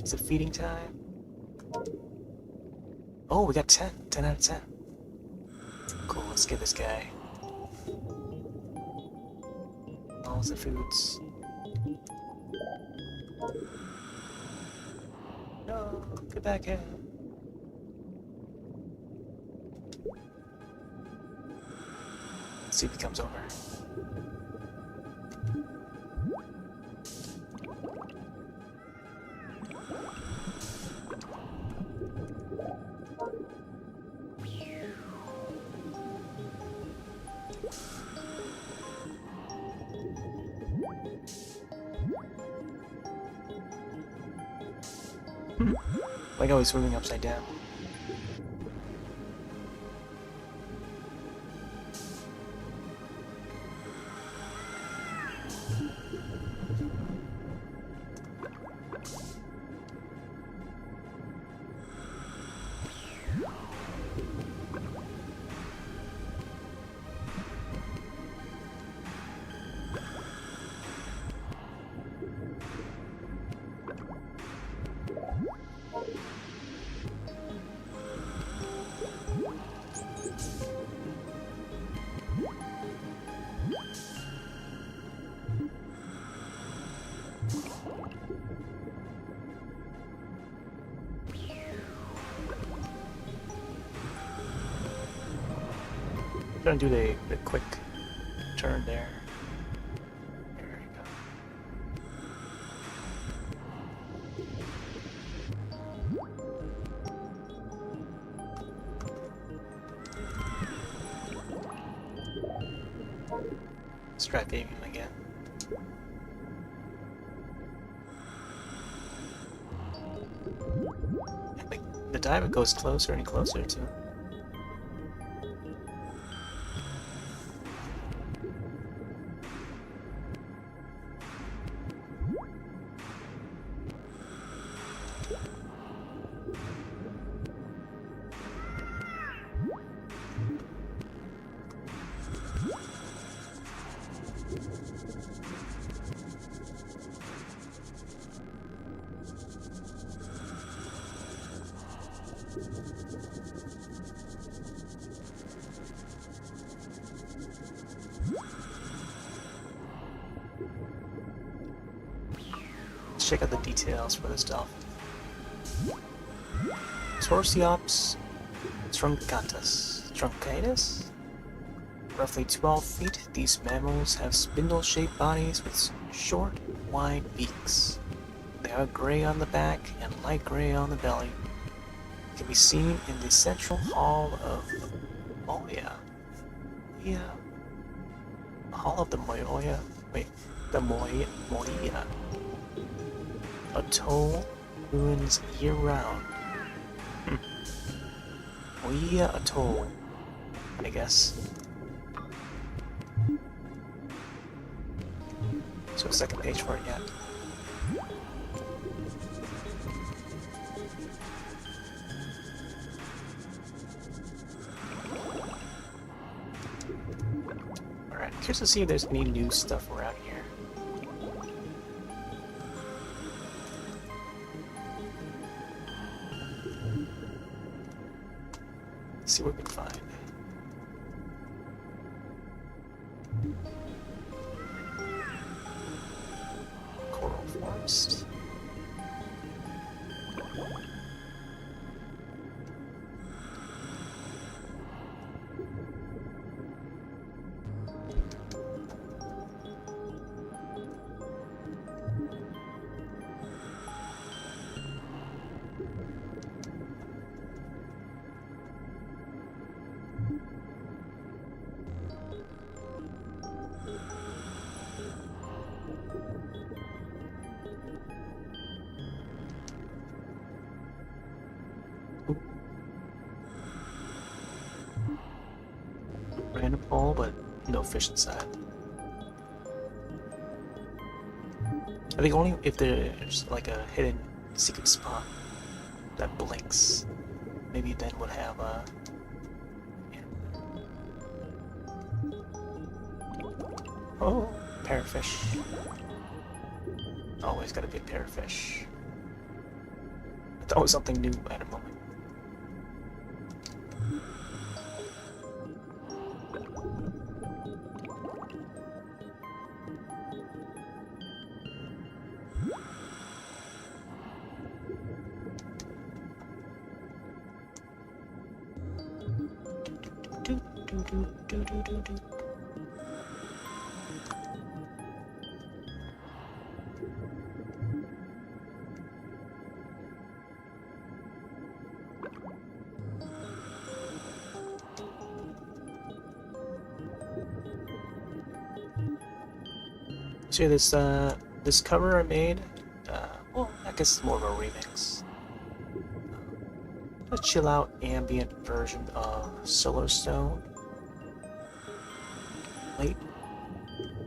Is it feeding time? Oh, we got 10. 10 out of 10. Cool, let's get this guy. All the foods. No, get back in. Let's see if he comes over. Like always swimming upside down. Gonna do the quick turn there. There we go. Let's try aiming him again. Like the dive goes closer and closer to him. Let's check out the details for this dolphin. Torsiops truncatus. Roughly 12 feet, these mammals have spindle-shaped bodies with short, wide beaks. They are gray on the back and light gray on the belly. It can be seen in the central hall of Moya. Yeah. Hall of the Moya. Wait, the Moya. Atoll ruins year-round. Moya Atoll, I guess. So second page for it yet. Alright, curious to see if there's any new stuff around here. Let's see what we can find. forest. Random hole, but no fish inside. I think only if there's like a hidden secret spot that blinks, maybe then would have a. Oh, parrotfish. Always gotta be a parrotfish. It's always something new at a moment. So yeah, this cover I made, well, I guess it's more of a remix. A chill out ambient version of Solar Stone. Late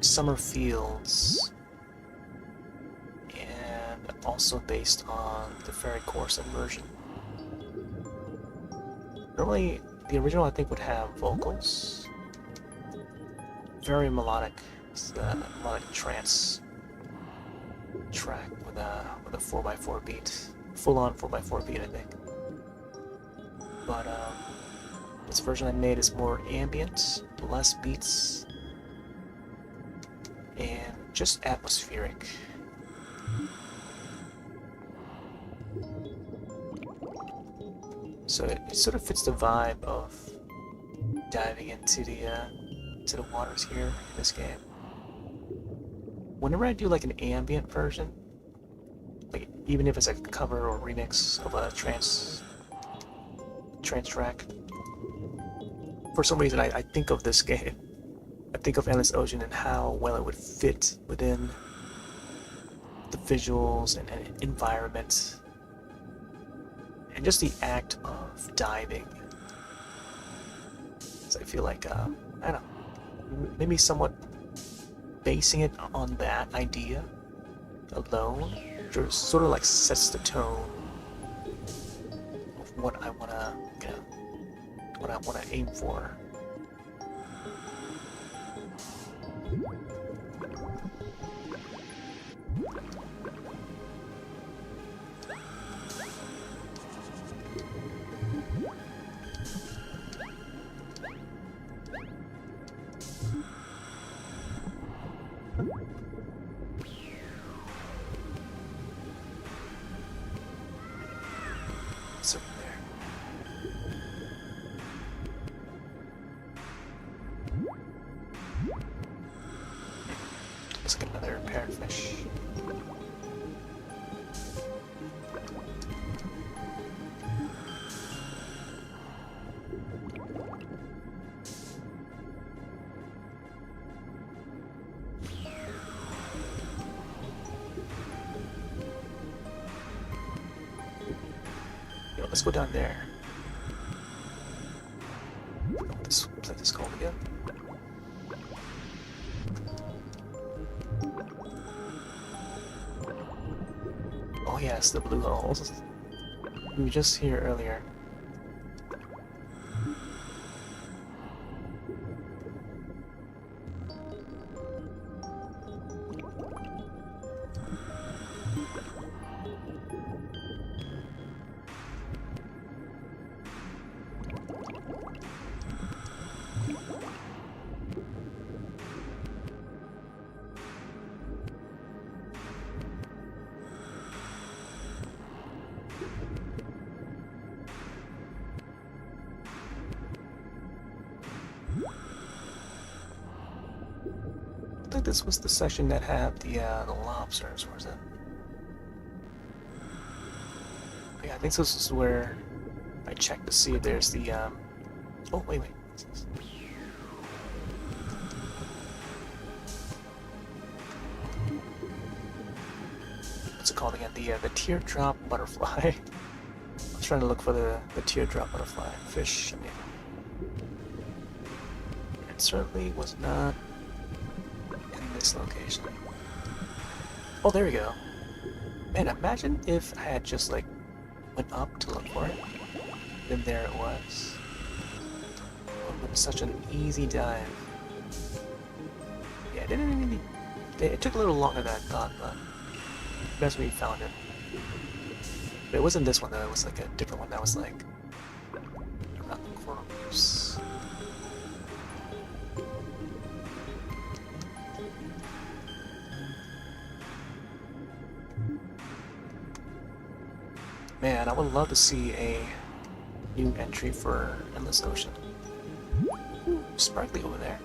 summer fields, and also based on the Fairy Corson version. Normally, the original I think would have vocals. Very melodic. It's a melodic trance track with a 4x4 beat, full-on 4x4 beat, I think. But this version I made is more ambient, less beats, and just atmospheric. So it sort of fits the vibe of diving into the waters here in this game. Whenever I do like an ambient version, like even if it's like a cover or remix of a trance track, for some reason I think of this game. I think of Endless Ocean and how well it would fit within the visuals and environment, and just the act of diving. So I feel like I don't know, maybe somewhat basing it on that idea alone just sort of like sets the tone of what I wanna, you know, what I wanna aim for. It's over there. Looks like another parrotfish. Yo, let's go down there. What this place is called again? Oh yes, the blue holes. We were just here earlier. this was the section that had the lobsters. Where's it? Yeah, I think this is where I checked to see if there's the oh wait. What's this? What's it called again? The teardrop butterfly. I was trying to look for the teardrop butterfly fish. I mean, it certainly was not in this location. Oh, there we go. Man, imagine if I had just like went up to look for it, then there it was. It would be such an easy dive. Yeah, it didn't really. It took a little longer than I thought, but best we found it. But it wasn't this one though. It was like a different one that was like around the corners. Man, I would love to see a new entry for Endless Ocean. Ooh, sparkly over there.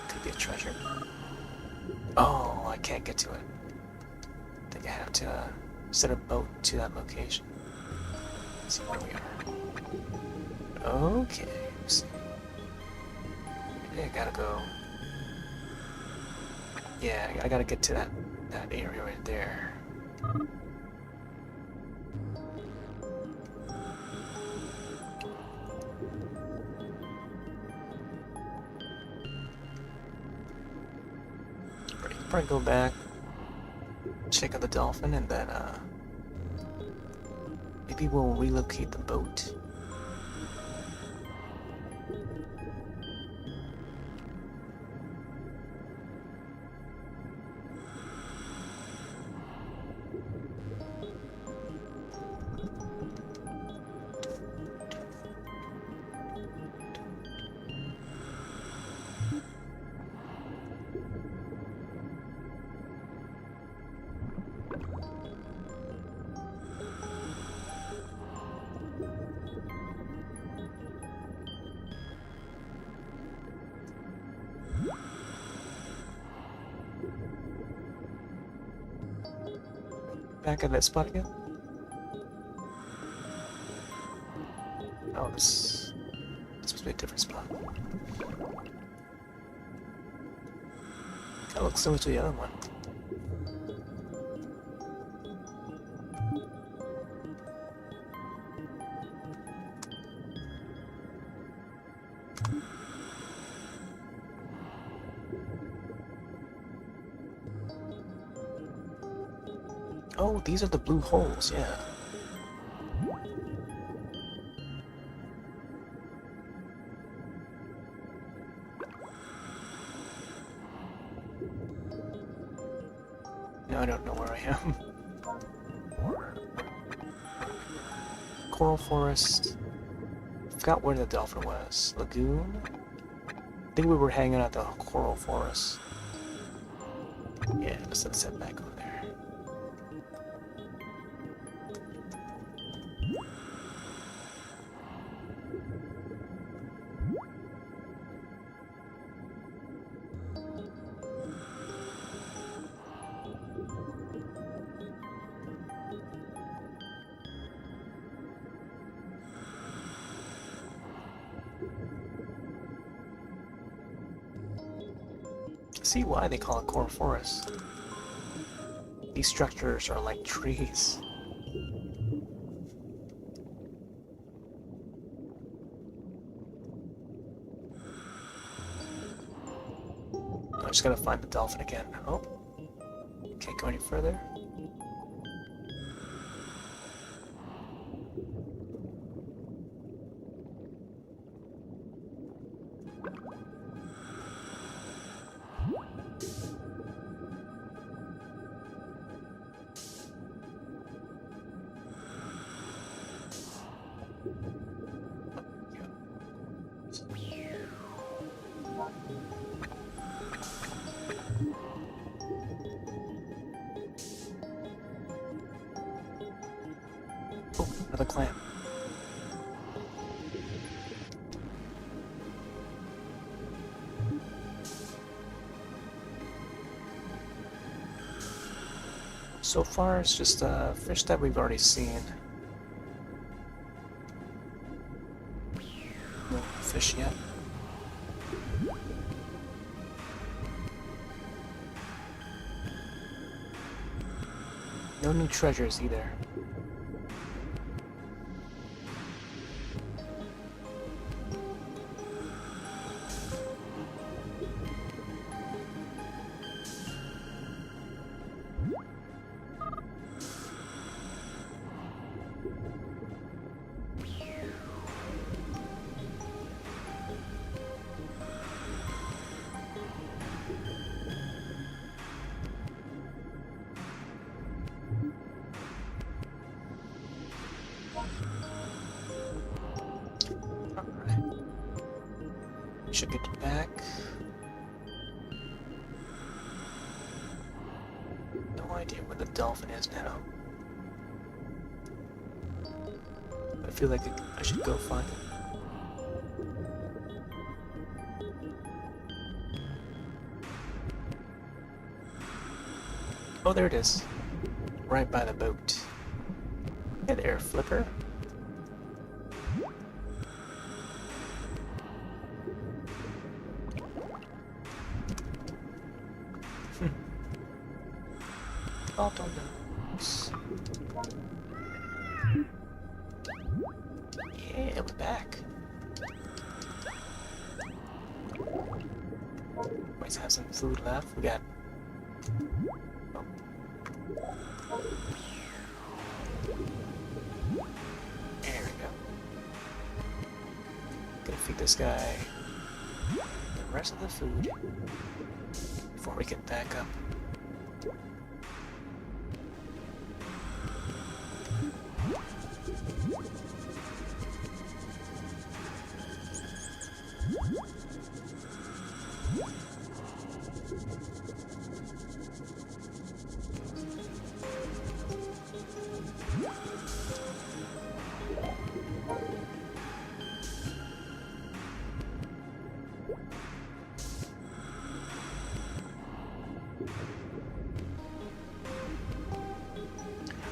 Could be a treasure. Oh, I can't get to it. I think I have to set a boat to that location. Let's see where we are. Okay, let's see. I gotta go. Yeah, I gotta get to that area right there. Probably go back, check out the dolphin, and then maybe we'll relocate the boat. Back at that spot again? Oh, this must be a different spot. That looks similar to the other one. Oh, these are the blue holes, yeah. Now I don't know where I am. Coral forest. Forgot where the dolphin was. Lagoon? I think we were hanging out at the coral forest. Yeah, let's set back over there. See why they call it coral forest. These structures are like trees. I just gotta find the dolphin again. Oh, can't go any further. Oh, another clam. So far, it's just fish that we've already seen. No fish yet. No new treasures either. Should get back. No idea where the dolphin is now. I feel like I should go find it. Oh, there it is. Right by the boat. Hey there, Flipper. Oh, don't know. Yeah, we're back. Might have some food left. We got. Oh. There we go. Gonna feed this guy the rest of the food before we get back up.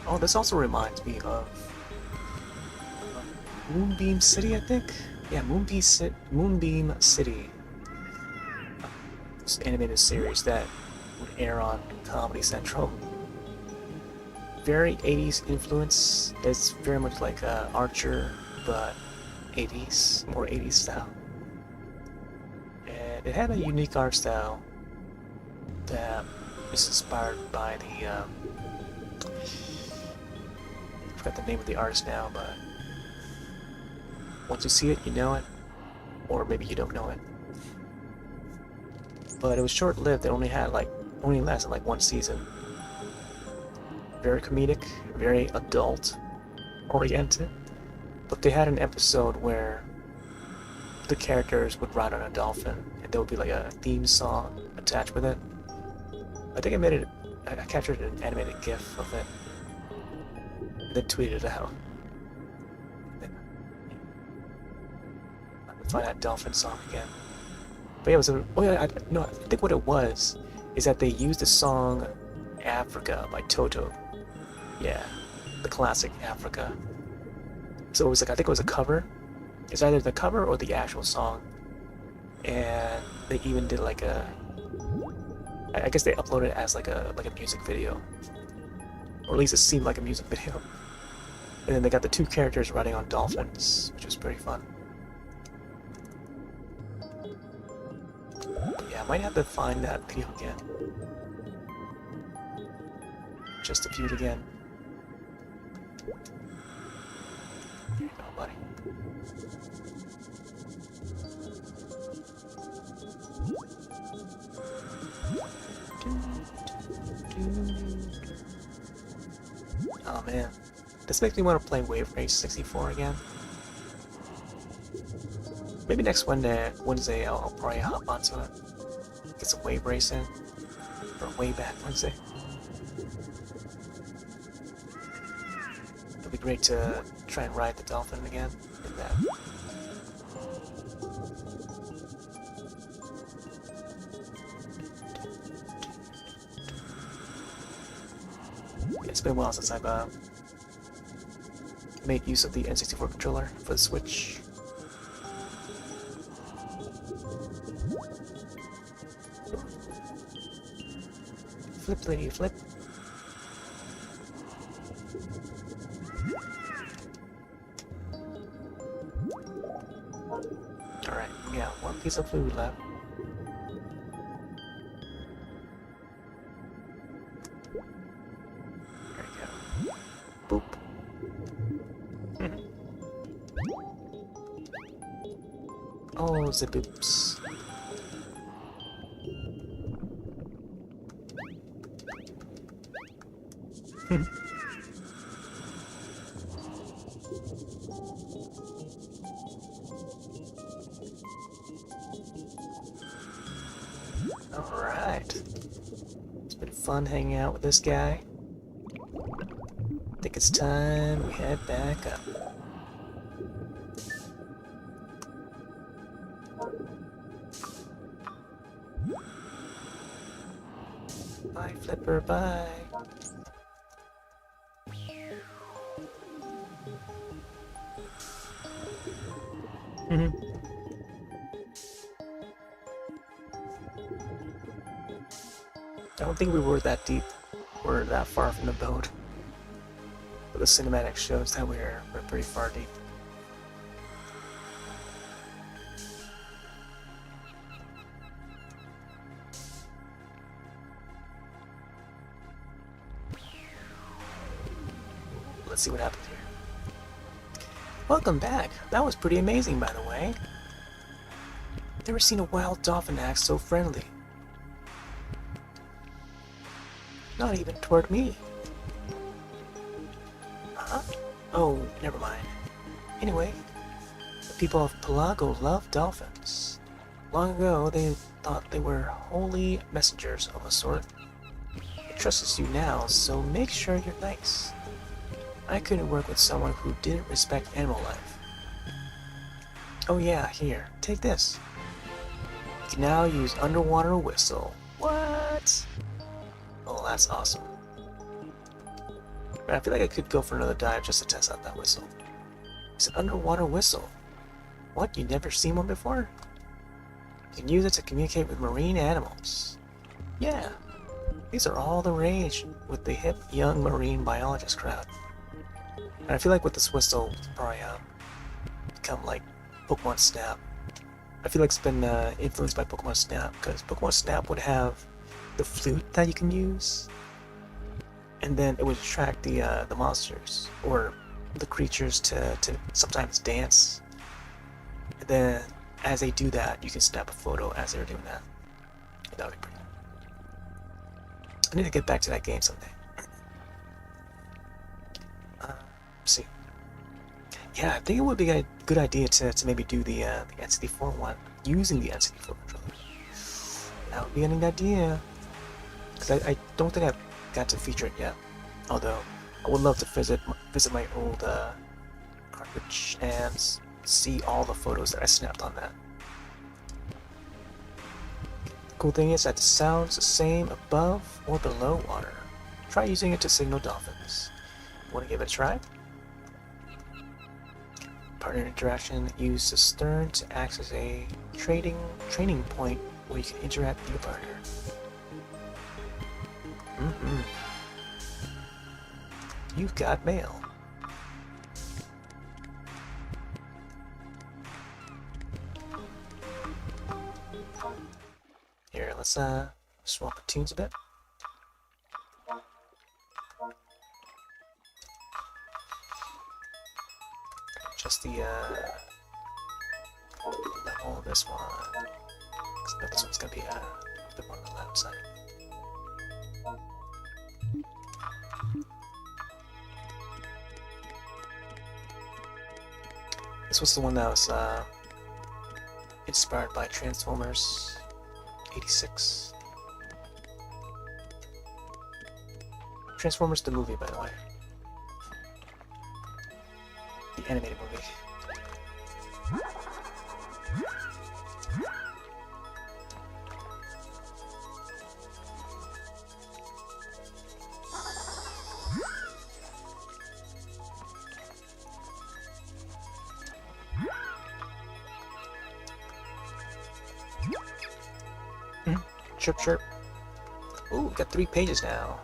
Oh, this also reminds me of Moonbeam City, I think? Yeah, Moonbeam City. This animated series that would air on Comedy Central. Very 80s influence. It's very much like Archer, but 80s, more 80s style. And it had a unique art style that is inspired by the I forgot the name of the artist now, but once you see it, you know it, or maybe you don't know it. But it was short-lived. It only lasted like one season. Very comedic, very adult-oriented. But they had an episode where the characters would ride on a dolphin, and there would be like a theme song attached with it. I think I captured an animated GIF of it. Then tweeted it out. Then I would find that dolphin song again. But yeah, it was I think what it was is that they used the song Africa by Toto. Yeah, the classic Africa. So it was like, I think it was a cover. It's either the cover or the actual song. And they even did like I guess they uploaded it as like a music video. Or at least it seemed like a music video. And then they got the two characters riding on dolphins, which was pretty fun. But yeah, I might have to find that video again. Just to view it again. There you go, buddy. Oh man, this makes me want to play Wave Race 64 again. Maybe next Wednesday I'll probably hop onto it. Get some wave racing. Or way back Wednesday. It'll be great to try and ride the dolphin again. In that. It's been a while since I've made use of the N64 controller for the Switch. Flip, lady, flip. Alright, we got one piece of food left. There we go. Boop. Oh, the boops. Alright. It's been fun hanging out with this guy. I think it's time we head back up. Bye, Flipper, bye. I don't think we were that deep or that far from the boat. But the cinematic shows that we're pretty far deep. Let's see what happens here. Welcome back. That was pretty amazing, by the way. Never seen a wild dolphin act so friendly. Not even toward me. Huh? Oh, never mind. Anyway, the people of Pelago love dolphins. Long ago, they thought they were holy messengers of a sort. It trusts you now, so make sure you're nice. I couldn't work with someone who didn't respect animal life. Oh yeah, here, take this. You can now use underwater whistle. What? Oh, that's awesome. I feel like I could go for another dive just to test out that whistle. It's an underwater whistle. What? You never seen one before? You can use it to communicate with marine animals. Yeah, these are all the rage with the hip young marine biologist crowd. And I feel like with this whistle, it's probably become like Pokemon Snap. I feel like it's been influenced by Pokemon Snap, because Pokemon Snap would have the flute that you can use, and then it would attract the monsters or the creatures to sometimes dance. And then as they do that, you can snap a photo as they're doing that. That would be pretty cool. I need to get back to that game someday. Let's see. Yeah, I think it would be a good idea to maybe do the N64 one using the N64 controller. That would be a neat idea. Because I don't think I've got to feature it yet. Although, I would love to visit my old cartridge and see all the photos that I snapped on that. The cool thing is that the sound's the same above or below water. Try using it to signal dolphins. Want to give it a try? Partner interaction. Use the stern to act as a training point where you can interact with your partner. You've got mail. Here, let's swap the tunes a bit. Just the level of this one. Because I know this one's gonna be a bit more on the loud side. This was the one that was inspired by Transformers 86. Transformers the movie, by the way. The animated movie. Chirp chirp. Ooh, we got 3 pages now.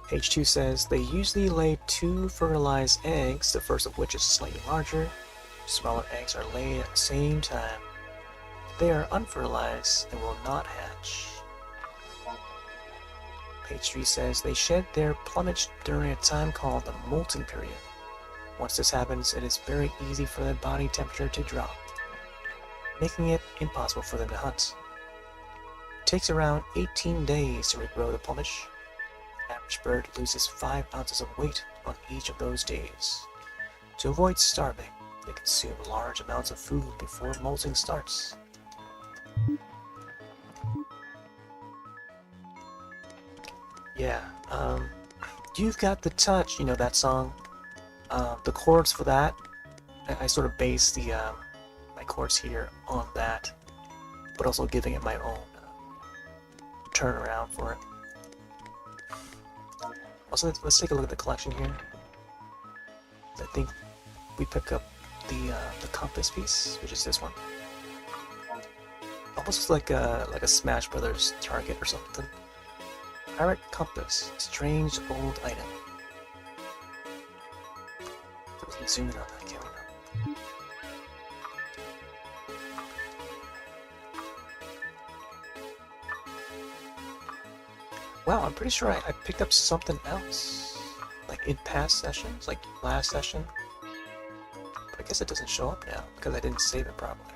Page 2 says, they usually lay 2 fertilized eggs, the first of which is slightly larger. Smaller eggs are laid at the same time. They are unfertilized and will not hatch. Page 3 says, they shed their plumage during a time called the molting period. Once this happens, it is very easy for their body temperature to drop, making it impossible for them to hunt. It takes around 18 days to regrow the plumage. The average bird loses 5 ounces of weight on each of those days. To avoid starving, they consume large amounts of food before molting starts. Yeah, You've Got the Touch, you know that song? The chords for that, I sort of base the my chords here on that, but also giving it my own turnaround for it. Also, let's take a look at the collection here. I think we pick up the compass piece, which is this one. Almost like a Smash Brothers target or something. Pirate compass, strange old item. We can zoom in on that, can't we? Wow, I'm pretty sure I picked up something else, like in past sessions, like last session. But I guess it doesn't show up now because I didn't save it properly,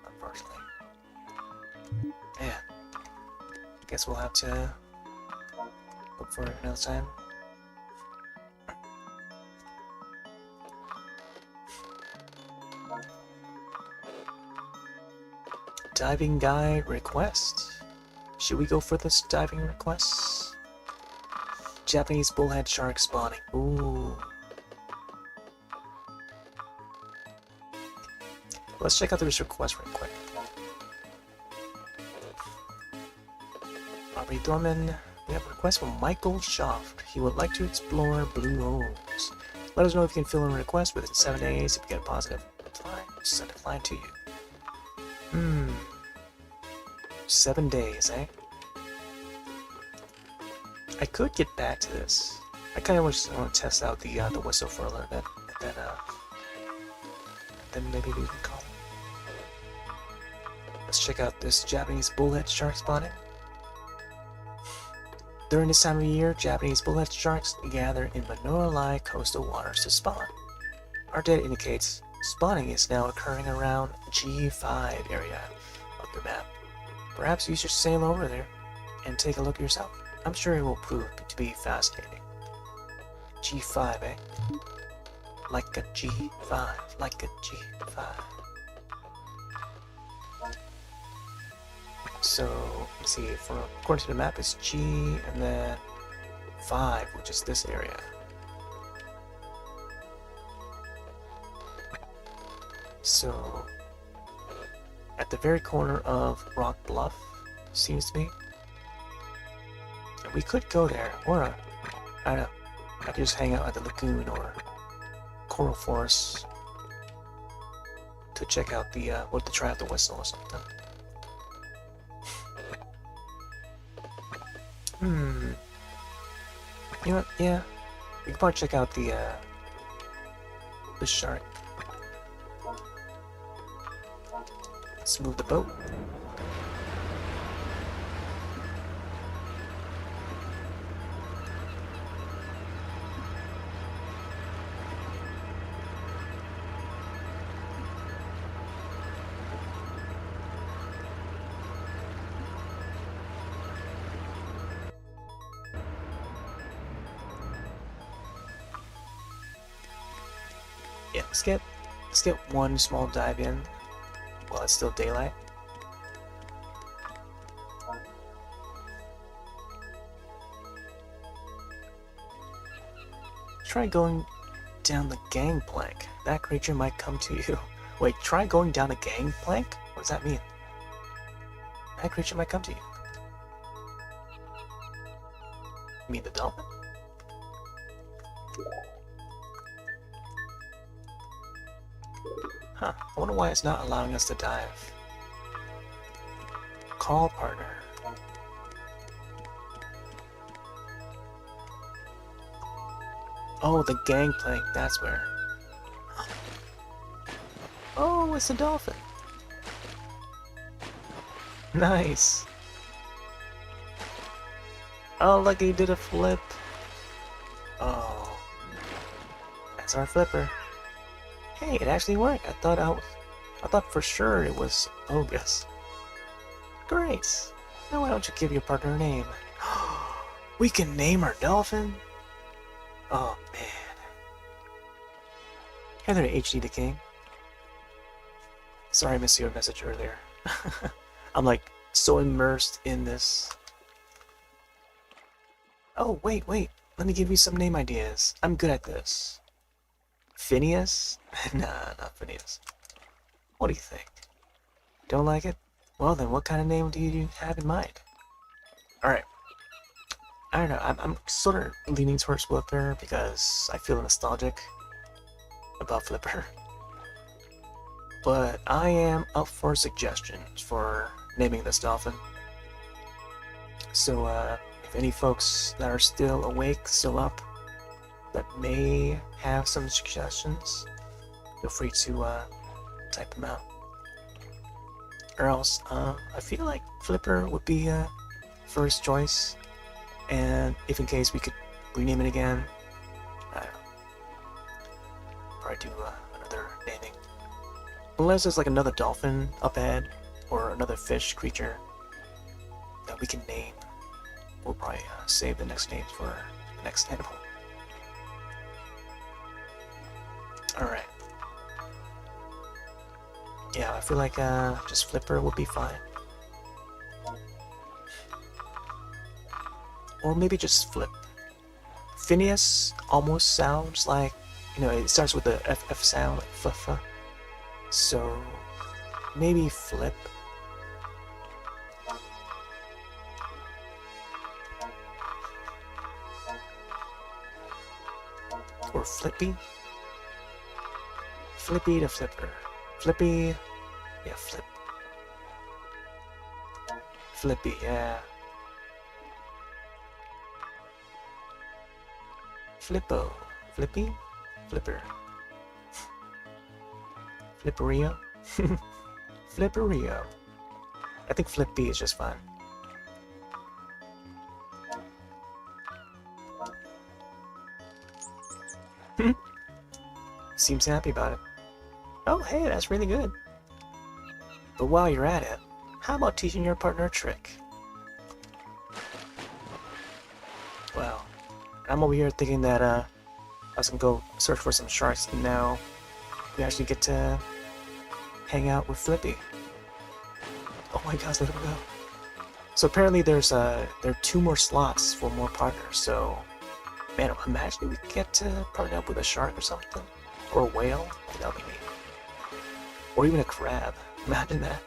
unfortunately. Man, I guess we'll have to look for it another time. Diving guide request. Should we go for this diving request? Japanese bullhead shark spawning. Ooh. Let's check out this request real quick. Aubrey Dorman. We have a request from Michael Schaft. He would like to explore blue holes. Let us know if you can fill in a request within 7 days. If you get a positive reply, we'll send a client to you. 7 days, eh? I could get back to this. I kind of just want to test out the whistle for a little bit, and then maybe we can call. Let's check out this Japanese bullhead shark spawning. During this time of year, Japanese bullhead sharks gather in Manora-Lai coastal waters to spawn. Our data indicates spawning is now occurring around G5 area of your map. Perhaps you should sail over there and take a look yourself. I'm sure it will prove to be fascinating. G5, eh? Like a G5, like a G5. So, let's see, according to the map, it's G and then 5, which is this area. So, at the very corner of Rock Bluff, seems to be. And we could go there, or I don't know, I could just hang out at the lagoon or coral forest to check out the, or to try out the whistle or something. You know what? Yeah, we could probably check out the shark. Let's move the boat. Yeah, let's get one small dive in while it's still daylight. Try going down the gangplank. That creature might come to you. Wait, try going down a gangplank? What does that mean? That creature might come to you. You mean the dolphin? Huh, I wonder why it's not allowing us to dive. Call partner. Oh, the gangplank, that's where. Oh, it's a dolphin. Nice. Oh, look, he did a flip. Oh, that's our flipper. Hey, it actually worked. I thought for sure it was bogus. Great. Now why don't you give your partner a name? We can name our dolphin? Oh, man. Hey there, HD the King. Sorry I missed your message earlier. I'm like so immersed in this. Oh, wait. Let me give you some name ideas. I'm good at this. Phineas? Nah, not Phineas. What do you think? Don't like it? Well then, what kind of name do you have in mind? Alright. I don't know, I'm sort of leaning towards Flipper because I feel nostalgic about Flipper. But I am up for suggestions for naming this dolphin. So, if any folks that are still awake, still up, that may have some suggestions, feel free to type them out. Or else, I feel like Flipper would be first choice, and if in case we could rename it again, I don't know, probably do another naming. Unless there's like another dolphin up ahead, or another fish creature that we can name, we'll probably save the next names for the next animal. Alright. Yeah, I feel like just Flipper would be fine. Or maybe just Flip. Phineas almost sounds like, you know, it starts with the FF sound, like f. So maybe Flip. Or Flippy. Flippy to Flipper. Flippy. Yeah, Flip. Flippy, yeah. Flippo. Flippy? Flipper. Flipperio? Flipperio. I think Flippy is just fine. Seems happy about it. Oh, hey, that's really good. But while you're at it, how about teaching your partner a trick? Well, I'm over here thinking that I was gonna go search for some sharks, and now we actually get to hang out with Flippy. Oh my gosh, let him go. So apparently there are 2 more slots for more partners, so man, imagine we get to partner up with a shark or something. Or a whale. That would be neat. Or even a crab. Imagine that.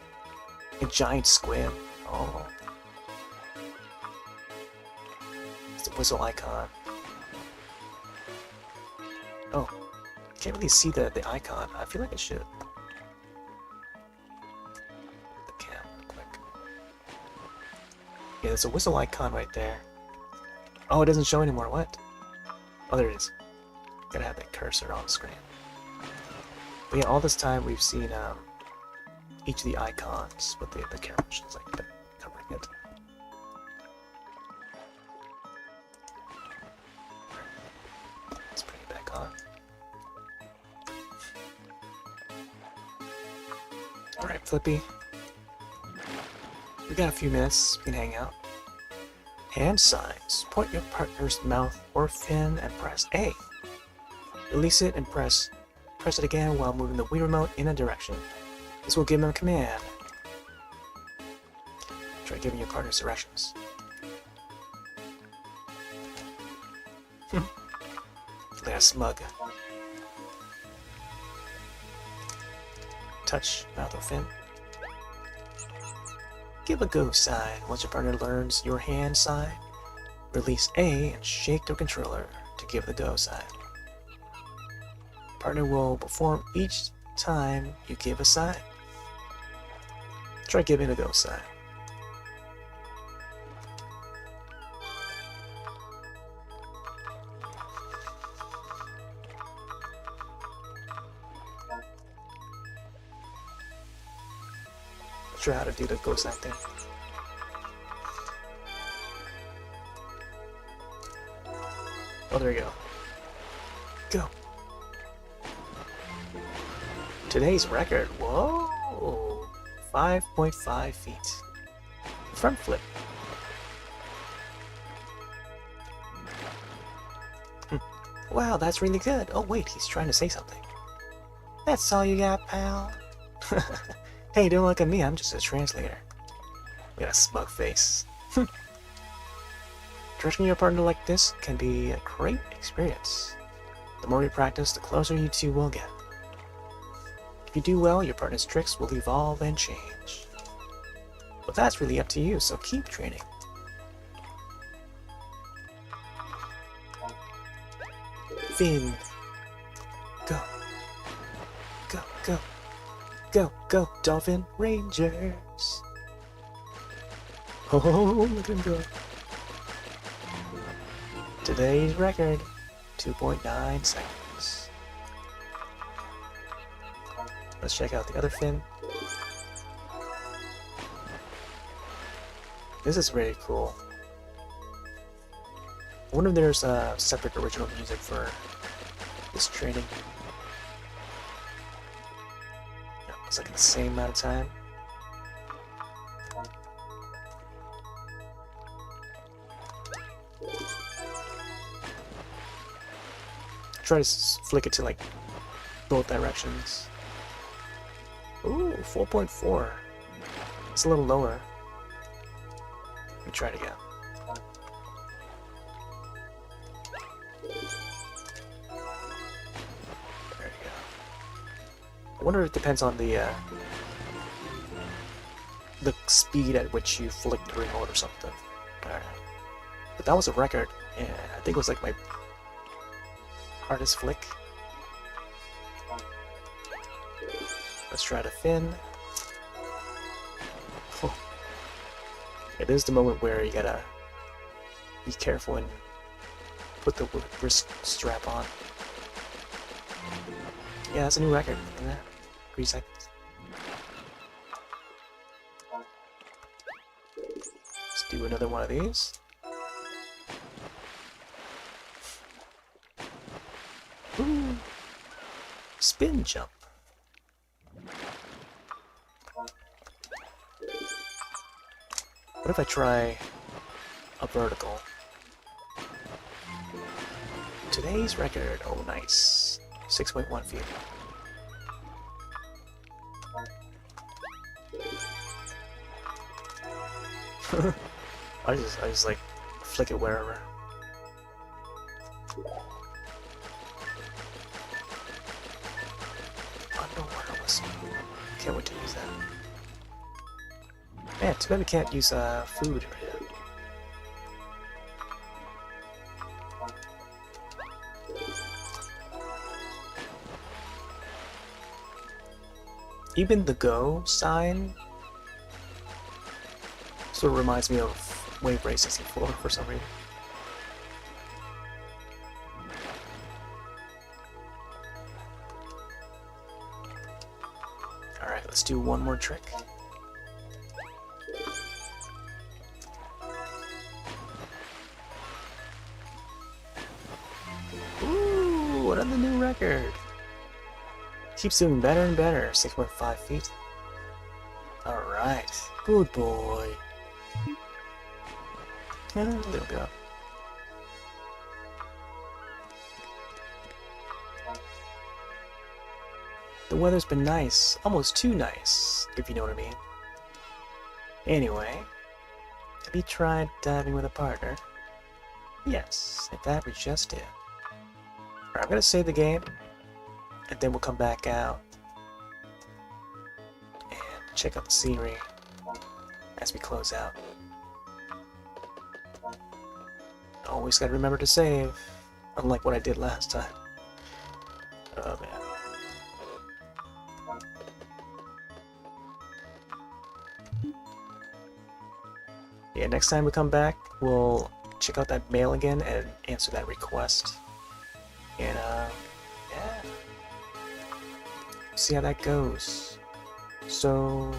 A giant squid. Oh. It's the whistle icon. Oh. Can't really see the icon. I feel like I should. The cam real quick. Yeah, there's a whistle icon right there. Oh, it doesn't show anymore. What? Oh, there it is. Gotta have that cursor on the screen. But yeah, all this time we've seen each of the icons with the camera motions like that, covering it. Let's bring it back on. Alright, Flippy. We got a few minutes, we can hang out. Hand signs. Point your partner's mouth or fin and press A. Release it and press it again while moving the Wii remote in a direction. This will give them a command. Try giving your partners directions. They are smug. Touch mouth or fin. Give a go sign once your partner learns your hand sign. Release A and shake the controller to give the go sign. Partner will perform each time you give a sign. Try giving a go sign. Not sure how to do the go sign thing. Oh, there you go. Go. Today's record. Whoa. 5.5 feet. Front flip. Wow, that's really good. Oh, wait, he's trying to say something. That's all you got, pal? Hey, don't look at me. I'm just a translator. We got a smug face. Directing your partner like this can be a great experience. The more you practice, the closer you two will get. If you do well, your partner's tricks will evolve and change. But that's really up to you, so keep training. Finn. Go. Go, go. Go, go, Dolphin Rangers. Oh, look at him go. Today's record, 2.9 seconds. Let's check out the other fin. This is really cool. I wonder if there's a separate original music for this training. Yeah, it's like in the same amount of time. Try to flick it to like both directions. Ooh, 4.4. It's a little lower. Let me try it again. There you go. I wonder if it depends on the speed at which you flick the remote or something. Alright. But that was a record, and I think it was like my hardest flick. Let's try to fin. Oh. It is the moment where you gotta be careful and put the wrist strap on. Yeah, that's a new record. Look at that. 3 seconds. Let's do another one of these. Ooh. Spin jump. What if I try a vertical? Today's record. Oh, nice. 6.1 feet. I just like flick it wherever. Underwater whistle. Can't wait to use that. Man, too bad we can't use food right now. Even the go sign sort of reminds me of Wave Race 64 for some reason. Alright, let's do one more trick. Ooh, another new record! Keeps doing better and better. 6.5 feet. Alright. Good boy. There we go. The weather's been nice. Almost too nice, if you know what I mean. Anyway, have you tried diving with a partner? Yes, in fact, we just did. Alright, I'm gonna save the game. And then we'll come back out and check out the scenery as we close out. Always gotta remember to save, unlike what I did last time. Oh man. Yeah, next time we come back, we'll check out that mail again and answer that request. And, yeah. See how that goes. So,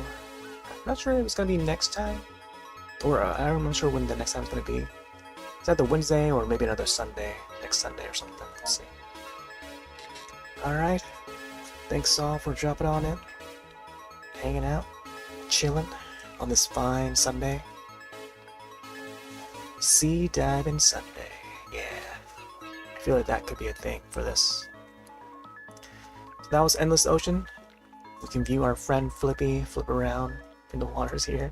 I'm not sure if it's gonna be next time. Or, I'm not sure when the next time is gonna be. Is that the Wednesday or maybe another Sunday? Next Sunday or something. Let's see. Alright. Thanks all for dropping on in. Hanging out. Chilling on this fine Sunday. Sea diving Sunday. Yeah. I feel like that could be a thing for this. So that was Endless Ocean. We can view our friend Flippy flip around in the waters here.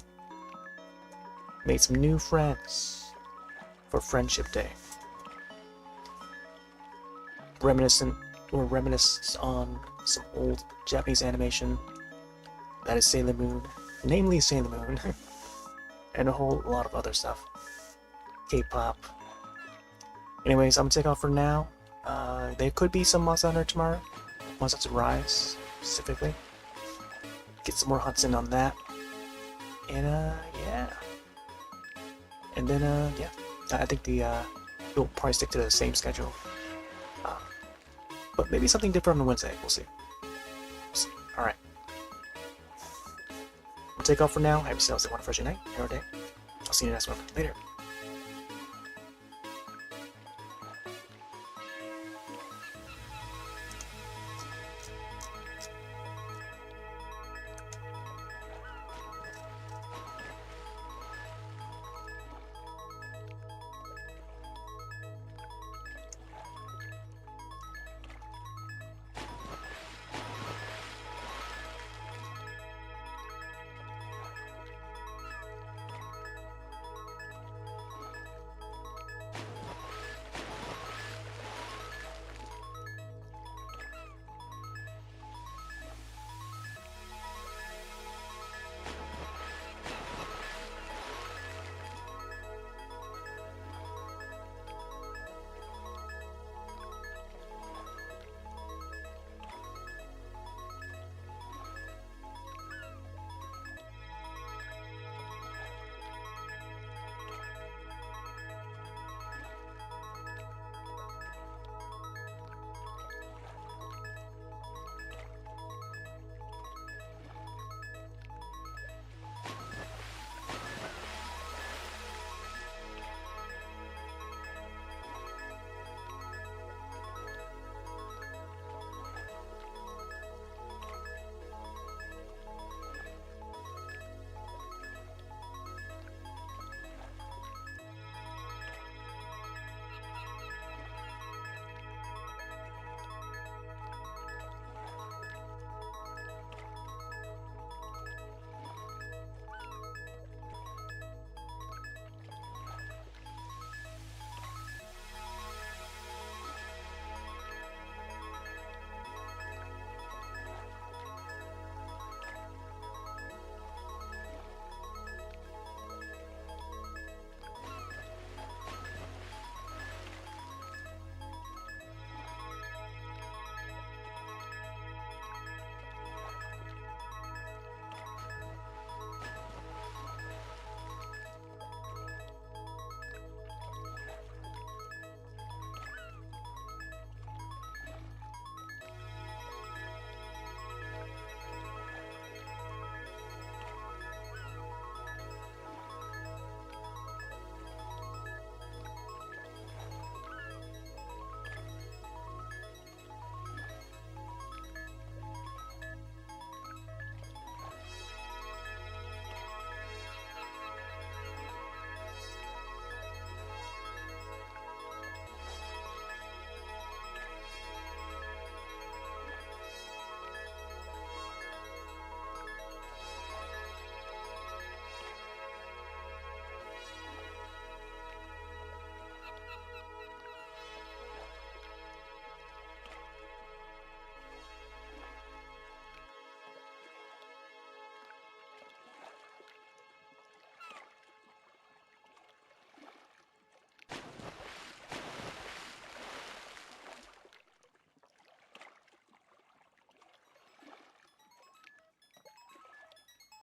Made some new friends for Friendship Day. Reminisce on some old Japanese animation. That is Sailor Moon, namely Sailor Moon, and a whole lot of other stuff. K-pop. Anyways, I'm gonna take off for now. There could be some Monster Hunter tomorrow. Monster Hunter Rise, specifically. Get some more hunts in on that. And, yeah. And then, yeah. I think we'll probably stick to the same schedule. But maybe something different on Wednesday. We'll see. Alright. I'll take off for now. Have yourselves a wonderful night or day. I'll see you in the next one. Later.